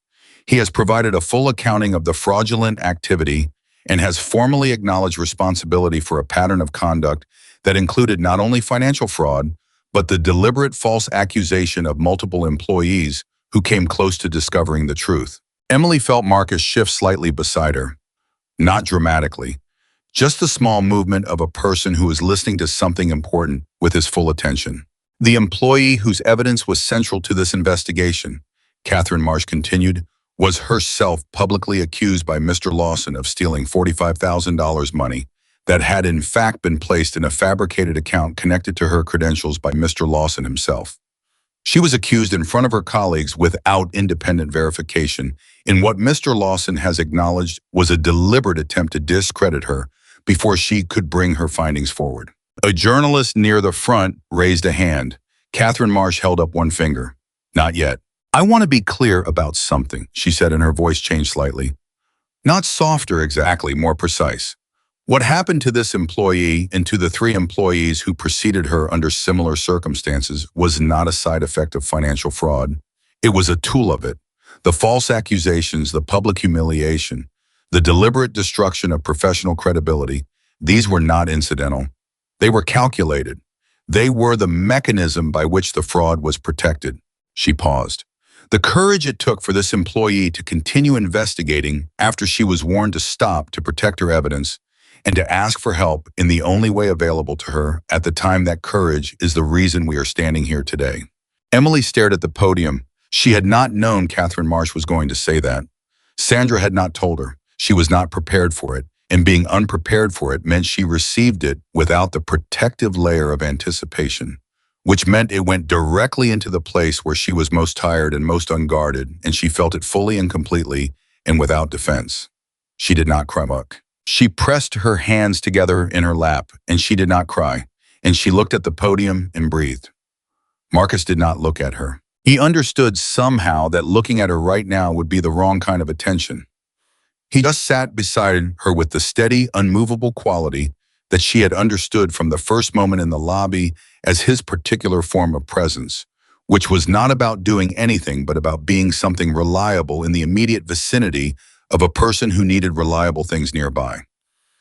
He has provided a full accounting of the fraudulent activity and has formally acknowledged responsibility for a pattern of conduct that included not only financial fraud, but the deliberate false accusation of multiple employees who came close to discovering the truth. Emily felt Marcus shift slightly beside her, not dramatically, just the small movement of a person who is listening to something important with his full attention. The employee whose evidence was central to this investigation, Catherine Marsh continued, was herself publicly accused by Mr. Lawson of stealing $45,000 money that had in fact been placed in a fabricated account connected to her credentials by Mr. Lawson himself. She was accused in front of her colleagues without independent verification in what Mr. Lawson has acknowledged was a deliberate attempt to discredit her before she could bring her findings forward. A journalist near the front raised a hand. Catherine Marsh held up one finger. Not yet. I want to be clear about something, she said, and her voice changed slightly. Not softer exactly, more precise. What happened to this employee and to the 3 employees who preceded her under similar circumstances was not a side effect of financial fraud. It was a tool of it. The false accusations, the public humiliation, the deliberate destruction of professional credibility, these were not incidental. They were calculated. They were the mechanism by which the fraud was protected. She paused. The courage it took for this employee to continue investigating after she was warned to stop to protect her evidence and to ask for help in the only way available to her at the time, that courage is the reason we are standing here today. Emily stared at the podium. She had not known Catherine Marsh was going to say that. Sandra had not told her. She was not prepared for it, and being unprepared for it meant she received it without the protective layer of anticipation, which meant it went directly into the place where she was most tired and most unguarded, and she felt it fully and completely and without defense. She did not cry much. She pressed her hands together in her lap, and she did not cry, and she looked at the podium and breathed. Marcus did not look at her. He understood somehow that looking at her right now would be the wrong kind of attention. He just sat beside her with the steady, unmovable quality that she had understood from the first moment in the lobby as his particular form of presence, which was not about doing anything but about being something reliable in the immediate vicinity of a person who needed reliable things nearby.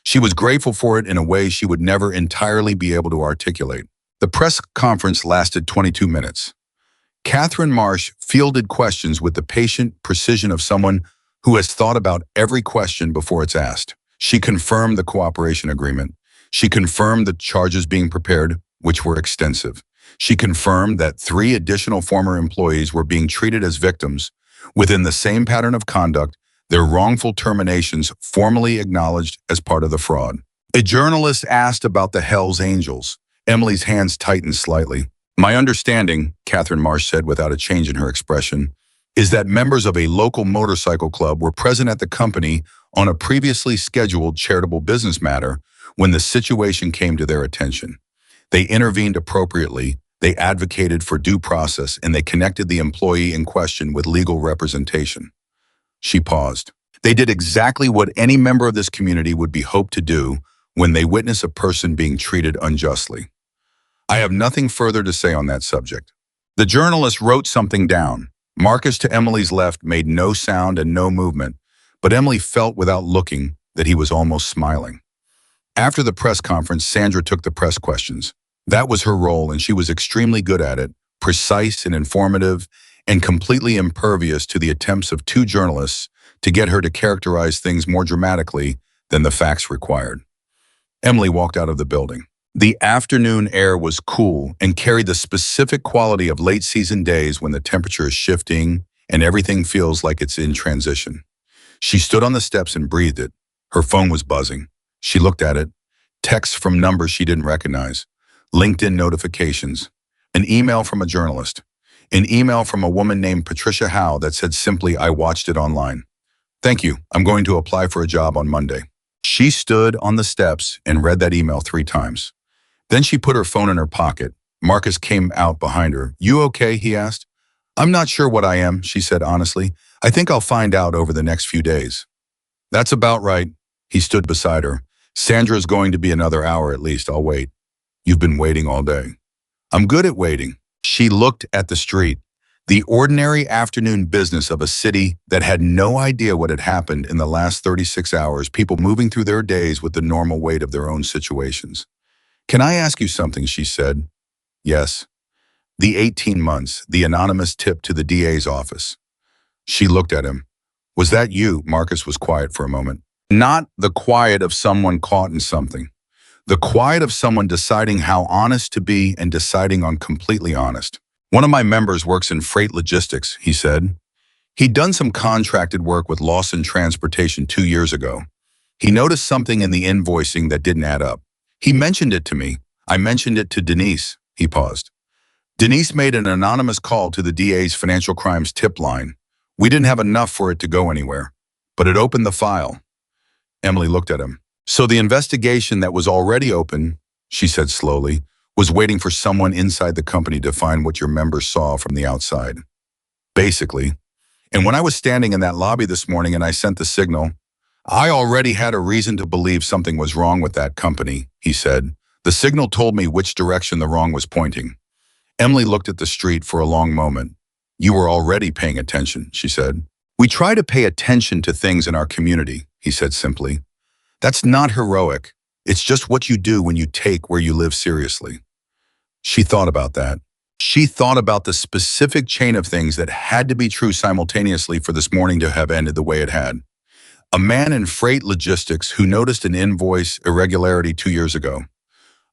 She was grateful for it in a way she would never entirely be able to articulate. The press conference lasted 22 minutes. Catherine Marsh fielded questions with the patient precision of someone who has thought about every question before it's asked. She confirmed the cooperation agreement. She confirmed the charges being prepared, which were extensive. She confirmed that 3 additional former employees were being treated as victims within the same pattern of conduct, their wrongful terminations formally acknowledged as part of the fraud. A journalist asked about the Hells Angels. Emily's hands tightened slightly. My understanding, Catherine Marsh said without a change in her expression, is that members of a local motorcycle club were present at the company on a previously scheduled charitable business matter when the situation came to their attention. They intervened appropriately, they advocated for due process, and they connected the employee in question with legal representation. She paused. They did exactly what any member of this community would be hoped to do when they witness a person being treated unjustly. I have nothing further to say on that subject. The journalist wrote something down. Marcus, to Emily's left, made no sound and no movement, but Emily felt without looking that he was almost smiling. After the press conference, Sandra took the press questions. That was her role, and she was extremely good at it, precise and informative, and completely impervious to the attempts of 2 journalists to get her to characterize things more dramatically than the facts required. Emily walked out of the building. The afternoon air was cool and carried the specific quality of late-season days when the temperature is shifting and everything feels like it's in transition. She stood on the steps and breathed it. Her phone was buzzing. She looked at it. Texts from numbers she didn't recognize. LinkedIn notifications. An email from a journalist. An email from a woman named Patricia Howe that said simply, I watched it online. Thank you. I'm going to apply for a job on Monday. She stood on the steps and read that email 3 times. Then she put her phone in her pocket. Marcus came out behind her. You okay? He asked. I'm not sure what I am, she said honestly. I think I'll find out over the next few days. That's about right. He stood beside her. Sandra's going to be another hour at least. I'll wait. You've been waiting all day. I'm good at waiting. She looked at the street, the ordinary afternoon business of a city that had no idea what had happened in the last 36 hours, people moving through their days with the normal weight of their own situations. Can I ask you something, she said. Yes. The 18 months, the anonymous tip to the DA's office. She looked at him. Was that you? Marcus was quiet for a moment. Not the quiet of someone caught in something. The quiet of someone deciding how honest to be and deciding on completely honest. One of my members works in freight logistics, he said. He'd done some contracted work with Lawson Transportation 2 years ago. He noticed something in the invoicing that didn't add up. He mentioned it to me. I mentioned it to Denise. He paused. Denise made an anonymous call to the DA's financial crimes tip line. We didn't have enough for it to go anywhere, but it opened the file. Emily looked at him. So the investigation that was already open, she said slowly, was waiting for someone inside the company to find what your members saw from the outside. Basically. And when I was standing in that lobby this morning and I sent the signal, I already had a reason to believe something was wrong with that company, he said. The signal told me which direction the wrong was pointing. Emily looked at the street for a long moment. You were already paying attention, she said. We try to pay attention to things in our community, he said simply. That's not heroic. It's just what you do when you take where you live seriously. She thought about that. She thought about the specific chain of things that had to be true simultaneously for this morning to have ended the way it had. A man in freight logistics who noticed an invoice irregularity 2 years ago.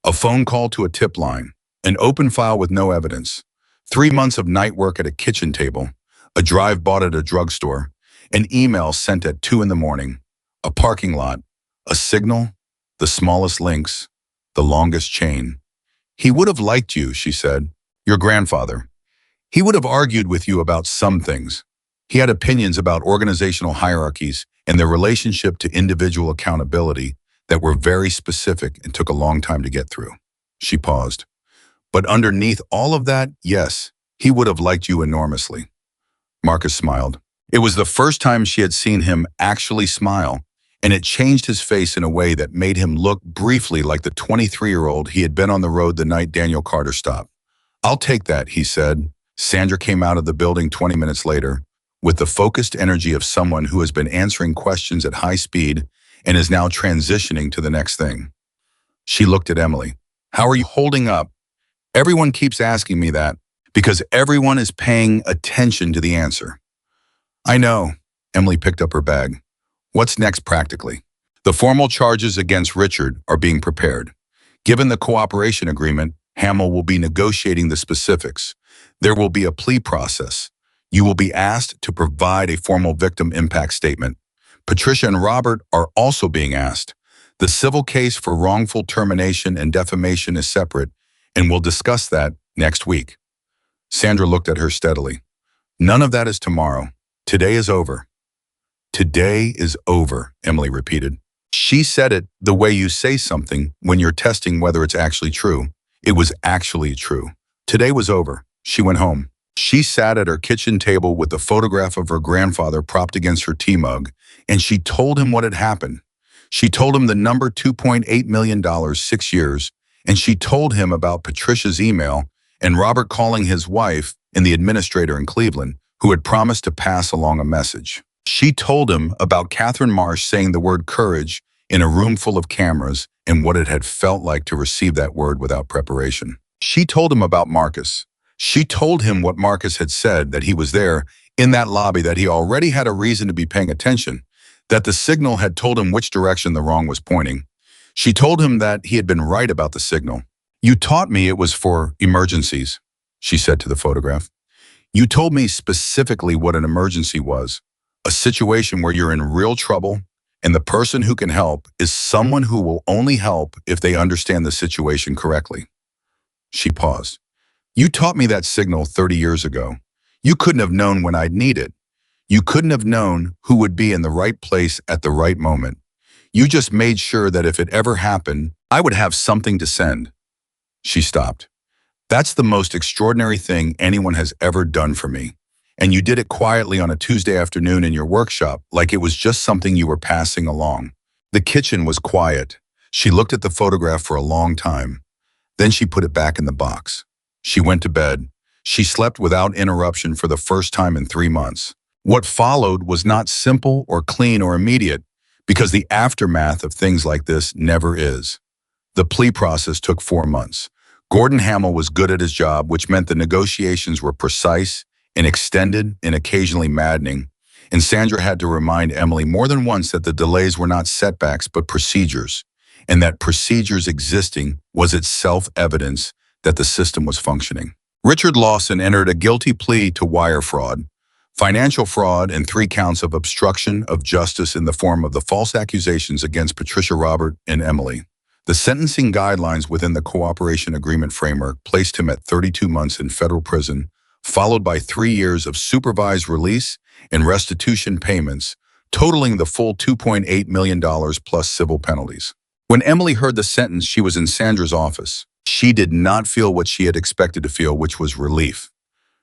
A phone call to a tip line. An open file with no evidence. 3 months of night work at a kitchen table. A drive bought at a drugstore. An email sent at 2 in the morning. A parking lot. A signal. The smallest links. The longest chain. He would have liked you, she said. Your grandfather. He would have argued with you about some things. He had opinions about organizational hierarchies and their relationship to individual accountability that were very specific and took a long time to get through. She paused. But underneath all of that, yes, he would have liked you enormously. Marcus smiled. It was the first time she had seen him actually smile, and it changed his face in a way that made him look briefly like the 23-year-old he had been on the road the night Daniel Carter stopped. I'll take that, he said. Sandra came out of the building 20 minutes later with the focused energy of someone who has been answering questions at high speed and is now transitioning to the next thing. She looked at Emily. How are you holding up? Everyone keeps asking me that because everyone is paying attention to the answer. I know. Emily picked up her bag. What's next practically? The formal charges against Richard are being prepared. Given the cooperation agreement, Hamill will be negotiating the specifics. There will be a plea process. You will be asked to provide a formal victim impact statement. Patricia and Robert are also being asked. The civil case for wrongful termination and defamation is separate, and we'll discuss that next week. Sandra looked at her steadily. None of that is tomorrow. Today is over. Today is over, Emily repeated. She said it the way you say something when you're testing whether it's actually true. It was actually true. Today was over. She went home. She sat at her kitchen table with the photograph of her grandfather propped against her tea mug, and she told him what had happened. She told him the number $2.8 million, 6 years, and she told him about Patricia's email and Robert calling his wife and the administrator in Cleveland, who had promised to pass along a message. She told him about Catherine Marsh saying the word courage in a room full of cameras and what it had felt like to receive that word without preparation. She told him about Marcus. She told him what Marcus had said, that he was there in that lobby, that he already had a reason to be paying attention, that the signal had told him which direction the wrong was pointing. She told him that he had been right about the signal. You taught me it was for emergencies, she said to the photograph. You told me specifically what an emergency was, a situation where you're in real trouble and the person who can help is someone who will only help if they understand the situation correctly. She paused. You taught me that signal 30 years ago. You couldn't have known when I'd need it. You couldn't have known who would be in the right place at the right moment. You just made sure that if it ever happened, I would have something to send. She stopped. That's the most extraordinary thing anyone has ever done for me. And you did it quietly on a Tuesday afternoon in your workshop, like it was just something you were passing along. The kitchen was quiet. She looked at the photograph for a long time. Then she put it back in the box. She went to bed. She slept without interruption for the first time in 3 months. What followed was not simple or clean or immediate, because the aftermath of things like this never is. The plea process took 4 months. Gordon Hamill was good at his job, which meant the negotiations were precise and extended and occasionally maddening. And Sandra had to remind Emily more than once that the delays were not setbacks but procedures, and that procedures existing was itself evidence that the system was functioning. Richard Lawson entered a guilty plea to wire fraud, financial fraud, and 3 counts of obstruction of justice in the form of the false accusations against Patricia, Robert, and Emily. The sentencing guidelines within the cooperation agreement framework placed him at 32 months in federal prison, followed by 3 years of supervised release and restitution payments, totaling the full $2.8 million plus civil penalties. When Emily heard the sentence, she was in Sandra's office. She did not feel what she had expected to feel, which was relief.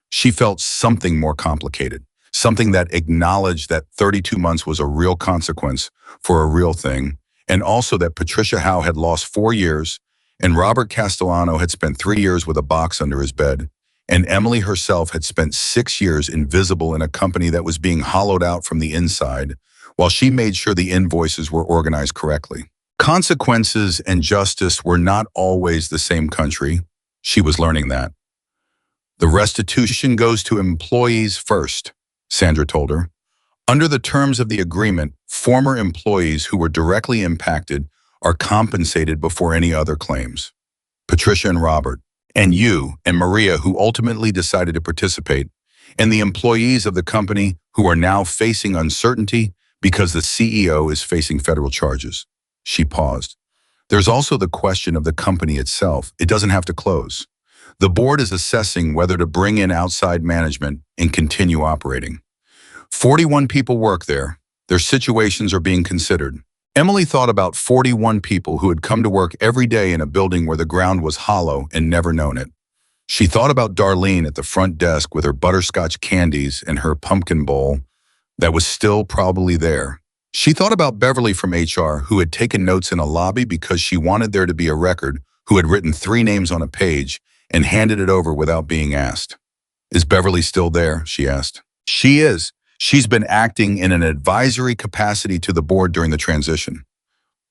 She felt something more complicated, something that acknowledged that 32 months was a real consequence for a real thing, and also that Patricia Howe had lost 4 years, and Robert Castellano had spent 3 years with a box under his bed, and Emily herself had spent 6 years invisible in a company that was being hollowed out from the inside, while she made sure the invoices were organized correctly. Consequences and justice were not always the same country. She was learning that. The restitution goes to employees first, Sandra told her. Under the terms of the agreement, former employees who were directly impacted are compensated before any other claims. Patricia and Robert, and you and Maria, who ultimately decided to participate, and the employees of the company who are now facing uncertainty because the CEO is facing federal charges. She paused. There's also the question of the company itself. It doesn't have to close. The board is assessing whether to bring in outside management and continue operating. 41 people work there. Their situations are being considered. Emily thought about 41 people who had come to work every day in a building where the ground was hollow and never known it. She thought about Darlene at the front desk with her butterscotch candies and her pumpkin bowl that was still probably there. She thought about Beverly from HR, who had taken notes in a lobby because she wanted there to be a record, who had written 3 names on a page and handed it over without being asked. Is Beverly still there? She asked. She is. She's been acting in an advisory capacity to the board during the transition.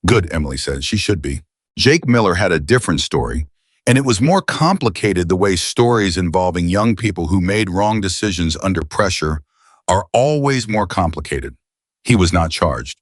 Good, Emily said. She should be. Jake Miller had a different story, and it was more complicated the way stories involving young people who made wrong decisions under pressure are always more complicated. He was not charged.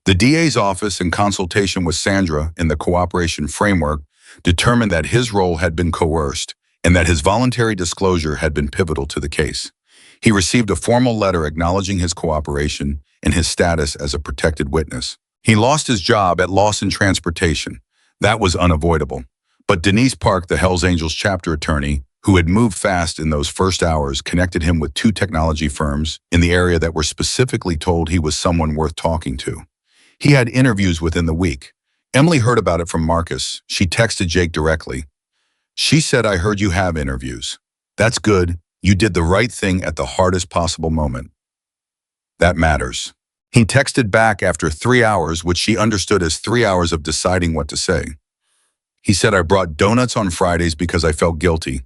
The DA's office, in consultation with Sandra in the cooperation framework, determined that his role had been coerced and that his voluntary disclosure had been pivotal to the case. He received a formal letter acknowledging his cooperation and his status as a protected witness. He lost his job at Lawson Transportation. That was unavoidable. But Denise Park, the Hells Angels chapter attorney, who had moved fast in those first hours, connected him with 2 technology firms in the area that were specifically told he was someone worth talking to. He had interviews within the week. Emily heard about it from Marcus. She texted Jake directly. She said, "I heard you have interviews. That's good. You did the right thing at the hardest possible moment. That matters." He texted back after 3 hours, which she understood as 3 hours of deciding what to say. He said, "I brought donuts on Fridays because I felt guilty.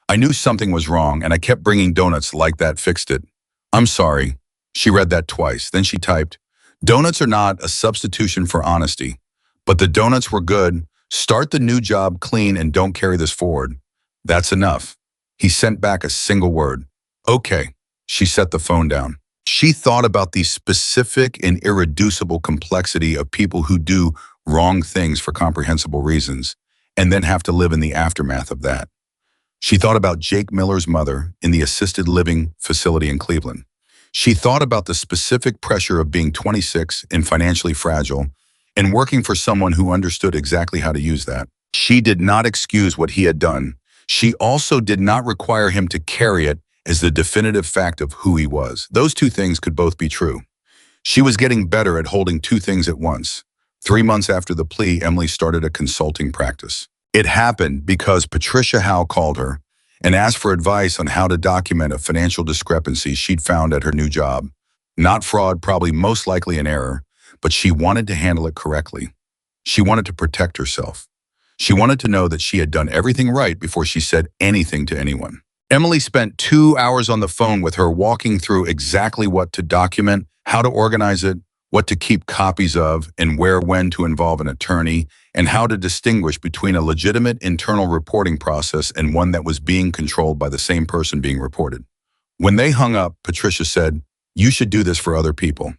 I knew something was wrong, and I kept bringing donuts like that fixed it. I'm sorry." She read that twice. Then she typed, "Donuts are not a substitution for honesty, but the donuts were good. Start the new job clean and don't carry this forward. That's enough." He sent back a single word. "Okay." She set the phone down. She thought about the specific and irreducible complexity of people who do wrong things for comprehensible reasons and then have to live in the aftermath of that. She thought about Jake Miller's mother in the assisted living facility in Cleveland. She thought about the specific pressure of being 26 and financially fragile and working for someone who understood exactly how to use that. She did not excuse what he had done. She also did not require him to carry it as the definitive fact of who he was. Those 2 things could both be true. She was getting better at holding 2 things at once. 3 months after the plea, Emily started a consulting practice. It happened because Patricia Howe called her and asked for advice on how to document a financial discrepancy she'd found at her new job. Not fraud, probably most likely an error, but she wanted to handle it correctly. She wanted to protect herself. She wanted to know that she had done everything right before she said anything to anyone. Emily spent 2 hours on the phone with her, walking through exactly what to document, how to organize it, what to keep copies of, and where when to involve an attorney, and how to distinguish between a legitimate internal reporting process and one that was being controlled by the same person being reported. When they hung up, Patricia said, "You should do this for other people."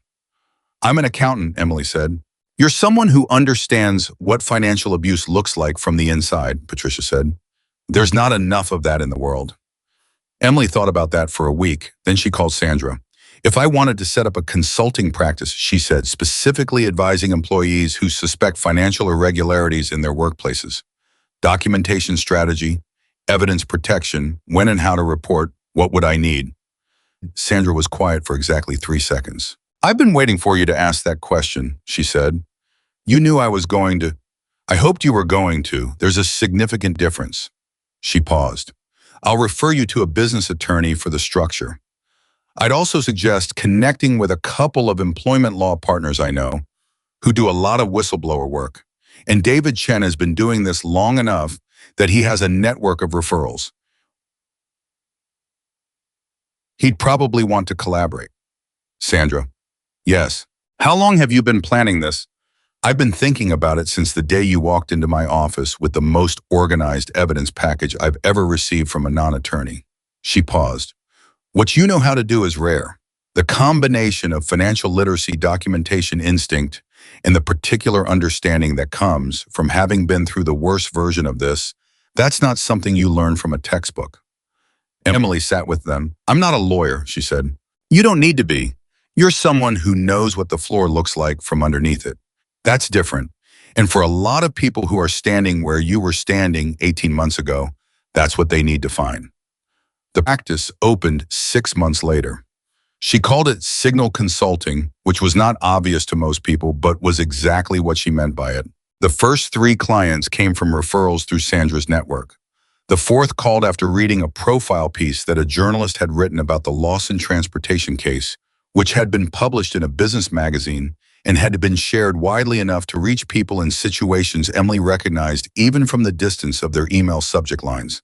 "I'm an accountant," Emily said. "You're someone who understands what financial abuse looks like from the inside," Patricia said. "There's not enough of that in the world." Emily thought about that for a week. Then she called Sandra. "If I wanted to set up a consulting practice," she said, "specifically advising employees who suspect financial irregularities in their workplaces, documentation strategy, evidence protection, when and how to report, what would I need?" Sandra was quiet for exactly 3 seconds. "I've been waiting for you to ask that question," she said. "You knew I was going to. I hoped you were going to. There's a significant difference." She paused. "I'll refer you to a business attorney for the structure. I'd also suggest connecting with a couple of employment law partners I know who do a lot of whistleblower work. And David Chen has been doing this long enough that he has a network of referrals. He'd probably want to collaborate." Sandra: "Yes. How long have you been planning this?" "I've been thinking about it since the day you walked into my office with the most organized evidence package I've ever received from a non-attorney." She paused. "What you know how to do is rare. The combination of financial literacy, documentation instinct, and the particular understanding that comes from having been through the worst version of this, that's not something you learn from a textbook." Emily sat with them. "I'm not a lawyer," she said. "You don't need to be. You're someone who knows what the floor looks like from underneath it. That's different. And for a lot of people who are standing where you were standing 18 months ago, that's what they need to find." The practice opened 6 months later. She called it Signal Consulting, which was not obvious to most people, but was exactly what she meant by it. The first 3 clients came from referrals through Sandra's network. The fourth called after reading a profile piece that a journalist had written about the Lawson transportation case, which had been published in a business magazine and had been shared widely enough to reach people in situations Emily recognized even from the distance of their email subject lines.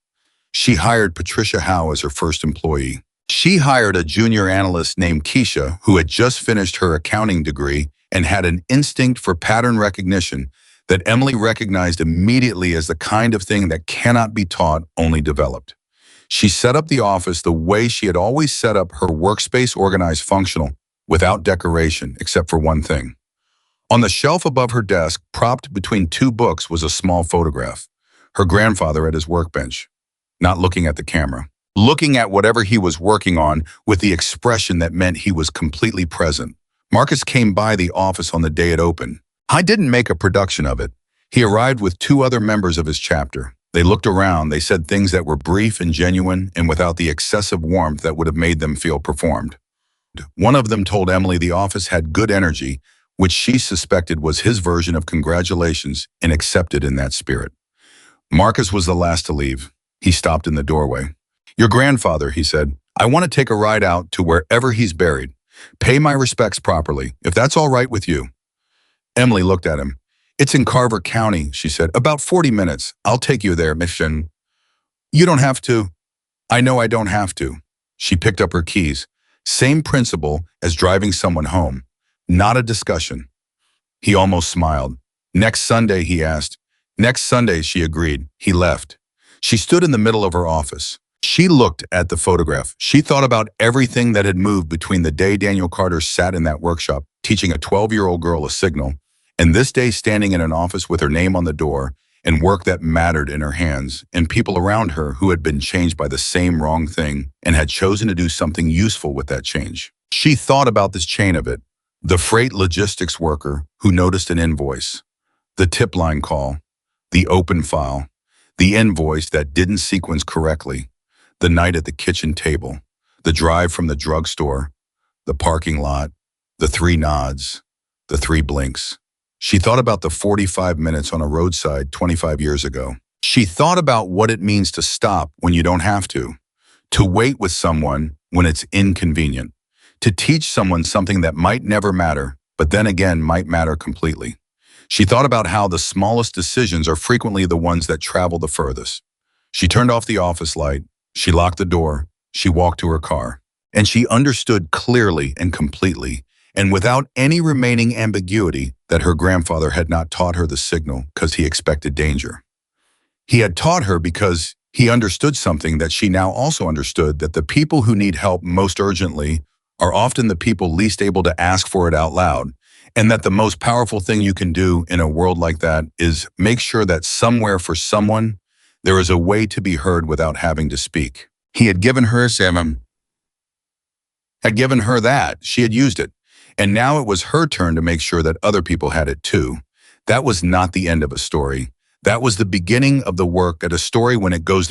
She hired Patricia Howe as her first employee. She hired a junior analyst named Keisha, who had just finished her accounting degree and had an instinct for pattern recognition that Emily recognized immediately as the kind of thing that cannot be taught, only developed. She set up the office the way she had always set up her workspace, organized, functional, without decoration, except for one thing. On the shelf above her desk, propped between 2 books, was a small photograph. Her grandfather at his workbench, not looking at the camera, looking at whatever he was working on with the expression that meant he was completely present. Marcus came by the office on the day it opened. I didn't make a production of it. He arrived with 2 other members of his chapter. They looked around, they said things that were brief and genuine and without the excessive warmth that would have made them feel performed. One of them told Emily the office had good energy, which she suspected was his version of congratulations, and accepted in that spirit. Marcus was the last to leave. He stopped in the doorway. "Your grandfather," he said. "I want to take a ride out to wherever he's buried. Pay my respects properly, if that's all right with you." Emily looked at him. "It's in Carver County," she said. "About 40 minutes. I'll take you there, mission." "You don't have to." "I know I don't have to." She picked up her keys. Same principle as driving someone home. Not a discussion. He almost smiled. "Next Sunday," he asked. "Next Sunday," she agreed. He left. She stood in the middle of her office. She looked at the photograph. She thought about everything that had moved between the day Daniel Carter sat in that workshop, teaching a 12-year-old girl a signal, and this day standing in an office with her name on the door and work that mattered in her hands, and people around her who had been changed by the same wrong thing and had chosen to do something useful with that change. She thought about this chain of it. The freight logistics worker who noticed an invoice, the tip line call, the open file, the invoice that didn't sequence correctly, the night at the kitchen table, the drive from the drugstore, the parking lot, the 3 nods, the 3 blinks. She thought about the 45 minutes on a roadside 25 years ago. She thought about what it means to stop when you don't have to wait with someone when it's inconvenient, to teach someone something that might never matter, but then again might matter completely. She thought about how the smallest decisions are frequently the ones that travel the furthest. She turned off the office light. She locked the door. She walked to her car. And she understood clearly and completely, and without any remaining ambiguity that her grandfather had not taught her the signal because he expected danger. He had taught her because he understood something that she now also understood, that the people who need help most urgently are often the people least able to ask for it out loud, and that the most powerful thing you can do in a world like that is make sure that somewhere for someone there is a way to be heard without having to speak. He had given her that, she had used it, and now it was her turn to make sure that other people had it too. That was not the end of a story. That was the beginning of the work at a story when it goes